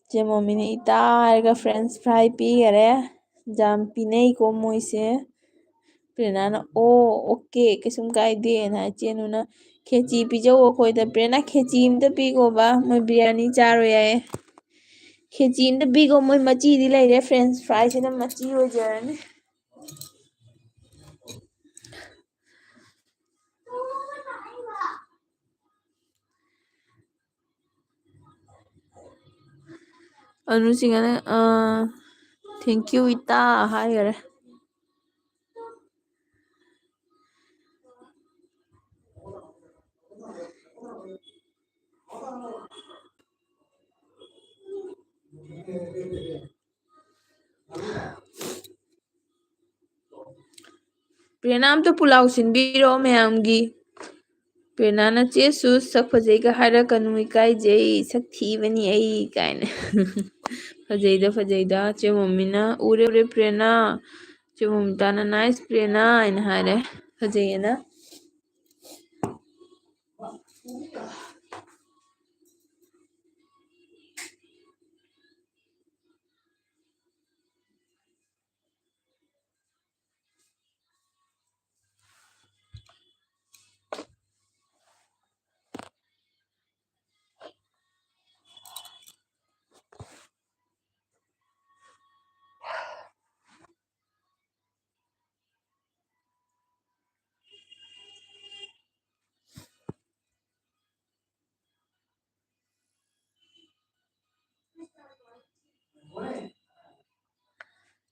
ꯆꯦ ꯃꯣꯃꯤꯅ ꯏꯇꯥ ꯍꯥꯏꯔꯒ ꯐ꯭ꯔꯦꯟꯁ ꯐ꯭ꯔꯥꯏ ꯄꯤꯈꯔꯦ ꯌꯥꯝ ꯄꯤꯅꯩꯀꯣ ꯃꯣꯏꯁꯦ꯫ ꯄ꯭ꯔꯦꯔꯅꯥꯅ ꯑꯣꯀꯦ ꯀꯩꯁꯨꯝ ꯀꯥꯏꯗꯦꯅ ꯍꯥꯏ ꯆꯦꯅꯨꯅ ꯈꯦꯆꯤ ꯄꯤꯖꯧ ꯑꯩꯈꯣꯏꯗ ꯄ꯭ꯔꯦꯔꯅꯥ ꯈꯦꯆꯤ ꯑꯃꯇ ꯄꯤꯈꯣꯕ ꯃꯣꯏ ꯕꯤꯔꯌꯥꯅꯤ ꯆꯥꯔꯣꯏ ꯌꯥꯏꯌꯦ꯫ ꯈꯦꯆꯤ ꯑꯃꯇ ꯄꯤꯈꯣ ꯃꯣꯏ ꯃꯆꯤꯗꯤ ꯂꯩꯔꯦ ꯐ꯭ꯔꯦꯟꯁ ꯐ꯭ꯔꯥꯏꯁꯤꯅ ꯃꯆꯤ ꯑꯣꯏꯖꯔꯅꯤ꯫ ꯑꯅꯨꯁꯤꯡꯅ ꯊꯦꯡꯀ꯭ꯌꯨ ꯏꯇꯥ ꯍꯥꯏꯈꯔꯦ꯫ ꯄ꯭ꯔꯦꯔꯅꯥ ꯑꯝꯇ ꯄꯨꯂꯥꯎ ꯁꯤꯟꯕꯤꯔꯣ ꯃꯌꯥꯝꯒꯤ꯫ ꯄ꯭ꯔꯦꯔꯅꯥꯅ ꯆꯦꯁꯨ ꯁꯛ ꯐꯖꯩꯒ ꯍꯥꯏꯔꯛꯀꯅꯨ ꯏꯀꯥꯏꯖꯩ ꯁꯛ ꯊꯤꯕꯅꯤ ꯑꯩ ꯀꯥꯏꯅ ꯐꯖꯩꯗ ꯐꯖꯩꯗ ꯆꯦ ꯃꯣꯃꯤꯅ ꯎꯔꯦ ꯎꯔꯦ ꯄ꯭ꯔꯦꯔꯅꯥ ꯆꯦ ꯃꯣꯃꯤꯇꯥꯅ ꯅꯥꯏꯁ ꯄ꯭ꯔꯦꯔꯅꯥ ꯍꯥꯏꯅ ꯍꯥꯏꯔꯦ ꯐꯖꯩꯌꯦꯅ꯫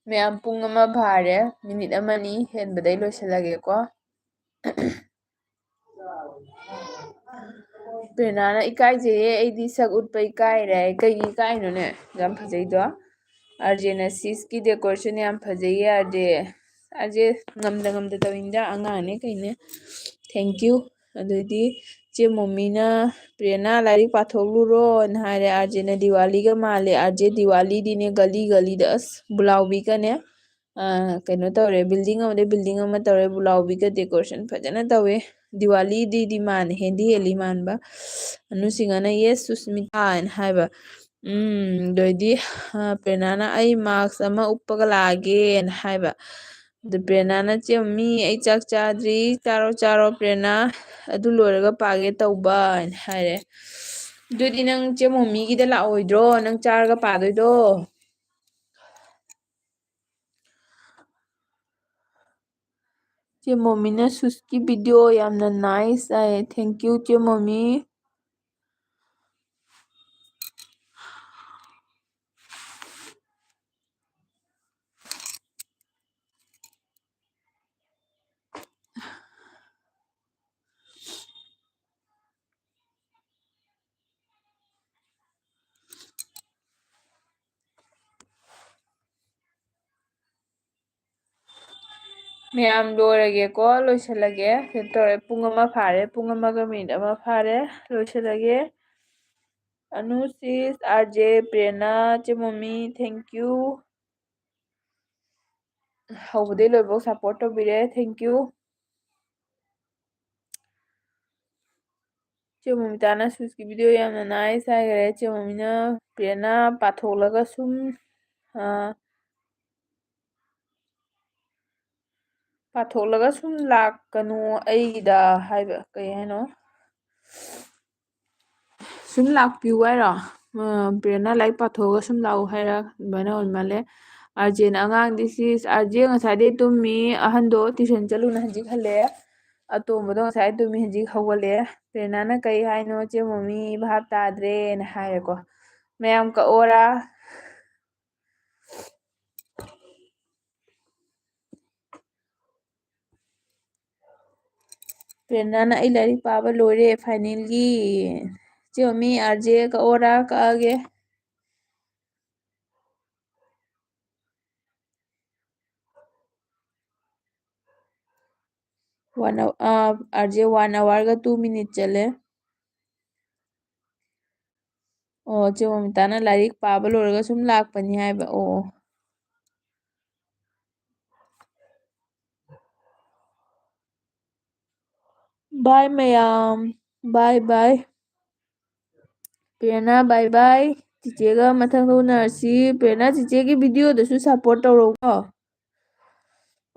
ꯃꯌꯥꯝ ꯄꯨꯡ ꯑꯃ ꯐꯥꯔꯦ ꯃꯤꯅꯤꯠ ꯑꯃꯅꯤ ꯍꯦꯟꯕꯗꯩ ꯂꯣꯏꯁꯤꯜꯂꯒꯦꯀꯣ꯫ ꯄ꯭ꯔꯦꯔꯅꯥꯅ ꯏꯀꯥꯏꯖꯩꯌꯦ ꯑꯩꯗꯤ ꯁꯛ ꯎꯠꯄ ꯏꯀꯥꯏꯔꯦ ꯀꯩꯒꯤ ꯏꯀꯥꯏꯅꯣꯅꯦ ꯌꯥꯝ ꯐꯖꯩꯗꯣ꯫ ꯑꯥꯔꯖꯦꯅ ꯁꯤꯁꯀꯤ ꯗꯦꯀꯣꯔꯦꯁꯟ ꯌꯥꯝ ꯐꯖꯩꯌꯦ ꯑꯥꯔꯖꯦ ꯉꯝꯗ ꯉꯝꯗ ꯇꯧꯔꯤꯅꯤꯗ ꯑꯉꯥꯡꯅꯦ ꯀꯩꯅꯦ ꯊꯦꯡꯀ꯭ꯌꯨ꯫ ꯑꯗꯩꯗꯤ ꯆꯦ ꯃꯣꯃꯤꯅ ꯄ꯭ꯔꯦꯔꯅꯥ ꯂꯥꯏꯔꯤꯛ ꯄꯥꯊꯣꯛꯂꯨꯔꯣꯅ ꯍꯥꯏꯔꯦ ꯑꯥꯔꯖꯦꯅ ꯗꯤꯋꯥꯂꯤꯒ ꯃꯥꯜꯂꯦ ꯑꯥꯔꯖꯦ ꯗꯤꯋꯥꯂꯤꯗꯤꯅꯦ ꯒꯂꯤ ꯒꯂꯤꯗ ꯑꯁ ꯕꯨꯂꯥꯎꯕꯤꯒꯅꯦ ꯀꯩꯅꯣ ꯇꯧꯔꯦ ꯕꯤꯜꯗꯤꯡ ꯑꯃꯗꯩ ꯕꯤꯜꯗꯤꯡ ꯑꯃ ꯇꯧꯔꯦ ꯕꯨꯂꯥꯎꯕꯤꯒ ꯗꯦꯀꯣꯔꯦꯁꯟ ꯐꯖꯅ ꯇꯧꯋꯦ꯫ ꯗꯤꯋꯥꯂꯤꯗꯤꯗꯤ ꯃꯥꯟ ꯍꯦꯟꯗꯤ ꯍꯦꯜꯂꯤ ꯃꯥꯟꯕ ꯑꯅꯨꯁꯤꯡꯅ ꯌꯦꯁ ꯁꯨꯁꯃꯤꯇꯥ ꯍꯥꯏꯅ ꯍꯥꯏꯕ ꯑꯗꯩꯗꯤ ꯄ꯭ꯔꯦꯔꯅꯥꯅ ꯑꯩ ꯃꯥꯛꯁ ꯑꯃ ꯎꯞꯄꯒ ꯂꯥꯛꯑꯒꯦꯅ ꯍꯥꯏꯕ ꯑꯗꯨ ꯄ꯭ꯔꯦꯔꯅꯥꯅ ꯆꯦ ꯃꯃꯤ ꯑꯩ ꯆꯥꯛ ꯆꯥꯗ꯭ꯔꯤ ꯆꯥꯔꯣ ꯆꯥꯔꯣ ꯄ꯭ꯔꯦꯔꯅꯥ ꯑꯗꯨ ꯂꯣꯏꯔꯒ ꯄꯥꯒꯦ ꯇꯧꯕ ꯍꯥꯏꯅ ꯍꯥꯏꯔꯦ꯫ ꯑꯗꯨꯗꯤ ꯅꯪ ꯆꯦ ꯃꯣꯃꯤꯒꯤꯗ ꯂꯥꯛꯑꯣꯏꯗ꯭ꯔꯣ ꯅꯪ ꯆꯥꯔꯒ ꯄꯥꯗꯣꯏꯗꯣ꯫ ꯆꯦ ꯃꯣꯃꯤꯅ ꯁꯨꯁꯀꯤ ꯚꯤꯗꯤꯑꯣ ꯌꯥꯝꯅ ꯅꯥꯏꯁ ꯍꯥꯏꯌꯦ ꯊꯦꯡꯀ꯭ꯌꯨ ꯆꯦ ꯃꯣꯃꯤ꯫ ꯃꯌꯥꯝ ꯂꯣꯏꯔꯒꯦꯀꯣ ꯂꯣꯏꯁꯤꯜꯂꯒꯦ ꯀꯩꯅꯣ ꯇꯧꯔꯦ ꯄꯨꯡ ꯑꯃ ꯐꯥꯔꯦ ꯄꯨꯡ ꯑꯃꯒ ꯃꯤꯅꯤꯠ ꯑꯃ ꯐꯥꯔꯦ ꯂꯣꯏꯁꯤꯜꯂꯒꯦ ꯑꯅꯨꯁꯤꯁ ꯑꯥꯔꯖꯦ ꯄ꯭ꯔꯦꯔꯅꯥ ꯆꯦꯃꯣꯃꯤ ꯊꯦꯡꯀ꯭ꯌꯨ ꯍꯧꯕꯗꯩ ꯂꯣꯏꯕꯧ ꯁꯞꯄꯣꯔꯠ ꯇꯧꯕꯤꯔꯦ ꯊꯦꯡꯀ꯭ꯌꯨ ꯆꯦ ꯃꯣꯃꯤꯇꯥꯅ ꯁꯨꯁꯀꯤ ꯚꯤꯗꯤꯑꯣ ꯌꯥꯝꯅ ꯅꯥꯏꯁ ꯍꯥꯏꯈꯔꯦ ꯆꯦ ꯃꯣꯃꯤꯅ ꯄ꯭ꯔꯦꯔꯅꯥ ꯄꯥꯊꯣꯛꯂꯒ ꯁꯨꯝ ꯄꯥꯊꯣꯛꯂꯒ ꯁꯨꯝ ꯂꯥꯛꯀꯅꯨ ꯑꯩꯒꯤꯗ ꯍꯥꯏꯕ ꯀꯩ ꯍꯥꯏꯅꯣ ꯁꯨꯝ ꯂꯥꯛꯄꯤꯌꯨ ꯍꯥꯏꯔꯣ ꯄ꯭ꯔꯦꯔꯅꯥ ꯂꯥꯏꯔꯤꯛ ꯄꯥꯊꯣꯛꯑꯒ ꯁꯨꯝ ꯂꯥꯛꯎ ꯍꯥꯏꯔ ꯑꯗꯨꯃꯥꯏꯅ ꯑꯣꯏ ꯃꯥꯜꯂꯦ ꯑꯥꯔꯖꯦꯅ ꯑꯉꯥꯡꯗꯤ ꯁꯤꯁ ꯑꯥꯔꯖꯦ ꯉꯁꯥꯏꯗꯩ ꯇꯨꯝꯃꯤ ꯑꯍꯟꯗꯣ ꯇꯨꯏꯁꯟ ꯆꯠꯂꯨꯅ ꯍꯟꯖꯤꯛ ꯍꯜꯂꯛꯑꯦ ꯑꯇꯣꯝꯕꯗꯣ ꯉꯁꯥꯏ ꯇꯨꯝꯃꯤ ꯍꯧꯖꯤꯛ ꯍꯧꯒꯠꯂꯛꯑꯦ ꯄ꯭ꯔꯦꯔꯅꯥꯅ ꯀꯩ ꯍꯥꯏꯅꯣ ꯆꯦ ꯃꯣꯃꯤ ꯚꯥꯞ ꯇꯥꯗ꯭ꯔꯦꯅ ꯍꯥꯏꯔꯦꯀꯣ ꯃꯌꯥꯝ ꯀꯛꯑꯣꯔꯥ ꯄ꯭ꯔꯦꯔꯅꯥꯅ ꯑꯩ ꯂꯥꯏꯔꯤꯛ ꯄꯥꯕ ꯂꯣꯏꯔꯦ ꯐꯥꯏꯅꯦꯜꯒꯤ ꯆꯦ ꯃꯣꯃꯤ ꯑꯥꯔꯖꯦ ꯀꯛꯑꯣꯔꯥ ꯀꯛꯑꯒꯦ ꯑꯥꯔꯖꯦ 1 hour 2 minutes ꯆꯠꯂꯦ ꯑꯣ ꯆꯦ ꯃꯣꯃꯤꯇꯥꯅ ꯂꯥꯏꯔꯤꯛ ꯄꯥꯕ ꯂꯣꯏꯔꯒ ꯁꯨꯝ ꯂꯥꯛꯄꯅꯤ ꯍꯥꯏꯕ ꯑꯣ ꯕꯥꯏ ꯃꯌꯥꯝ ꯕꯥꯏ ꯕꯥꯏ ꯄ꯭ꯔꯦꯔꯅꯥ ꯕꯥꯏ ꯕꯥꯏ ꯆꯤꯆꯦꯒ ꯃꯊꯪꯗ ꯎꯅꯔꯁꯤ ꯄ꯭ꯔꯦꯔꯅꯥ ꯆꯤꯆꯦꯒꯤ ꯚꯤꯗꯤꯑꯣꯗꯁꯨ ꯁꯞꯄꯣꯔꯠ ꯇꯧꯔꯛꯎꯀꯣ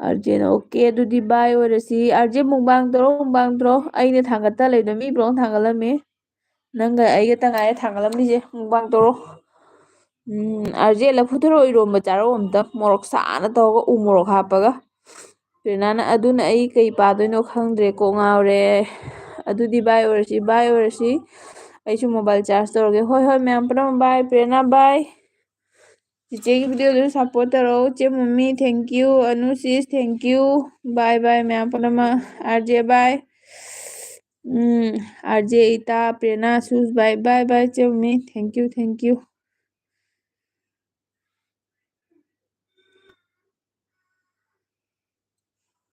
ꯑꯥꯔꯖꯦꯅ ꯑꯣꯀꯦ ꯑꯗꯨꯗꯤ ꯕꯥꯏ ꯑꯣꯏꯔꯁꯤ ꯑꯥꯔꯖꯦ ꯃꯨꯛꯕꯥꯡ ꯇꯧꯔꯣ ꯃꯨꯛꯕꯥꯡ ꯇꯧꯔꯣ ꯑꯩꯅ ꯊꯥꯡꯒꯠꯇ ꯂꯩꯗꯣ ꯃꯤ ꯄꯨꯂꯞ ꯊꯥꯡꯒꯠꯂꯝꯃꯤ ꯅꯪꯒ ꯑꯩꯒꯇ ꯉꯥꯏꯔꯦ ꯊꯥꯡꯒꯠꯂꯝꯃꯤꯁꯦ ꯃꯨꯛꯕꯥꯡ ꯇꯧꯔꯣ ꯑꯥꯔꯖꯦ ꯂꯐꯨꯊꯔꯣ ꯏꯔꯣꯝꯕ ꯆꯥꯔꯧ ꯑꯝꯇ ꯃꯣꯔꯣꯛ ꯁꯥꯅ ꯇꯧꯔꯒ ꯎ ꯃꯣꯔꯣꯛ ꯍꯥꯞꯄꯒ ꯄ꯭ꯔꯦꯔꯅꯥꯅ ꯑꯗꯨꯅ ꯑꯩ ꯀꯩ ꯄꯥꯗꯣꯏꯅꯣ ꯈꯪꯗ꯭ꯔꯦ ꯀꯣꯛ ꯉꯥꯎꯔꯦ ꯑꯗꯨꯗꯤ ꯕꯥꯏ ꯑꯣꯏꯔꯁꯤ ꯕꯥꯏ ꯑꯣꯏꯔꯁꯤ ꯑꯩꯁꯨ ꯃꯣꯕꯥꯏꯜ ꯆꯥꯔꯖ ꯇꯧꯔꯒꯦ ꯍꯣꯏ ꯍꯣꯏ ꯃꯌꯥꯝ ꯄꯨꯝꯅꯃꯛ ꯕꯥꯏ ꯄ꯭ꯔꯦꯔꯅꯥ ꯕꯥꯏ ꯆꯤꯆꯦꯒꯤ ꯚꯤꯗꯤꯑꯣꯗꯨꯁꯨ ꯁꯞꯄꯣꯔꯠ ꯇꯧꯔꯛꯎ ꯆꯦ ꯃꯣꯃꯤ ꯊꯦꯡꯀ꯭ꯌꯨ ꯑꯅꯨꯁꯤꯁ ꯊꯦꯡꯀ꯭ꯌꯨ ꯕꯥꯏ ꯕꯥꯏ ꯃꯌꯥꯝ ꯄꯨꯝꯅꯃꯛ ꯑꯥꯔꯖꯦ ꯕꯥꯏ ꯑꯥꯔꯖꯦ ꯏꯇꯥ ꯄ꯭ꯔꯦꯔꯅꯥ ꯁꯨꯁ ꯕꯥꯏ ꯕꯥꯏ ꯕꯥꯏ ꯆꯦ ꯃꯣꯃꯤ ꯊꯦꯡꯀ꯭ꯌꯨ ꯊꯦꯡꯀ꯭ꯌꯨ